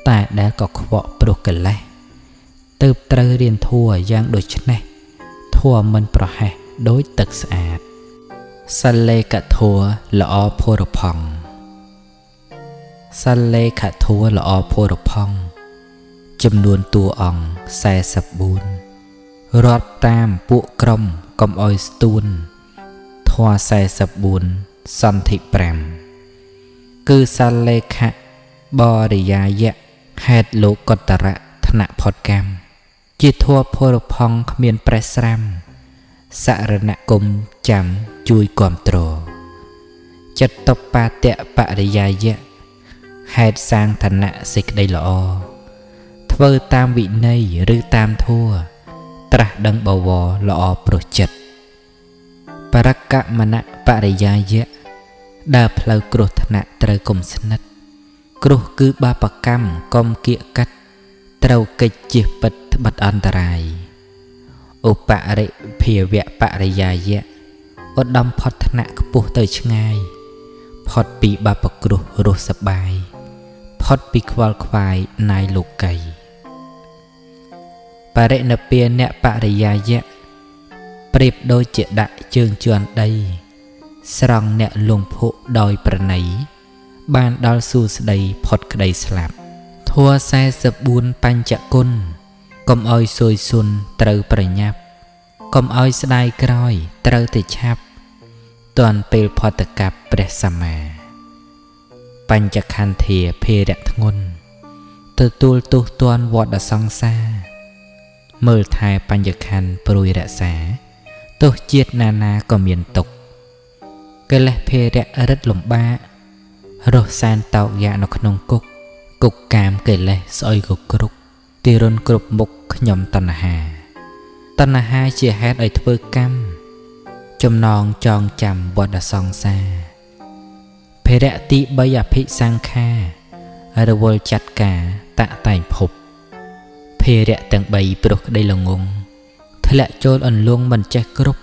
តែដែលក៏ខ្វក់ព្រោះកិលេសទើបត្រូវរៀនធัวយ៉ាងដូចនេះធัวមិនប្រហែសដូចទឹកស្អាតសលេខធัวល្អភរផង់សលេខធัวល្អភរផង់ចំនួនតួអង្គ44រាប់តាមពួកក្រុមកុំអោយស្ទួនធัว44សន្ធិ5គឺសលេខបរិយាយៈហេតុលោកកតរៈថ្នាក់ផុតកម្មជាធัวភរផង់គ្មានប្រេះស្រាំសរណគមចាំជួយគាំទ្រចិត្តបតៈបរិយាយៈហេតុសាងឋានៈសេចក្តីល្អធ្វើតាមវិន័យឬតាមធัวត្រាស់ដឹងបវរល្អព្រោះចិត្តបរកមណៈបរិយាយៈដើរផ្លូវគ្រោះថ្នាក់ត្រូវកុំស្និទ្ធគ្រោះគឺបាបកម្មកុំគៀកកាត់ត្រូវកិច្ចជិះពិតត្បិតអន្តរាយឧបរិភាវៈបរិយាយៈឧត្តមផុតថ្នាក់ខ្ពស់ទៅឆ្ងាយផុតពីបាបគ្រោះរស់សប្បាយផុតពីខ្វល់ខ្វាយណាយលោកី បរិណពាអ្នកបរិយាយៈប្រៀបដូចជាដាក់ជើងជន់ដីស្រង់អ្នកលងភក់ដោយប្រណីបានដល់សួស្តីផុតក្តីស្លាប់ធัว44បញ្ចគុណកុំឲ្យសួយស៊ុនត្រូវប្រញាប់កុំឲ្យស្ដាយក្រោយត្រូវតែឆាប់ទាន់ពេលផតកັບព្រះសម្មាបញ្ចខន្ធាភេរៈធ្ងន់ទទួលទោសទាន់វដ្តសង្សារមើលថែបញ្ញខណ្ឌព្រួយរក្សាទោះជាតិណានាក៏មានទុកកិលេសភេរៈរិទ្ធលំបាករស់សែនតោកយ៉ានៅក្នុងគុកកាមកិលេសស្អុយក៏គ្រប់ទីរុនគ្រប់មុខខ្ញុំតណ្ហាជាហេតុឲ្យធ្វើកម្មចំណងចងចាំវដ្តសង្សារភេរៈទី3អភិសង្ខារវល់ចាត់ការតាក់តែងភពភេរៈទាំង3ព្រោះក្តីល្ងងធ្លាក់ចូលអន្លង់មិនចេះគ្រប់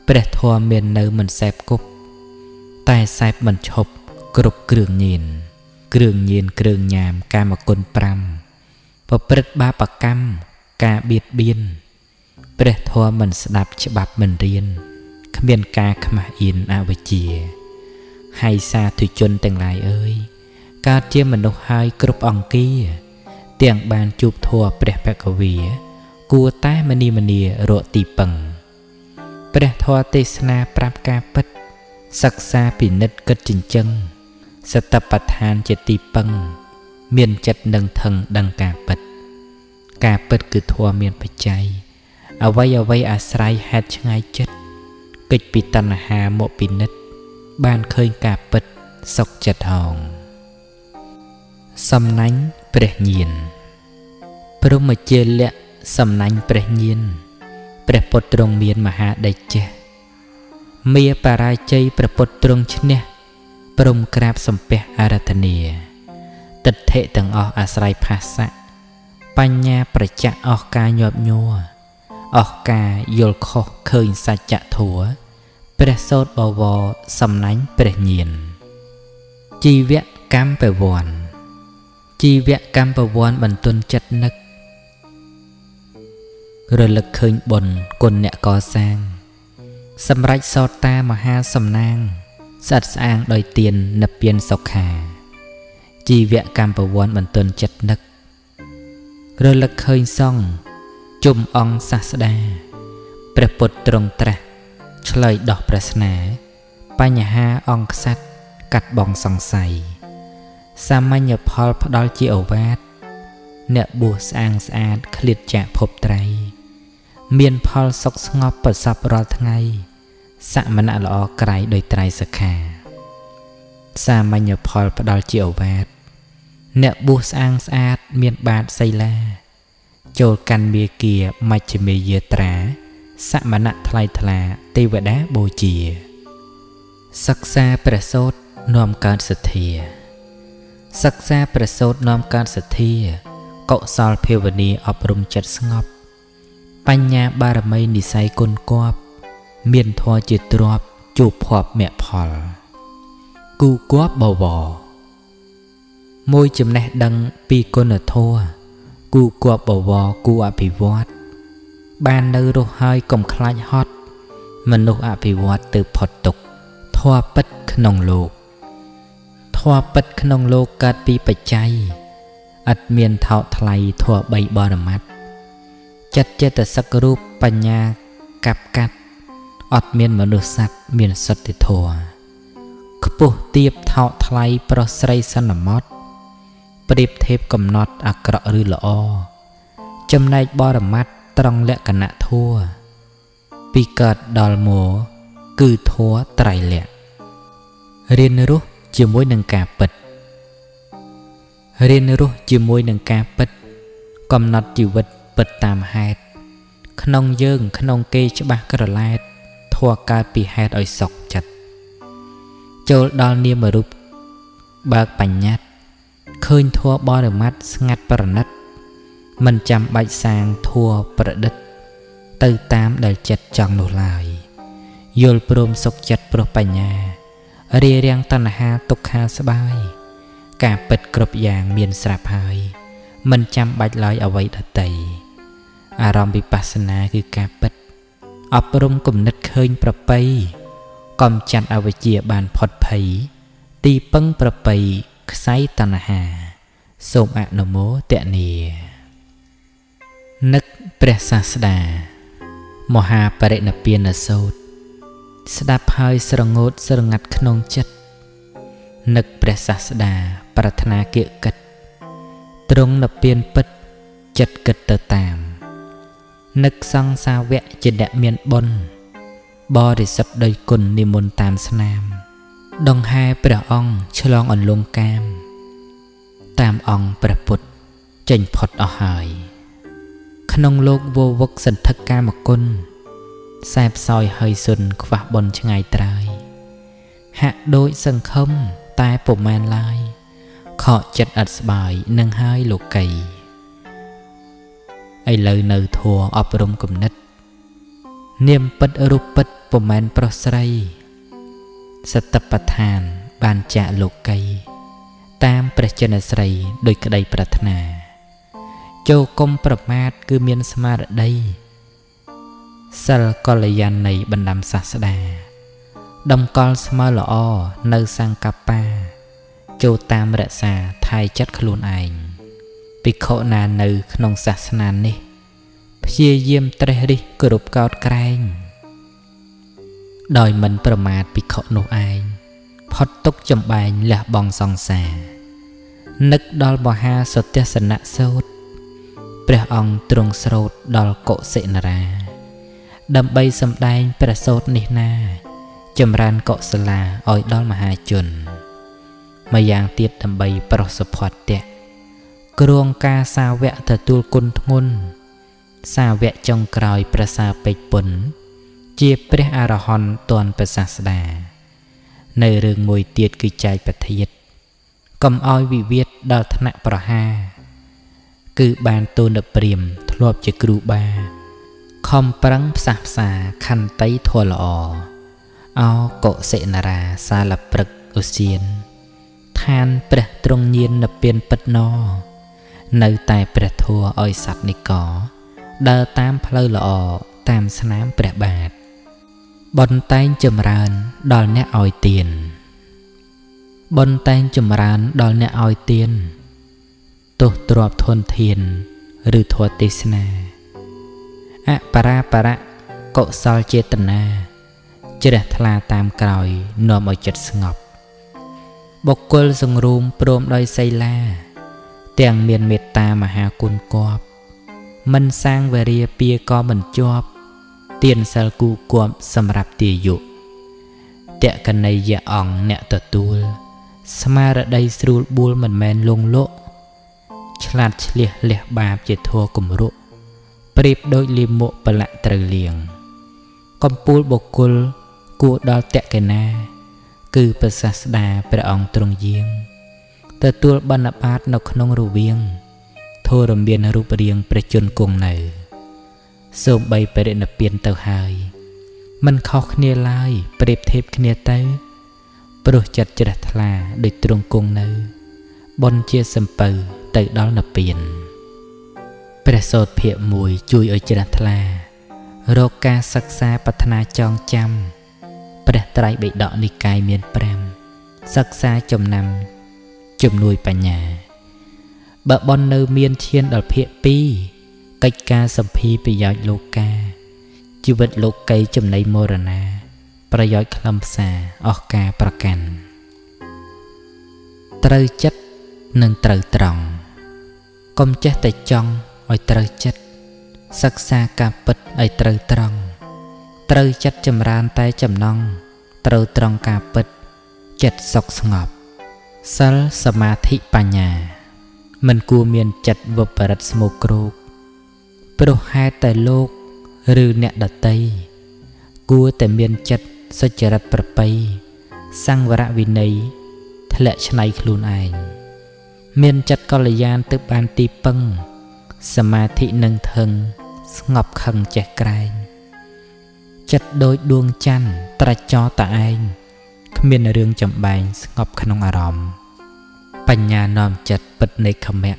ព្រះធម៌មាននៅមិនសែបគប់តែសែបមិនឈប់គ្រប់គ្រឿងញៀនគ្រឿងញាមកាមគុណ5ប្រព្រឹត្តបាបកម្មការបៀតបៀនព្រះធម៌មិនស្ដាប់ច្បាប់មិនរៀនគ្មានការខ្មាស់អៀនអវិជ្ជាហើយសាធុជនទាំងឡាយអើយកើតជាមនុស្សហើយគ្រប់អង្គាទាំងបានជួបធម៌ព្រះភគវីគួរតែមនីរកទីពឹងព្រះធម៌ទេសនាប្រាប់ការពិតសិក្សាពិនិត្យគិតចិញ្ចឹងសតបដ្ឋានជាទីពឹងមានចិត្តនឹងថឹងដឹងការពិតគឺធម៌មានបច្ច័យអ្វីអាស្រ័យហេតុឆ្ងាយចិត្តកិច្ចពីតណ្ហាមកពិនិត្យបានឃើញការពិតសុខចិត្តហងសំណាញ់ព្រះញាណព្រហ្មជាលៈសំណាញ់ព្រះញាណព្រះពុទ្ធទ្រង់មានមហាដេចៈមាបរាជ័យព្រះពុទ្ធទ្រង់ឈ្នះព្រមក្រាបសំពះអារាធនាទិដ្ឋិទាំងអស់អាស្រ័យផាសៈបញ្ញាប្រច័ក្សអស់ការញាប់ញ័រអស់ការយល់ខុសឃើញសច្ចធម៌ព្រះសូត្របវរសំណាញ់ព្រះញាណជីវកម្មបវ័នបន្ទន់ចិត្តនឹករលឹកឃើញបុណ្យគុណអ្នកកសាងសម្រេចសោតតាមហាសំណាងស្អិតស្អាងដោយទាននិព្វានសុខាជីវកម្មបវ័នបន្ទន់ចិត្តនឹករលឹកឃើញសង្ឃជុំអង្គសាស្តាព្រះពុទ្ធទ្រង់ត្រាស់ឆ្លើយដោះប្រស្នាបញ្ហាអង្គសត្វកាត់បងសង្ស័យសាមញ្ញផលផ្ដល់ជាឱវាទអ្នកបួសស្អាងស្អាតឃ្លាតចាកភពត្រៃមានផលសុខស្ងប់ប្រសពរាល់ថ្ងៃសមណៈល្អក្រៃដោយត្រៃសខាសាមញ្ញផលផ្ដល់ជាឱវាទអ្នកបួសស្អាងស្អាតមានបាតសីលាចូលកាន់មាគាមជ្ឈិមេយាត្រាសមណៈថ្លៃថ្លាទេវតាបូជាសិក្សាព្រះសូត្រនាំកើតសទ្ធាកុសលភាវនាអប់រំចិត្តស្ងប់បញ្ញាបារមីនិស័យគុណគប់មានធម៌ជាទ្រព្យជួបភ័ព្វមគ្គផលគូគប់បវរមួយចំណេះដឹងពីគុណធម៌គូគប់បវរគូអភិវឌ្ឍបាននៅរស់ហើយកុំខ្លាចហត់មនុស្សអភិវឌ្ឍទៅផុតទុក្ខធម៌ពិតក្នុងលោកកើតពីបច្ច័យឥតមានថោកថ្លៃធម៌3បរមត្ថចិត្តចេតសិករូបបញ្ញាកັບកាត់អត់មានមនុស្សសត្វមានសត្វធម៌ខ្ពស់ទាបថោកថ្លៃប្រុសស្រីសន្មត់ប្រៀបធៀបកំណត់អាក្រក់ឬល្អចំណែកបរមត្ថត្រង់លក្ខណៈធัวពីកើតដល់មកគឺធัวត្រៃលក្ខរៀនរស់ជាមួយនឹងការពិតកំណត់ជីវិតពិតតាមហេតុក្នុងយើងក្នុងគេច្បាស់ក្រឡែតធัวកើតពីហេតុឲ្យសុខចិត្តចូលដល់នាមរូបបើកបញ្ញត្តិឃើញធัวបរមត្ថស្ងាត់ប្រណិតមិនចាំបាច់សាងធัวប្រឌិតទៅតាមដែលចិត្តចង់នោះឡើយយល់ព្រមសុខចិត្តព្រោះបញ្ញារារាំងតណ្ហាទុក្ខាស្បាយការពិតគ្រប់យ៉ាងមានស្រាប់ហើយមិនចាំបាច់ឡើយអ្វីដទៃ អារម្មណ៍វិបស្សនាគឺការពិតអប់រំគំនិតឃើញប្រពៃកំចាត់អវិជ្ជាបានផុតភ័យទីពឹងប្រពៃខ្សែតណ្ហាសូមអនុមោទនានឹកព្រះសាស្តាមហាបរិនិព្វានសូត្រស្ដាប់ហើយស្រងូតស្រងាត់ក្នុងចិត្តនឹកព្រះសាស្តាប្រាថ្នាគៀកកិតទ្រង់និព្វានពិតចិត្តគិតទៅតាមនឹកសង្សាវៈជាអ្នកមានបុណ្យបរិសុទ្ធដោយគុណនិមន្តតាមស្នាមដង្ហែព្រះអង្គឆ្លងអន្លង់កាមតាមអង្គព្រះពុទ្ធចេញផុតអស់ហើយក្នុងលោកវវឹកសន្ធឹកកាមគុណសែបសោយហើយសុនខ្វះបុណ្យឆ្ងាយត្រើយហាក់ដូចសង្ឃឹមតែពុំមែនឡើយខកចិត្តអត់ស្បាយនឹងហើយលោកីឥឡូវនៅធัวអប់រំគំនិតនាមពិតរូបពិតពុំមែនប្រុសស្រីសតបដ្ឋានបានចាក់លោកីតាមព្រះចិនស្រីដោយក្តីប្រាថ្នាចូលគុំប្រមាទគឺមានស្មារតីសិលកល្យាណីបណ្ដាំសាស្តាដំកល់ស្មើល្អនៅសង្កប្បាចូលតាមរក្សាថែចិត្តខ្លួនឯងភិក្ខុណានៅក្នុងសាសនានេះព្យាយាមត្រេះរិះគោរពកោតក្រែងដោយមិនប្រមាថភិក្ខុនោះឯងផុតទុកចំបែងលះបង់សង្សារនឹកដល់មហាសុទស្សនៈសូត្រព្រះអង្គទ្រង់ស្រោតដល់កុសិនារាដើម្បីសម្ដែងព្រះសូត្រនេះណាចម្រើនកុសលាឲ្យដល់មហាជនម្យ៉ាងទៀតដើម្បីប្រសិទ្ធភៈគ្រងការសាវកទទួលគុណធ្ងន់សាវកចុងក្រោយប្រសាពេជ្រពុនជាព្រះអរហន្តទាន់ព្រះសាស្តានៅរឿងមួយទៀតគឺចែកប្រធាតកុំឲ្យវិវាទដល់ថ្នាក់ប្រហារគឺបានទូលព្រាហ្មណ៍ធ្លាប់ជាគ្រូបាខំប្រឹងផ្សះផ្សាខន្តីធម៌ល្អអោកុសិនារាសាលព្រឹកឧសៀនឋានព្រះទ្រង់ញៀននិព្វានពិតណនៅតែព្រះធម៌ឲ្យសត្វនិកដើរតាមផ្លូវល្អតាមស្នាមព្រះបាទបុណ្យតែងចម្រើនដល់អ្នកឲ្យទានបុណ្យតែងចម្រើនដល់អ្នកឲ្យទានទោះទ្រព្យធនធានឬធម៌ទេសនាអបរាបរៈកុសលចេតនាជ្រះថ្លាតាមក្រោយនាំឲ្យចិត្តស្ងប់បុគ្គលសង្រួមព្រមដោយសីលាទាំងមានមេត្តាមហាគុណគប់មិនសាងវរាពាក៏មិនជាប់ទានសិលគូគប់សម្រាប់ទាយុតកណីយអង្គអ្នកទទួលស្មារតីស្រួលបួលមិនមែនលងលក់ឆ្លាតឆ្លៀសលះបាបជាធัวគំរុប្រៀបដូចលាមកប្រឡាក់ត្រូវលៀងកំពូលបុគ្គលគួរដល់តកេណាគឺព្រះសាស្តាព្រះអង្គទ្រង់យាងទទួលបណ្ឌបាតនៅក្នុងរវាងធរមានរូបរាងព្រះជន្មគង់នៅសូមបីបរិនិព្វានទៅហើយមិនខុសគ្នាឡើយប្រៀបធៀបគ្នាទៅព្រោះចិត្តជ្រះថ្លាដូចទ្រង់គង់នៅបុណ្យជាសំពៅទៅដល់និព្វានព្រះសូត្រភាគ1ជួយឲ្យជ្រះថ្លារកការសិក្សាប្រាថ្នាចងចាំព្រះត្រៃបិដកនិកាយមាន5សិក្សាចំណាំជំនួយបញ្ញាបើបននៅមានឈានដល់ភាគ2កិច្ចការសម្ភារប្រយោជន៍លោកាជីវិតលោកីចំណីមរណាប្រយោជន៍ខ្លឹមសារអស់ការប្រកាន់ត្រូវចិត្តនិងត្រូវត្រង់កុំចេះតែចង់ឲ្យត្រូវចិត្តសិក្សាការពិតឲ្យត្រូវត្រង់ត្រូវចិត្តចម្រើនតែចំណងត្រូវត្រង់ការពិតចិត្តសុខស្ងប់សិលសមាធិបញ្ញាមិនគួរមានចិត្តវិបរិតស្មោកគ្រោកព្រោះហេតុតែលោកឬអ្នកដតីគួរតែមានចិត្តសុចរិតប្រពៃសង្វរវិន័យធ្លាក់ឆ្នៃខ្លួនឯងមានចិត្តកល្យានទើបបានទីពឹងសមាធិនឹងធឹងស្ងប់ខឹងចេះក្រែងចិត្តដូចដួងច័ន្ទត្រាច់ចោលតែឯងគ្មានរឿងចម្បែងស្ងប់ក្នុងអារម្មណ៍បញ្ញានាំចិត្តពិតនៃខមៈ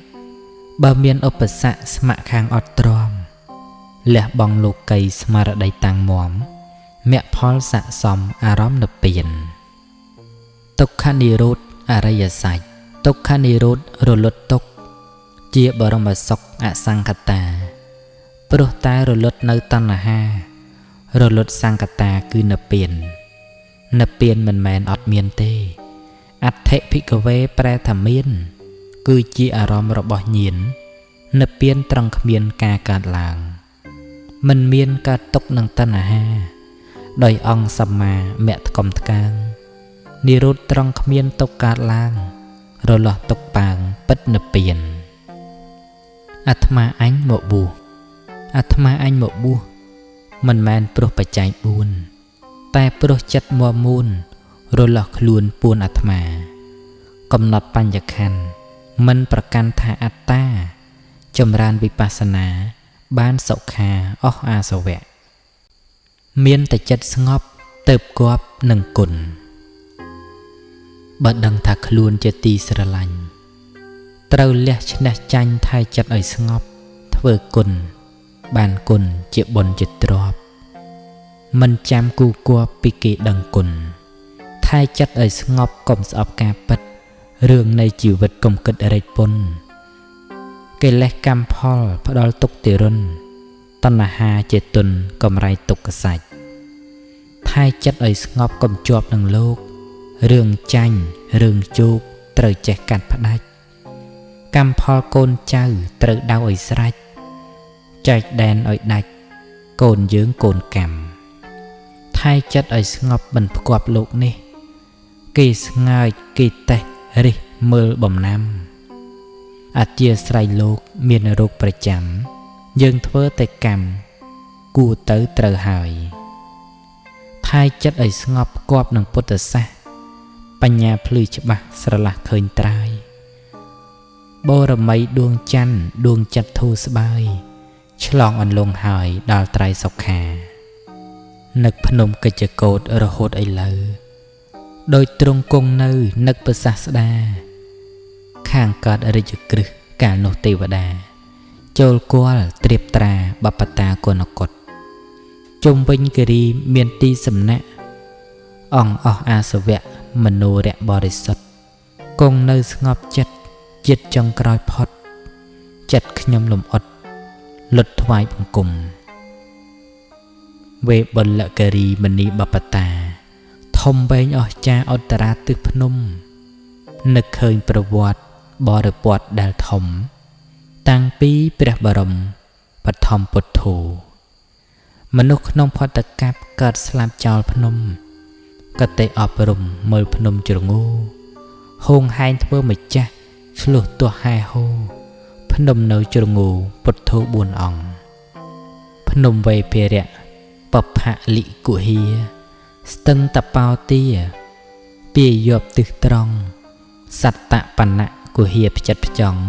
បើមានឧបសគ្គស្ម័គ្រខាងអត់ទ្រាំ លះបង់លោកីស្មារតីតាំងមាំមគ្គផលស័កសមអារម្មណ៍និព្វានទុក្ខនិរោធអរិយសច្ចទុក្ខនិរោធរលត់ទុក្ខជាបរមសុខអសង្ខតាព្រោះតែរលត់នៅតណ្ហារលត់សង្កតាគឺនិព្វាននិព្វានមិនមែនអត់មានទេអដ្ឋិភិក្ខវេប្រែថាមានគឺជាអារម្មណ៍របស់ញាណនិព្វានត្រង់គ្មានការកើតឡើងមិនមានកើតទុកនឹងតណ្ហាដោយអង្គសម្មាមគ្គកំថ្កើងនិរោធត្រង់គ្មានទុកកើតឡើងរលាស់ទុកប៉ាងពិតនិព្វានអាត្មាអញមកបួសអាត្មាអញមកបួសមិនមែនព្រោះបច្ច័យ4តែព្រោះចិត្តមាំមួនរលាស់ខ្លួនពួនអាត្មាកំណត់បញ្ញខណ្ឌមិនប្រកាន់ថាអត្តាចម្រើនវិបស្សនាបានសុខាអស់អាសវៈមានតែចិត្តស្ងប់ទៅគប់នឹងគុណបើដឹងថាខ្លួនជាទីស្រឡាញ់ត្រូវលះឈ្នះចាញ់ថែចិត្តឲ្យស្ងប់ធ្វើគុណបានគុណជាបុណ្យជាទ្រព្យមិនចាំគូគប់ពីគេដឹងគុណថែចិត្តឲ្យស្ងប់កុំស្អប់ការពិតរឿងនៃជីវិតកុំគិតរិចពុនកិលេសកម្មផលផ្ដល់ទុក្ខទារុណតណ្ហាជាទុនកំរៃទុក្ខសាច់ថែចិត្តឲ្យស្ងប់កុំជាប់នឹងលោករឿងចាញ់រឿងជោគត្រូវចេះកាត់ផ្ដាច់កម្មផលកូនចៅត្រូវដៅឲ្យស្រេចចែកដែនឲ្យដាច់កូនយើងកូនកម្មថែចិត្តឲ្យស្ងប់មិនផ្គាប់លោកនេះគេស្ងើចគេតេះរិះមើលបំណាំអធិស្រ័យលោកមានរោគប្រចាំយើងធ្វើតែកម្មគួរទៅត្រូវហើយថែចិត្តឲ្យស្ងប់គប់នឹងពុទ្ធសាសន៍បញ្ញាភ្លឺច្បាស់ស្រឡះឃើញត្រាយបរមីដួងច័ន្ទដួងចិត្តធូរស្បើយឆ្លងអន្លង់ហើយដល់ត្រៃសុខានឹកភ្នំកិច្ចកោតរហូតឥឡូវដោយទ្រង់គង់នៅនឹកប្រសាស្តាខាងកើតរាជក្រឹសកាលនោះទេវតាចូលគាល់ត្រៀបត្រាបបតាគុណកុដជុំវិញគិរីមានទីសំណាក់អង្គអស់អាសវៈមនោរៈបរិសុទ្ធគង់នៅស្ងប់ចិត្តចិត្តចុងក្រោយផុតចិត្តខ្ញុំលំអត់លុតថ្វាយបង្គំវេបលគិរីមនីបបតាធំវែងអស្ចារ្យអន្តរាទិសភ្នំនឹកឃើញប្រវត្តិបរិពតដែលធំតាំងពីព្រះបរមបឋមពុទ្ធោមនុស្សក្នុងផតកັບកើតស្លាប់ចោលភ្នំកតេអប់រំមើលភ្នំជ្រងូហួងហែងធ្វើម្ចាស់ឆ្លោះទាស់ហែហូភ្នំនៅជ្រងូពុទ្ធោ4អង្គភ្នំវេភិរៈបផលិគុហាស្ទឹងតបោទាពាយយប់ទិសត្រង់សត្តបណ្ណៈគុហាផ្ចិតផ្ចង់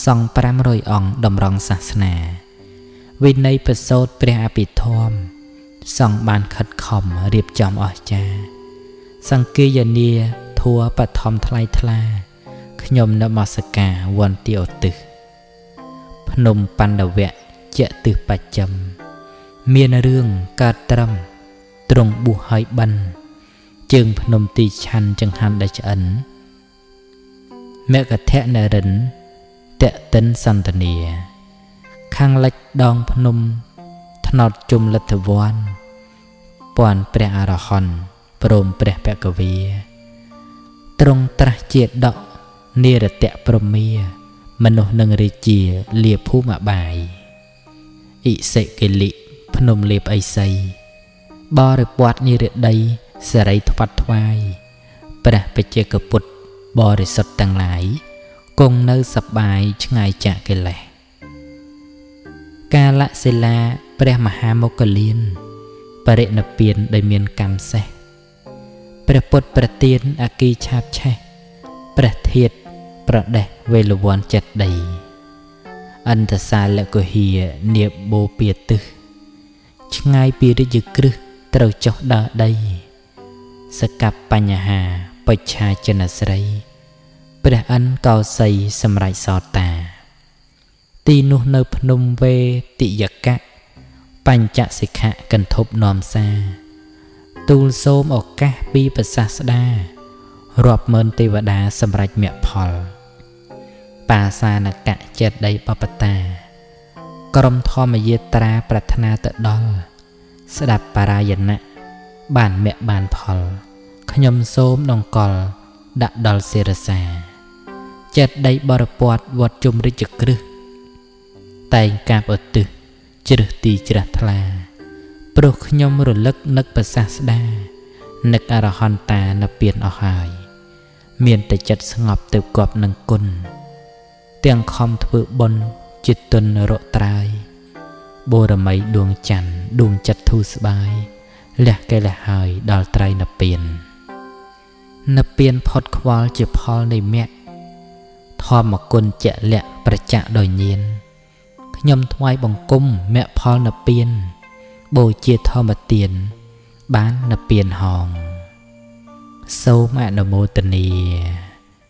សង់500អង្គតម្រង់សាសនាវិន័យប្រសូតព្រះអភិធម្មសង់បានខិតខំរៀបចំអស្ចារ្យសង្គាយនាធัวបឋមថ្លៃថ្លាខ្ញុំនមស្ការវន្ទាឧទ្ទិសភ្នំបណ្ឌវៈជាទិសបច្ចឹមមានរឿងកើតត្រឹមទ្រង់បួសហើយបិណ្ឌជើងភ្នំទីឆាន់ចង្ហាន់ដែលឆ្អិនមគធនរិនតតិនសន្តនីខាងលិចដងភ្នំថ្នោតជុំលទ្ធវ័នពាន់ព្រះអរហន្តព្រមព្រះភគវីទ្រង់ត្រាស់ជាដកនិរតៈព្រមាមនុស្សនឹងរាជាលាភូមិបាយអិសិកិលិភ្នំលេបអីសីបរិពតនិរដីសរីថ្វាត់ថ្វាយព្រះបច្ចេកពុទ្ធបរិសុទ្ធទាំងឡាយគង់នៅសប្បាយឆ្ងាយចាកកិលេសកាលសិលាព្រះមហាមុគលានបរិនិព្វានដោយមានកម្មសេះព្រះពុទ្ធប្រទានអគិឆាបឆេះព្រះធាតុប្រដេះវេលវ័នចិត្តដីអន្តសាលកុហានាបោពាទឹះឆ្ងាយពីរាជក្រឹសត្រូវចុះដើរដីសកប្បញ្ហាបច្ឆាចនស្រីព្រះអិនកោសីសម្រេចសោតាទីនោះនៅភ្នំវេតិយកៈ បញ្ចសិក្ខៈកន្ធប់នាំសាទូលសូមឱកាសពីព្រះសាស្តារាប់ម៉ឺនទេវតាសម្រេចមគ្គផលបាសានកៈចេតិយបព្វតាក្រុមធម្មយាត្រាប្រាថ្នាទៅដល់ស្ដាប់បរាយណៈបានមគ្គបានផលខ្ញុំសូមដង្កល់ដាក់ដល់សិរសាចេតិយបរិពត្តវត្តជុំរាជក្រឹសតែងកាបឧទ្ទិសជ្រឹះទីជ្រះថ្លាព្រោះខ្ញុំរលឹកនឹកព្រះសាស្តានឹកអរហន្តានៅពៀនអស់ហើយមានតែចិត្តស្ងប់ទៅគប់នឹងគុណទាំងខំធ្វើបុណ្យจิตទុនរកត្រើយបូរមីដួងច័ន្ទដួងចិត្តធូរស្បើយលះកិលេសហើយដល់ត្រៃនិព្វាននិព្វានផុតខ្វល់ជាផលនៃមគ្គធម្មគុណជាក់លាក់ប្រចាក់ដោយញាណខ្ញុំថ្វាយបង្គំមគ្គផលនិព្វានបូជាធម្មទានបាននិព្វានហងសូមអនុមោទនា